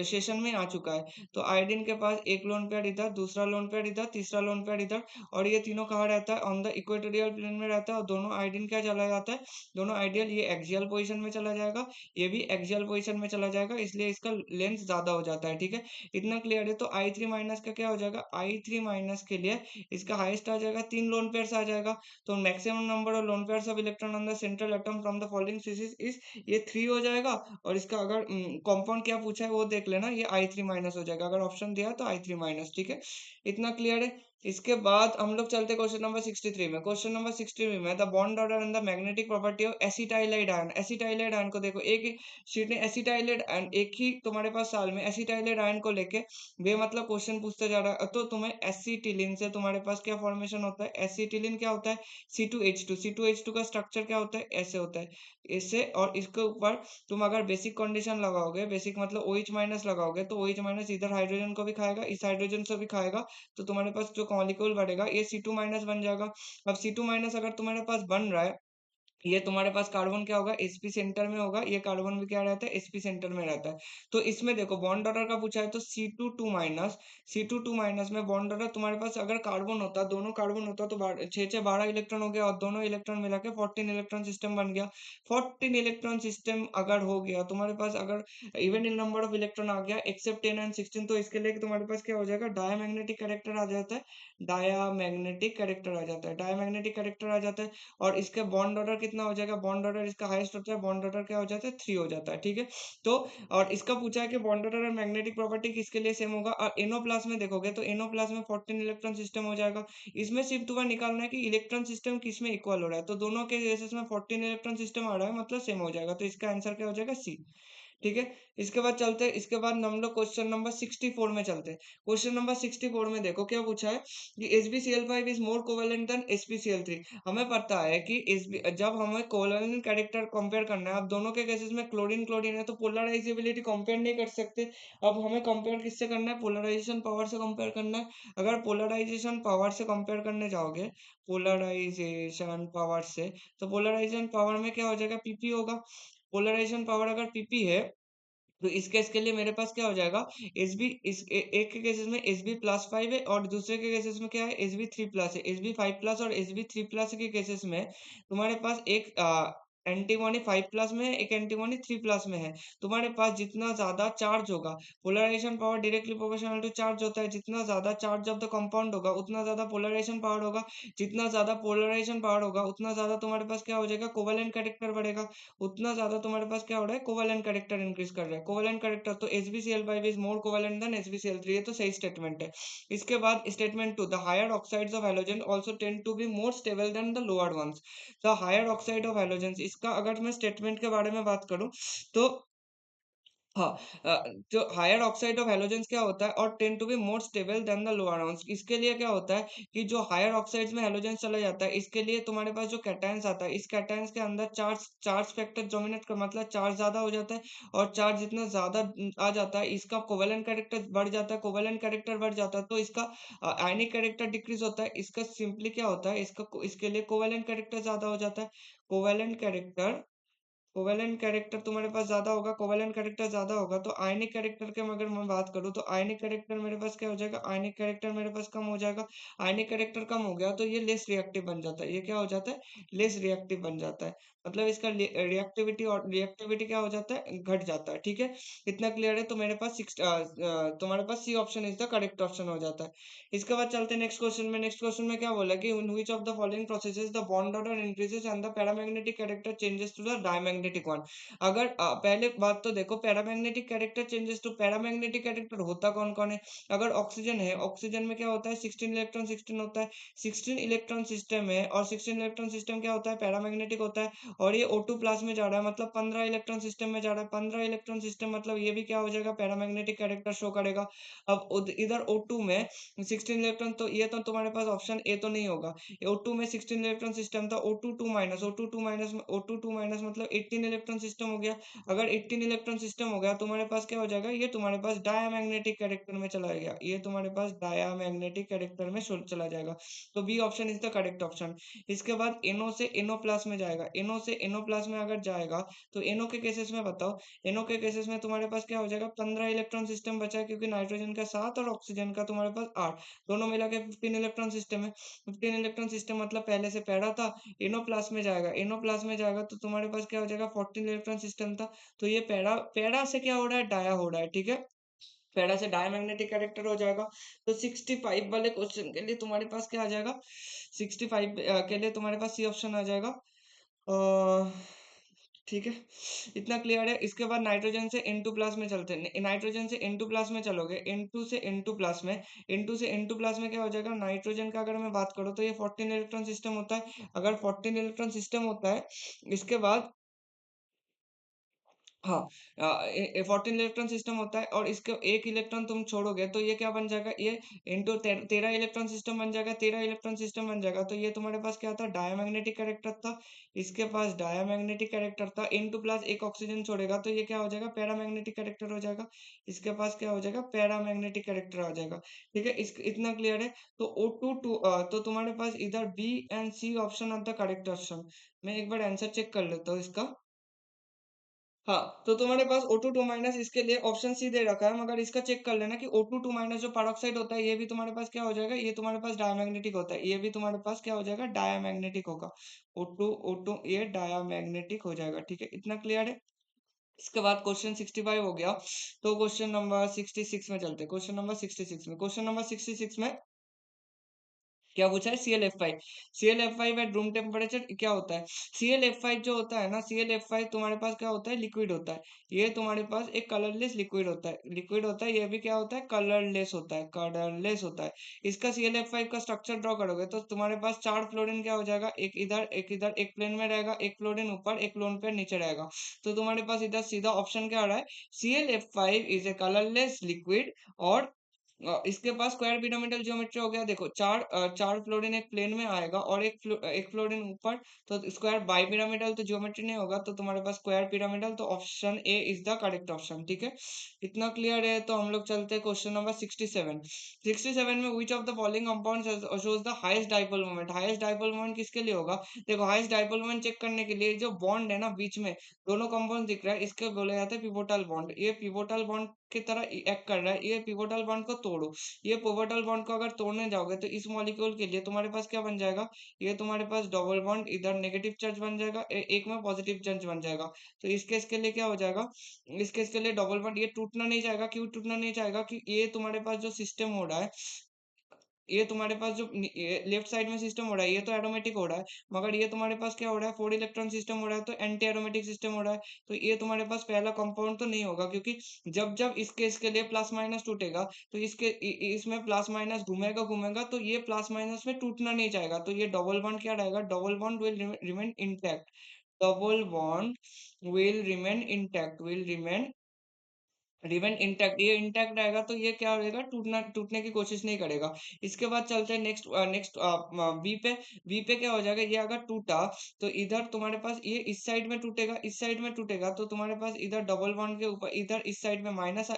[SPEAKER 1] सेशन में आ चुका है। तो आयोडीन के पास एक लोन पेयर इधर, दूसरा लोन पेयर इधर, तीसरा लोन पेयर इधर, और ये तीनों कहाँ रहता है, ऑन द इक्वेटोरियल प्लेन में रहता है। और दोनों आयोडीन क्या चला जाता है, दोनों आइडियल, ये एक्सियल पोजिशन में चला जाएगा, ये भी एक्सियल पोजिशन में चला जाएगा, इसलिए इसका लेंथ ज्यादा हो जाता है, ठीक है। इतना क्लियर है। तो I3 माइनस का क्या हो जाएगा, I3 माइनस के लिए इसका हाईएस्ट आ जाएगा, 3 लोन पेयर्स आ जाएगा। तो maximum number of lone pairs of electron on the central atom from the following species is, ये 3 हो जाएगा। और इसका अगर कंपाउंड क्या पूछा है वो देख लेना, ये I3 माइनस हो जाएगा, अगर ऑप्शन दिया है तो I3 माइनस, ठीक है। इतना क्लियर है। इसके बाद हम लोग चलते क्वेश्चन नंबर 63 में। क्वेश्चन नंबर 63 में, the bond order and the magnetic property of acetylide ion. Acetylide ion को देखो, एक ही शीट में एसिटाइलाइड आयन, एक ही तुम्हारे पास साल में एसिटाइलाइड आयन को लेके बेमतलब क्वेश्चन पूछते जा रहा है, तो तुम्हें एसिटिलीन से तुम्हारे पास क्या फॉर्मेशन होता है, एसिटिलीन क्या होता है, C2H2। C2H2 का स्ट्रक्चर क्या होता है, ऐसे होता है, ऐसे। और इसके ऊपर तुम अगर बेसिक कंडीशन लगाओगे, बेसिक मतलब OH माइनस लगाओगे, तो OH माइनस इधर हाइड्रोजन को भी खाएगा, इस हाइड्रोजन से भी खाएगा, तो तुम्हारे पास जो मॉलिक्यूल बढ़ेगा ये C2 माइनस बन जाएगा। अब C2 माइनस अगर तुम्हारे पास बन रहा है, ये तुम्हारे पास कार्बन क्या होगा, sp सेंटर में होगा, ये कार्बन भी क्या रहता है, sp सेंटर में रहता है। तो इसमें देखो बॉन्ड ऑर्डर का पूछा है, तो C2 माइनस, C2 माइनस में बॉन्ड ऑर्डर तुम्हारे पास अगर कार्बन होता, दोनों कार्बन होता, तो 6 6 12 इलेक्ट्रॉन हो गया, और दोनों इलेक्ट्रॉन मिला के 14 इलेक्ट्रॉन सिस्टम बन गया। 14 इलेक्ट्रॉन सिस्टम अगर हो गया तुम्हारे पास, अगर even in number of electron आ गया एक्सेप्ट 10 एंड 16, तो इसके लिए तुम्हारे पास क्या हो जाएगा, डायमैग्नेटिक कैरेक्टर आ जाता है, डायमैग्नेटिक कैरेक्टर आ जाता है, डायमैग्नेटिक कैरेक्टर आ जाता है। और इसके बॉन्ड ऑर्डर कितना हो जाएगा, बॉन्ड ऑर्डर इसका हाईएस्ट होता है, बॉन्ड ऑर्डर क्या हो जाता है, 3 हो जाता है, ठीक है। तो और इसका पूछा है कि बॉन्ड ऑर्डर और मैग्नेटिक प्रॉपर्टी किसके लिए सेम होगा, और एनो प्लस में देखोगे तो एनो प्लस में 14 इलेक्ट्रॉन सिस्टम हो जाएगा। इसमें सिर्फ तुम्हें निकालना है कि इलेक्ट्रॉन सिस्टम किस में इक्वल हो रहा है, तो दोनों के केसेस में 14 इलेक्ट्रॉन सिस्टम आ रहा है, मतलब सेम हो जाएगा, तो इसका आंसर क्या हो जाएगा, सी। ठीक है। इसके बाद चलते हैं, इसके बाद हम लोग क्वेश्चन नंबर 64 में चलते हैं। क्वेश्चन नंबर 64 में देखो क्या पूछा है कि SbCl5 is more covalent then SbCl3। हमें पता है कि जब हमें कोवेलेंट कैरेक्टर कंपेयर करना है, अब दोनों के केसेस में क्लोरीन क्लोरीन है, तो पोलराइजेबिलिटी कंपेयर नहीं कर सकते। अब हमें कंपेयर किससे करना है, पोलराइजेशन पावर से कंपेयर करना है। अगर पोलराइजेशन पावर से कंपेयर करने जाओगे, पोलराइजेशन पावर से, तो पोलराइजेशन पावर में क्या हो जाएगा, पीपी होगा। पोलराइजेशन पावर अगर पीपी है, तो इस केस के लिए मेरे पास क्या हो जाएगा, एस बी एक के केसेस में SB+5 है, और दूसरे के केसेस में क्या है, SB3+ है। SB5+ और SB3+ के केसेस में तुम्हारे पास एक एंटीमॉनी 5+ में है, एक एंटीमॉनी 3+ में है। तुम्हारे पास जितना ज्यादा चार्ज होगा, polarization power directly proportional to charge होता है, जितना ज्यादा चार्ज ऑफ द कंपाउंड होगा उतना ज्यादा पोलराइजेशन पावर होगा, जितना ज्यादा पोलराइजेशन पावर होगा उतना ज्यादा तुम्हारे पास क्या हो जाएगा, कोवेलेंट कैरेक्टर बढ़ेगा, उतना ज्यादा तुम्हारे पास क्या हो रहा है, कोवेलेंट कैरेक्टर इंक्रीज कर रहा है। कोवेलेंट कैरेक्टर तो SbCl5 is more covalent then SbCl3, ये तो सही स्टेटमेंट है। इसके बाद statement 2, the higher oxides of halogen also tend to be more stable than the lower ones. The higher oxide of halogen, इसका अगर मैं स्टेटमेंट के बारे में बात करूं, तो हाँ, जो हायर ऑक्साइड ऑफ हैलोजेंस क्या होता है, और tend to be more stable than the lower ions. इसके लिए क्या होता है कि जो हायर ऑक्साइड्स में हैलोजेंस चला जाता है, इसके लिए तुम्हारे पास जो कैटायंस आता है, इस कैटायंस के अंदर चार्ज चार्ज फैक्टर डोमिनेट कर, मतलब चार्ज ज्यादा हो जाता है, और चार्ज जितना ज्यादा आ जाता है, इसका कोवेलेंट कैरेक्टर बढ़ जाता है, कोवेलेंट कैरेक्टर बढ़ जाता है, तो इसका आयनिक कैरेक्टर डिक्रीज होता है। इसका सिंपली क्या होता है, इसके लिए कोवेलेंट कैरेक्टर ज्यादा हो जाता है। कोवेलेंट कैरेक्टर कोवेलेंट कैरेक्टर तुम्हारे पास ज्यादा होगा, कोवेलेंट कैरेक्टर ज्यादा होगा, तो आयनिक कैरेक्टर के अगर मैं बात करूँ, तो आयनिक कैरेक्टर मेरे पास क्या हो जाएगा, आयनिक कैरेक्टर मेरे पास कम हो जाएगा। आयनिक कैरेक्टर कम हो गया तो ये लेस रिएक्टिव बन जाता है, ये क्या हो जाता है, लेस रिएक्टिव बन जाता है, मतलब इसका रिएक्टिविटी, और रिएक्टिविटी क्या हो जाता है, घट जाता है। ठीक है, इतना क्लियर है, तो मेरे पास तुम्हारे पास C option is the correct option हो जाता है। इसके बाद चलते हैं नेक्स्ट क्वेश्चन में। नेक्स्ट क्वेश्चन में क्या बोला कि in which of the following processes the bond order increases and the paramagnetic character changes to the diamagnetic one. अगर पहले बात तो देखो, paramagnetic character changes to, paramagnetic character होता कौन कौन है। अगर ऑक्सीजन है, ऑक्सीजन में क्या होता है, 16 इलेक्ट्रॉन 16 होता है, 16 इलेक्ट्रॉन सिस्टम है, और 16 इलेक्ट्रॉन सिस्टम क्या होता है, पैरामैग्नेटिक होता है, और ये O2 प्लस में जा रहा है, मतलब 15 इलेक्ट्रॉन सिस्टम में जा रहा है, 15 इलेक्ट्रॉन सिस्टम, मतलब ये भी क्या हो जाएगा, पैरामैग्नेटिक कैरेक्टर शो करेगा। अब इधर O2 में 16 इलेक्ट्रॉन, तो ये तो तुम्हारे पास ऑप्शन ए तो नहीं होगा। O2 में 16 इलेक्ट्रॉन सिस्टम था, O2 2 माइनस मतलब 18 इलेक्ट्रॉन सिस्टम हो गया। अगर 18 इलेक्ट्रॉन सिस्टम हो गया, तुम्हारे पास क्या हो जाएगा, ये तुम्हारे पास डायमैग्नेटिक कैरेक्टर में चला गया, ये तुम्हारे पास डायमैग्नेटिक कैरेक्टर में चला जाएगा, तो B option is the correct option. इसके बाद NO से NO प्लस में जाएगा, NO से NO प्लस में अगर जाएगा, तो NO के केसेस में बताओ, NO के केसेस में तुम्हारे पास क्या हो जाएगा, 15 इलेक्ट्रॉन सिस्टम बचा है, क्योंकि नाइट्रोजन का 7 और ऑक्सीजन का तुम्हारे पास 8, दोनों मिला के 15 इलेक्ट्रॉन सिस्टम है। 15 इलेक्ट्रॉन सिस्टम मतलब पहले से पैरा था, NO प्लस में जाएगा, NO प्लस में जाएगा, तो तुम्हारे पास क्या हो जाएगा, 14 इलेक्ट्रॉन सिस्टम था, तो ये पैरा पैरा से क्या हो रहा है, डाया हो रहा है। ठीक है, पैरा से डायमैग्नेटिक कैरेक्टर हो जाएगा। तो 65 वाले क्वेश्चन के लिए तुम्हारे पास क्या आ जाएगा, 65 के लिए तुम्हारे पास सी ऑप्शन आ जाएगा। ठीक है, इतना क्लियर है। इसके बाद नाइट्रोजन से N2 प्लस में चलते हैं, नाइट्रोजन से N2 प्लस में चलोगे, N2 से N2 प्लस में, N2 से N2 प्लस में क्या हो जाएगा, नाइट्रोजन का अगर मैं बात करूँ, तो ये 14 इलेक्ट्रॉन सिस्टम होता है। अगर 14 इलेक्ट्रॉन सिस्टम होता है, इसके बाद हाँ, 14 इलेक्ट्रॉन सिस्टम होता है और इसके एक इलेक्ट्रॉन तुम छोड़ोगे तो ये क्या बन जाएगा, ये इंटू 13 इलेक्ट्रॉन सिस्टम बन जाएगा, 13 इलेक्ट्रॉन सिस्टम बन जाएगा। तो ये तुम्हारे पास क्या था, डायमैग्नेटिक कैरेक्टर था, इसके पास डायमैग्नेटिक कैरेक्टर था, इंटू प्लस एक ऑक्सीजन छोड़ेगा तो ये क्या हो जाएगा, पैरामैग्नेटिक कैरेक्टर हो जाएगा। इसके पास क्या हो जाएगा, पैरामैग्नेटिक कैरेक्टर आ जाएगा। ठीक है, इस इतना क्लियर है। तो O2 तो तुम्हारे पास इधर B and C option of the correct option. मैं एक बार आंसर चेक कर लेता हूँ इसका। हाँ, तो तुम्हारे पास O2 माइनस इसके लिए ऑप्शन सी दे रखा है, मगर इसका चेक कर लेना कि O2 माइनस जो पैरोक्साइड होता है ये भी तुम्हारे पास क्या हो जाएगा, ये तुम्हारे पास डायमैग्नेटिक होता है, ये भी तुम्हारे पास क्या हो जाएगा, डायमैग्नेटिक होगा। O2 ये डायमैग्नेटिक हो जाएगा। ठीक है, इतना क्लियर है। इसके बाद क्वेश्चन 65 हो गया। तो क्वेश्चन नंबर 66 में चलते हैं। क्वेश्चन नंबर 66 में क्या पूछा है, ClF5। ClF5 at room temperature क्या होता है। ClF5 जो होता है ना, ClF5 तुम्हारे पास क्या होता है, लिक्विड होता है। ये तुम्हारे पास एक कलरलेस लिक्विड होता है, ये भी क्या होता है, कलरलेस होता है, इसका ClF5 का स्ट्रक्चर ड्रॉ करोगे तो तुम्हारे पास चार फ्लोरीन क्या हो जाएगा, एक इधर एक प्लेन में रहेगा, एक फ्लोरीन ऊपर, एक लोन पेयर नीचे रहेगा। तो तुम्हारे पास इधर सीधा ऑप्शन क्या आ रहा है, ClF5 is a colourless liquid. और इसके पास स्क्वायर पिरामिडल ज्योमेट्री हो गया। देखो चार फ्लोरीन एक प्लेन में आएगा और एक फ्लोरीन ऊपर। तो स्क्वायर बाई पिरामिडल तो ज्योमेट्री नहीं होगा, तो तुम्हारे पास स्क्वायर पिरामिडल, तो option A is the correct option. ठीक है, इतना क्लियर है। तो हम लोग चलते हैं क्वेश्चन नंबर 67। 67 में which of the following compound shows the highest dipole moment. Highest dipole moment किसके लिए होगा, देखो हाईएस्ट डाइपोल मोमेंट चेक करने के लिए जो बॉन्ड है ना बीच में, दोनों कंपाउंड दिख रहा है, इसके बोले जाते हैं पिवोटल बॉन्ड। ये पिवोटल बॉन्ड की तरह एक्ट कर रहा है, ये पिवोटल बॉन्ड को तोड़ो। ये पिवोटल बॉन्ड को अगर तोड़ने जाओगे तो इस मॉलिक्यूल के लिए तुम्हारे पास क्या बन जाएगा, ये तुम्हारे पास डबल बॉन्ड, इधर नेगेटिव चार्ज बन जाएगा, एक में पॉजिटिव चार्ज बन जाएगा। तो इस केस के लिए क्या हो जाएगा, इस केस के लिए डबल बॉन्ड ये टूटना नहीं चाहेगा। क्यों टूटना नहीं चाहेगा, कि ये तुम्हारे पास जो सिस्टम हो रहा है, ये तुम्हारे पास जो लेफ्ट साइड में सिस्टम हो रहा है ये तो एरोमेटिक हो रहा है, मगर ये तुम्हारे पास क्या हो रहा है, 4 इलेक्ट्रॉन सिस्टम हो रहा है, तो एंटी एरोमेटिक सिस्टम हो रहा है। तो ये तुम्हारे पास पहला कंपाउंड तो नहीं होगा, क्योंकि जब जब इस केस के लिए प्लस माइनस टूटेगा तो इसमें प्लस माइनस घूमेगा घूमेगा, तो ये प्लस माइनस में टूटना नहीं चाहेगा। तो ये डबल बॉन्ड क्या रहेगा, double bond will remain intact. Double bond will remain intact, ये इंटैक्ट रहेगा, तो ये क्या रहेगा, टूटने की कोशिश नहीं करेगा। इसके बाद चलते हैं नेक्स्ट बी पे। बी पे क्या हो जाएगा, ये अगर टूटा तो इधर तुम्हारे पास ये इस साइड में टूटेगा, इस साइड में टूटेगा, तो तुम्हारे पास इधर डबल बॉन्ड के ऊपर इधर इस साइड में माइनस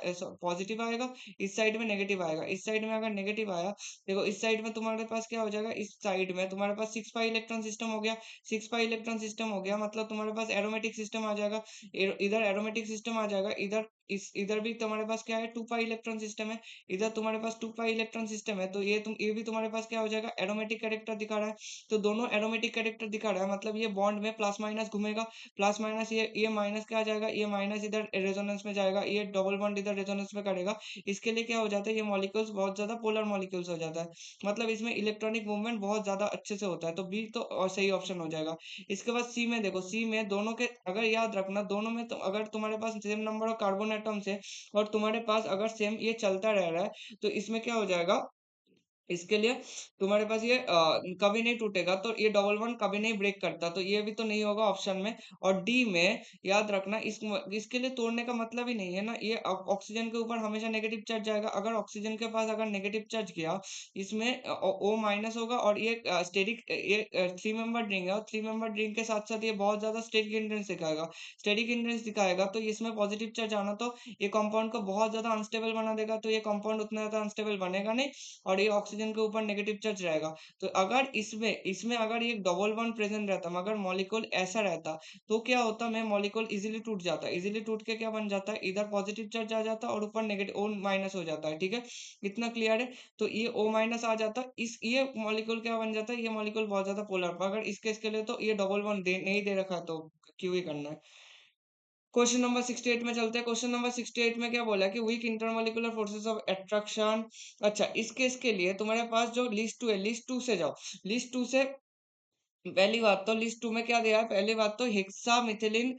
[SPEAKER 1] पॉजिटिव आएगा, इस साइड में नेगेटिव आएगा। इस साइड में अगर नेगेटिव आया, देखो इस साइड में तुम्हारे पास क्या हो जाएगा, इस साइड में तुम्हारे पास 6 पाई इलेक्ट्रॉन सिस्टम हो गया। 6 पाई इलेक्ट्रॉन सिस्टम हो गया मतलब तुम्हारे पास एरोमेटिक सिस्टम आ जाएगा। इधर एरोमेटिक सिस्टम आ जाएगा, इधर भी तुम्हारे पास क्या है, 2 पाई इलेक्ट्रॉन सिस्टम है। इधर तुम्हारे पास 2 पाई इलेक्ट्रॉन सिस्टम है, तो ये भी तुम्हारे पास क्या हो जाएगा, एरोमेटिक कैरेक्टर दिखा रहा है। तो दोनों एरोमेटिक कैरेक्टर दिखा रहा है, मतलब ये बॉन्ड में प्लस माइनस घूमेगा। प्लस माइनस ये माइनस क्या आ जाएगा, ये माइनस इधर रेजोनेंस में जाएगा, ये डबल बॉन्ड इधर रेजोनेंस में करेगा। इसके लिए क्या हो जाता है, ये मॉलिक्यूल्स बहुत ज्यादा पोलर मॉलिक्यूल्स हो जाता है, मतलब इसमें इलेक्ट्रॉनिक मूवमेंट बहुत ज्यादा अच्छे से होता है। तो बी तो सही ऑप्शन हो जाएगा। इसके बाद सी में देखो, सी में दोनों के अगर याद रखना, दोनों में तो अगर तुम्हारे पास same number of carbon atoms है और तुम्हारे पास अगर सेम ये चलता रह रहा है, तो इसमें क्या हो जाएगा, इसके लिए तुम्हारे पास ये कभी नहीं टूटेगा, तो ये डबल बॉन्ड कभी नहीं ब्रेक करता, तो ये भी तो नहीं होगा ऑप्शन में। और डी में याद रखना, इसके लिए तोड़ने का मतलब ही नहीं है ना, ये ऑक्सीजन के ऊपर हमेशा नेगेटिव चार्ज जाएगा। अगर ऑक्सीजन के पास अगर नेगेटिव चार्ज गया, इसमें ओ माइनस होगा, और ये स्टेरिक ये 3 मेंबर रिंग है, और 3 मेंबर रिंग के साथ साथ ये बहुत ज्यादा स्टेरिक हिंड्रेंस दिखाएगा। स्टेरिक हिंड्रेंस दिखाएगा तो इसमें पॉजिटिव चार्ज आना, तो ये कंपाउंड को बहुत ज्यादा अनस्टेबल बना देगा, तो ये कंपाउंड उतना ज्यादा अनस्टेबल बनेगा नहीं, और ये ऑक्सीजन के ऊपर नेगेटिव चार्ज रहेगा। तो अगर इसमें इसमें अगर ये डबल बॉन्ड प्रेजेंट रहता, मगर मॉलिक्यूल ऐसा रहता, तो क्या होता, में मॉलिक्यूल इजीली टूट जाता, इजीली टूट के क्या बन जाता है, इधर पॉजिटिव चार्ज आ जाता और ऊपर नेगेटिव ओ माइनस हो जाता है। ठीक है, इतना क्लियर है। तो ये ओ माइनस आ जाता, इस ये मॉलिक्यूल क्या बन जाता है, ये मॉलिक्यूल बहुत ज्यादा पोलर, अगर इस केस के लिए तो ये डबल बॉन्ड नहीं दे रखा है, तो क्यों ही करना है। क्वेश्चन नंबर 68 में चलते हैं। क्वेश्चन नंबर 68 में क्या बोला कि weak intermolecular forces of attraction. अच्छा, इस केस के लिए तुम्हारे पास जो लिस्ट 2 है, लिस्ट 2 से जाओ, लिस्ट 2 से पहली बात तो लिस्ट टू में क्या दिया है, पहली बात तो hexamethylene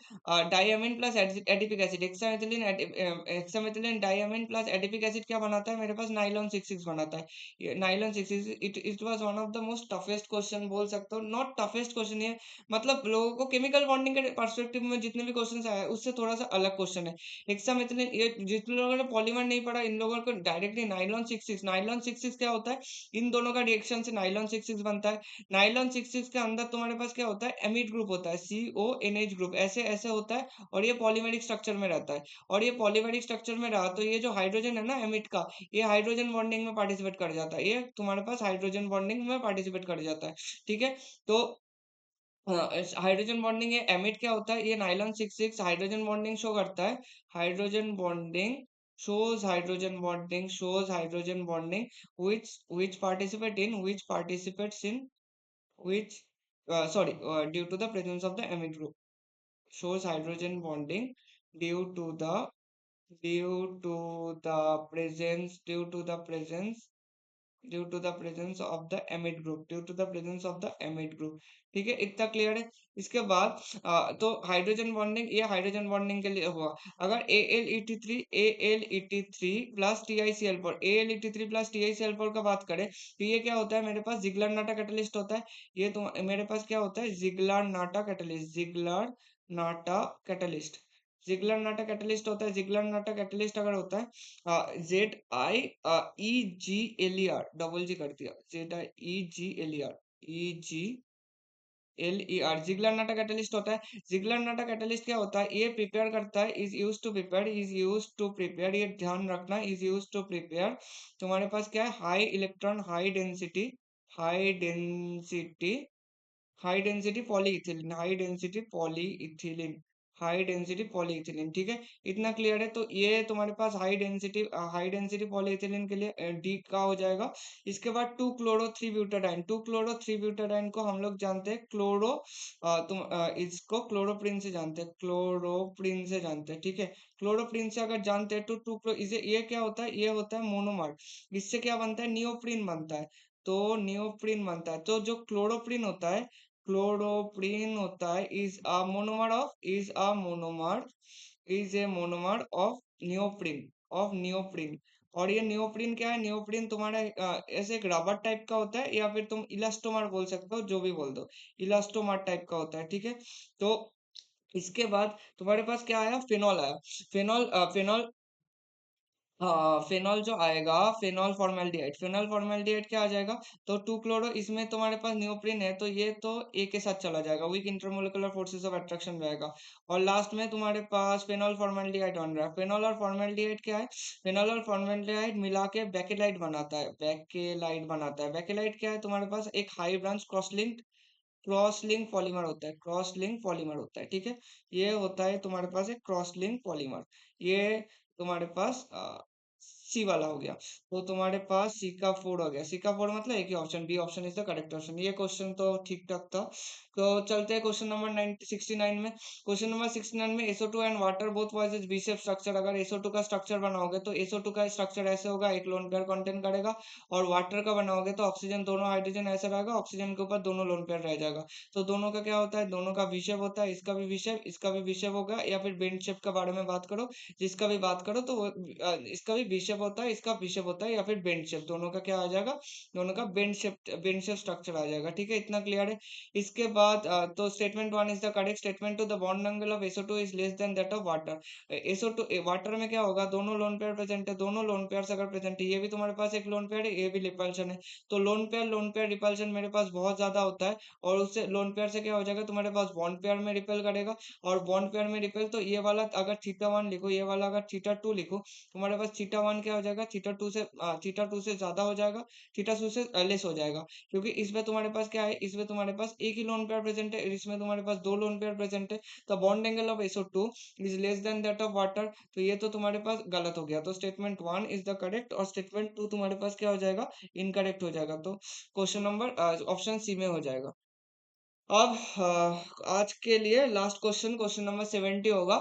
[SPEAKER 1] diamine plus adipic acid, hexamethylene diamine plus adipic acid क्या बनाता है मेरे पास, नाइलॉन 66 बनाता है। ये nylon 66, it was one of the most toughest question बोल सकते हो, नॉट टफेस्ट क्वेश्चन ये, मतलब लोगों को केमिकल बॉन्डिंग के पर्सपेक्टिव में जितने भी क्वेश्चन आए हैं, उससे थोड़ा सा अलग क्वेश्चन है। हेक्सामिथिलिन, ये जितने लोगों ने पॉलीमर नहीं पढ़ा इन लोगों को डायरेक्टली नाइलॉन 66, नाइलॉन 66 क्या होता है, इन दोनों का रिएक्शन से नाइलॉन 66 बनता है। नाइलॉन 66 के अंदर तुम्हारे पास क्या होता है, एमिड ग्रुप होता है, CONH ग्रुप, ऐसे ऐसे होता है, और ये पॉलीमेरिक स्ट्रक्चर में रहता है। और ये पॉलीमेरिक स्ट्रक्चर में रहा तो ये जो हाइड्रोजन है ना एमिड का, ये हाइड्रोजन बॉन्डिंग में पार्टिसिपेट कर जाता है, ये तुम्हारे पास हाइड्रोजन बॉन्डिंग में पार्टिसिपेट कर जाता है। ठीक है, तो हाइड्रोजन बॉन्डिंग, ये एमिड क्या होता है, ये नाइलॉन 66 हाइड्रोजन बॉन्डिंग शो करता है, hydrogen bonding shows hydrogen bonding which participate in which participates in which due to the presence of the amide group, shows hydrogen bonding due to the due to the presence of the amide group, due to the presence of the amide group। ठीक है, इतना clear है। इसके बाद तो hydrogen bonding, ये hydrogen bonding के लिए हुआ। अगर AlET3 plus TiCl4, AlET3 plus TiCl4 का बात करें तो ये क्या होता है मेरे पास, जिगलर नाटा कैटलिस्ट होता है। ये तो मेरे पास क्या होता है, जिगलर नाटा कैटलिस्ट, जिगलर नाटा कैटलिस्ट, जिगलर नाटा कैटलिस्ट होता है। जिगलर नाटा कैटलिस्ट अगर होता है ZIEGLER, डबल जी कर दिया, ZIEGLER जिगलर नाटा कैटलिस्ट होता है। जिगलर नाटा कैटलिस्ट क्या होता है, ये प्रिपेयर करता है, इज यूज टू प्रिपेयर, ये ध्यान रखना, इज यूज टू प्रिपेयर। तुम्हारे पास क्या है, high electron high density high density polyethylene, high density polyethylene. ठीक है, इतना क्लियर है। तो ये तुम्हारे पास हाई डेंसिटी पॉलीइथिलीन के लिए डी का हो जाएगा। इसके बाद 2 क्लोरो 3 ब्यूटाडाइन, 2 क्लोरो 3 ब्यूटाडाइन को हम लोग जानते हैं इसको क्लोरोप्रिन से जानते हैं, क्लोरोप्रिन से जानते हैं। ठीक है, क्लोरोप्रिन से अगर जानते हैं तो इसे, ये क्या होता है, ये होता है मोनोमर, इससे क्या बनता है, नियोप्रिन बनता है। तो नियोप्रिन बनता है, तो जो क्लोरोप्रीन होता है is a monomer of neoprene. और ये नियोप्रिन क्या है, नियोप्रिन तुम्हारा ऐसे एक रबर टाइप का होता है, या फिर तुम इलास्टोमर बोल सकते हो, जो भी बोल दो, इलास्टोमर टाइप का होता है। ठीक है, तो इसके बाद तुम्हारे पास क्या आया, फिनॉल आया। फिनॉल हाँ, फिनॉल जो आएगा, फिनॉल फॉर्मेल्डिहाइड क्या आ जाएगा, तो 2 क्लोरो, इसमें तुम्हारे पास नियोप्रिन है, तो ये तो ए के साथ चला जाएगा, weak intermolecular forces of attraction रहेगा। और लास्ट में तुम्हारे पास फिनॉल फॉर्मेल्डिहाइड बन रहा है। फिनॉल और फॉर्मेल्डिहाइड क्या है, फिनॉल और फॉर्मेल्डिहाइड मिला के बेकेलाइट क्या है, तुम्हारे पास एक high branch cross link polymer होता है, ठीक है। ये होता है तुम्हारे पास एक क्रॉस लिंक पॉलीमर, ये तुम्हारे पास सी वाला हो गया। तो तुम्हारे पास सी का फोर हो गया, सी का फोर मतलब एक ही option, B option is the correct option. ये क्वेश्चन तो ठीक ठाक था। तो चलते हैं क्वेश्चन नंबर 69 में। क्वेश्चन नंबर 69 में SO2 and water both possess B shape structure, अगर SO2 का स्ट्रक्चर बनाओगे तो SO2 का स्ट्रक्चर ऐसे होगा, एक लोन पेयर कंटेन करेगा। और वाटर का बनाओगे तो ऑक्सीजन, दोनों हाइड्रोजन ऐसा रहेगा, ऑक्सीजन के ऊपर दोनों लोन पेयर रह जाएगा। तो दोनों का क्या होता है, दोनों का वी शेप होता है, इसका भी वी शेप, इसका भी वी शेप होगा, या फिर बेंड शेप के बारे में बात करो, जिसका भी बात करो तो इसका भी वी शेप होता है, इसका वी शेप होता है, या फिर बेंड शेप, दोनों का क्या आ जाएगा, दोनों का बेंड शेप स्ट्रक्चर आ जाएगा। ठीक है, इतना क्लियर है। इसके बाद तो statement 1 is the correct statement, two the bond angle of SO2 is less than that of water. SO2 water में क्या होगा, दोनों लोन पेयर प्रेजेंट है, दोनों लोन पेयर अगर प्रेजेंट है, ये भी तुम्हारे पास एक लोन पेयर है, ये भी रिपल्शन है, तो लोन पेयर रिपल्शन मेरे पास बहुत ज्यादा होता है। और उससे लोन पेयर से क्या हो जाएगा, तुम्हारे पास बॉन्ड पेयर में रिपेल करेगा, और बॉन्ड पेयर में रिपेल, तो ये वाला अगर थीटा 1 लिखो, ये वाला अगर थीटा 2 लिखो, तुम्हारे पास थीटा 1 क्या हो जाएगा, थीटा टू से ज्यादा हो जाएगा, थीटा 2 से लेस हो जाएगा। क्योंकि इसमें तुम्हारे पास क्या है, इसमें तुम्हारे पास एक ही लोन पेयर प्रेजेंट है, इसमें तुम्हारे पास दो लोन पेयर प्रेजेंट है। तो bond angle of SO2 is less than that of water, तो ये तो तुम्हारे पास गलत हो गया, तो स्टेटमेंट 1 इज द करेक्ट, और स्टेटमेंट 2 तुम्हारे पास क्या हो जाएगा, इनकरेक्ट हो जाएगा। तो क्वेश्चन नंबर ऑप्शन सी में हो जाएगा। अब आज के लिए लास्ट क्वेश्चन नंबर 70 होगा।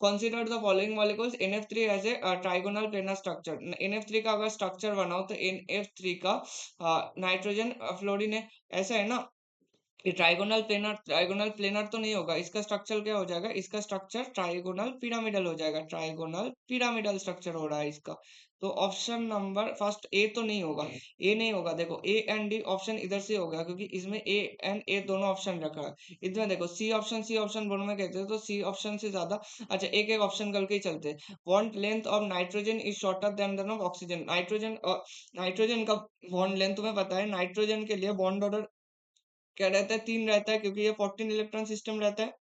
[SPEAKER 1] Consider the following molecules, NF3 as a trigonal planar structure. NF3 का अगर स्ट्रक्चर बनाओ तो NF3 का नाइट्रोजन फ्लोरीन है, ऐसा है ना। ये ट्राइगोनल प्लेनर तो नहीं होगा। इसका स्ट्रक्चर क्या हो जाएगा, इसका स्ट्रक्चर ट्राइगोनल पिरामिडल हो जाएगा। ट्राइगोनल पिरामिडल स्ट्रक्चर हो रहा है इसका। तो ऑप्शन नंबर फर्स्ट ए तो नहीं होगा, ए नहीं होगा। देखो ए एंड डी ऑप्शन इधर से हो गया, क्योंकि इसमें ए एंड ए दोनों ऑप्शन रखा है। इसमें देखो सी ऑप्शन दोनों में कहते हैं, तो सी ऑप्शन से ज्यादा। अच्छा, एक एक ऑप्शन करके ही चलते हैं। Bond length of nitrogen is shorter than that of oxygen. Nitrogen का बॉन्ड लेंथ तुम्हें पता है, नाइट्रोजन के लिए बॉन्ड ऑर्डर क्या रहता है, 3 रहता है, क्योंकि ये 14 इलेक्ट्रॉन सिस्टम रहता है।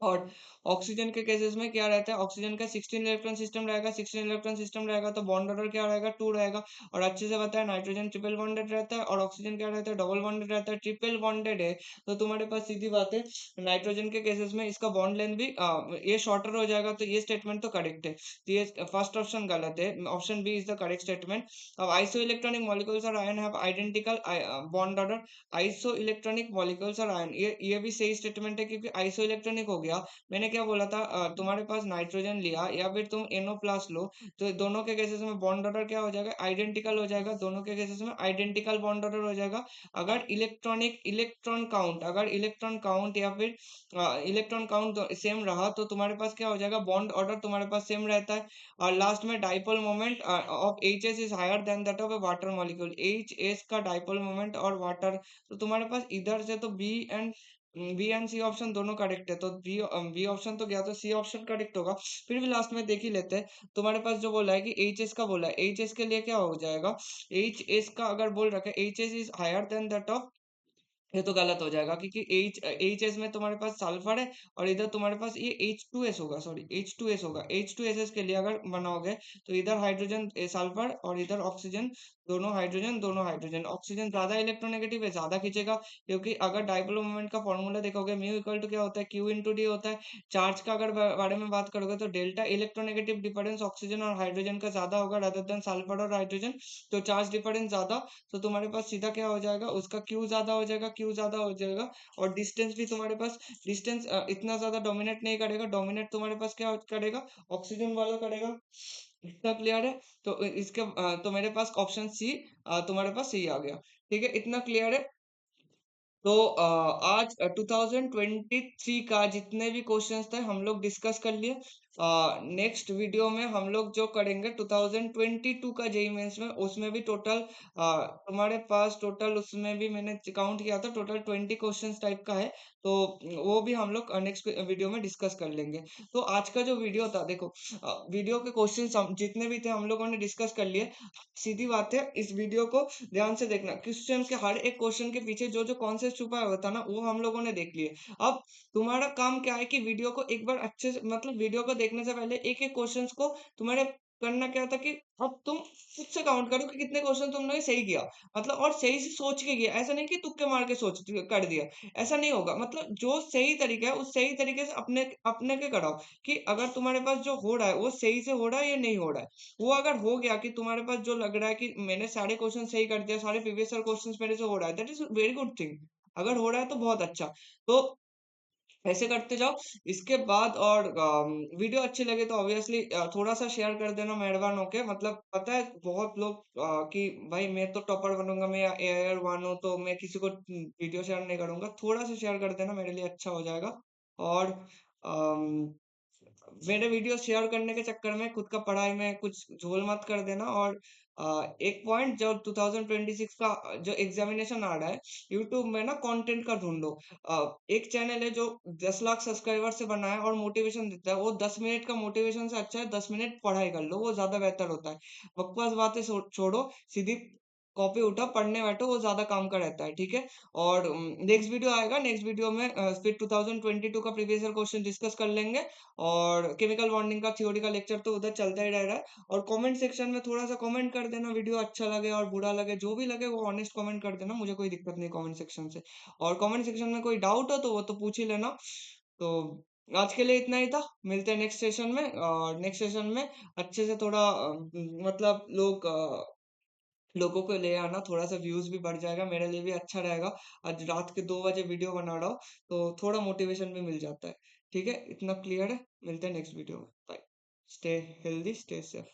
[SPEAKER 1] और ऑक्सीजन के केसेस में क्या रहता है, ऑक्सीजन का 16 इलेक्ट्रॉन सिस्टम रहेगा। 16 इलेक्ट्रॉन सिस्टम रहेगा तो बॉन्ड ऑर्डर क्या रहेगा, 2 रहेगा। और अच्छे से पता है नाइट्रोजन ट्रिपल बॉन्डेड रहता है और ऑक्सीजन क्या रहता है, डबल बॉन्डेड रहता है। ट्रिपल बॉन्डेड है तो तुम्हारे पास सीधी बात है, नाइट्रोजन के केसेस में इसका बॉन्ड लेंथ भी ये शॉर्टर हो जाएगा। तो ये स्टेटमेंट तो करेक्ट है, तो ये फर्स्ट ऑप्शन गलत है, option B is the correct statement. अब आइसो इलेक्ट्रॉनिक मॉलिक्यूल्स और ion have identical bond order. Iso electronic molecules और आयन, ये भी सही स्टेटमेंट है, क्योंकि आइसो इलेक्ट्रॉनिक हो गया। मैंने क्या बोला था, तुम्हारे पास नाइट्रोजन लिया या फिर तुम NO प्लस लो, तो दोनों के केसेस में बॉन्ड ऑर्डर क्या हो जाएगा, आइडेंटिकल हो जाएगा। दोनों के केसेस में आइडेंटिकल बॉन्ड ऑर्डर हो जाएगा। अगर इलेक्ट्रॉन काउंट या फिर इलेक्ट्रॉन काउंट सेम रहा तो तुम्हारे पास क्या हो जाएगा, बॉन्ड ऑर्डर तुम्हारे पास सेम रहता है। और लास्ट में dipole moment of HS is higher than that of a water molecule. HS का डाइपोल मोमेंट और वाटर, तो तुम्हारे पास इधर से तो बी एंड सी ऑप्शन दोनों करेक्ट है, तो बी ऑप्शन तो गया, तो सी ऑप्शन करेक्ट होगा। फिर भी लास्ट में देख ही लेते हैं। तुम्हारे पास जो बोला है कि HS का बोला है, HS के लिए क्या हो जाएगा, HS का अगर बोल रखा है HS is higher than that of, ये तो गलत हो जाएगा, क्योंकि एच एस में तुम्हारे पास सल्फर है और इधर तुम्हारे पास ये H2S होगा, सॉरी H2S होगा। H2SS के लिए अगर बनाओगे तो इधर हाइड्रोजन सल्फर और इधर ऑक्सीजन, दोनों हाइड्रोजन। ऑक्सीजन ज्यादा इलेक्ट्रोनेगेटिव है, ज्यादा खींचेगा, क्योंकि अगर डाइपोल मोमेंट का फॉर्मूला देखोगे, म्यू इक्वल टू क्या होता है, Q इंटू डी होता है। चार्ज का अगर बारे में बात करोगे तो डेल्टा इलेक्ट्रोनेगेटिव डिफरेंस ऑक्सीजन और हाइड्रोजन का ज्यादा होगा रादर देन सल्फर और हाइड्रोजन, तो चार्ज डिफरेंस ज्यादा। तो तुम्हारे पास सीधा क्या हो जाएगा, उसका क्यू ज्यादा हो जाएगा, क्यू ज्यादा हो जाएगा। और डिस्टेंस भी तुम्हारे पास, डिस्टेंस इतना ज्यादा डोमिनेट नहीं करेगा, डोमिनेट तुम्हारे पास क्या करेगा, ऑक्सीजन वाला करेगा। इतना क्लियर है। तो इसके तो मेरे पास ऑप्शन सी, तुम्हारे पास सही आ गया। ठीक है, इतना क्लियर है। तो आज 2023 का जितने भी क्वेश्चंस थे हम लोग डिस्कस कर लिए। नेक्स्ट वीडियो में हम लोग जो करेंगे 2022 का जेई मेंस में, उसमें भी टोटल तुम्हारे पास टोटल, उसमें भी मैंने काउंट किया था, टोटल 20 क्वेश्चंस टाइप का है। तो वो भी हम लोग नेक्स्ट वीडियो में डिस्कस कर लेंगे। तो आज का जो वीडियो था, देखो वीडियो के क्वेश्चन जितने भी थे हम लोगों ने डिस्कस कर लिए। सीधी बात है, इस वीडियो को ध्यान से देखना, क्वेश्चन के हर एक क्वेश्चन के पीछे जो जो कॉन्सेप्ट छुपा हुआ था ना, वो हम लोगों ने देख लिए। अब तुम्हारा काम क्या है कि वीडियो को एक बार अच्छे से, मतलब वीडियो को देखने से पहले एक एक क्वेश्चंस को तुम्हारे करना क्या था कि अब तुम खुद से काउंट करो कि कितने क्वेश्चन तुमने सही किया, मतलब और सही से सोच के किया। ऐसा नहीं कि तुक्के मार के सोच कर दिया, ऐसा नहीं होगा। मतलब जो सही तरीका है उस सही तरीके से अपने अपने के कराओ, कि अगर तुम्हारे पास जो हो रहा है वो सही से हो रहा है या नहीं हो रहा है। वो अगर हो गया कि तुम्हारे पास जो लग रहा है कि मैंने सारे क्वेश्चन सही कर दिया, सारे प्रीवियस ईयर क्वेश्चंस मेरे से हो रहा है, that is very good thing. अगर हो रहा है तो बहुत अच्छा। तो ऐसे करते जाओ। इसके बाद और वीडियो अच्छी लगे तो ऑब्वियसली थोड़ा सा शेयर कर देना मेहरबान होके। मतलब पता है बहुत लोग कि भाई मैं तो टॉपर बनूंगा, मैं एआईआर वन हूँ तो मैं किसी को वीडियो शेयर नहीं करूंगा। थोड़ा सा शेयर कर देना, मेरे लिए अच्छा हो जाएगा। और मेरे वीडियो शेयर करने के चक्कर में खुद का पढ़ाई में कुछ झोल मत कर देना। और एक पॉइंट, जो 2026 का जो एग्जामिनेशन आ रहा है, यूट्यूब में ना कंटेंट का ढूंढो। एक चैनल है जो 10 लाख सब्सक्राइबर से बना है और मोटिवेशन देता है, वो 10 मिनट का मोटिवेशन से अच्छा है 10 मिनट पढ़ाई कर लो, वो ज्यादा बेहतर होता है। बकवास बातें छोड़ो, सीधी कॉपी उठा पढ़ने बैठो, वो ज्यादा काम का रहता है। ठीक है। और नेक्स्ट वीडियो आएगा, नेक्स्ट वीडियो में फिर 2022 का प्रीवियस ईयर क्वेश्चन डिस्कस कर लेंगे। और केमिकल बॉन्डिंग का थ्योरी का लेक्चर तो उधर चलता ही रह रहा है। और कमेंट सेक्शन में थोड़ा सा कमेंट कर देना, वीडियो अच्छा लगे और बुरा लगे, जो भी लगे वो ऑनेस्ट कमेंट कर देना, मुझे कोई दिक्कत नहीं कमेंट सेक्शन से। और कमेंट सेक्शन में कोई डाउट हो तो वो तो पूछ ही लेना। तो आज के लिए इतना ही था, मिलते हैं नेक्स्ट सेशन में। और नेक्स्ट सेशन में अच्छे से थोड़ा मतलब लोगों को ले आना, थोड़ा सा व्यूज भी बढ़ जाएगा, मेरे लिए भी अच्छा रहेगा। आज रात के 2 बजे वीडियो बना रहा हूँ तो थोड़ा मोटिवेशन भी मिल जाता है। ठीक है, इतना क्लियर है। मिलते हैं नेक्स्ट वीडियो में, bye. Stay healthy, stay safe.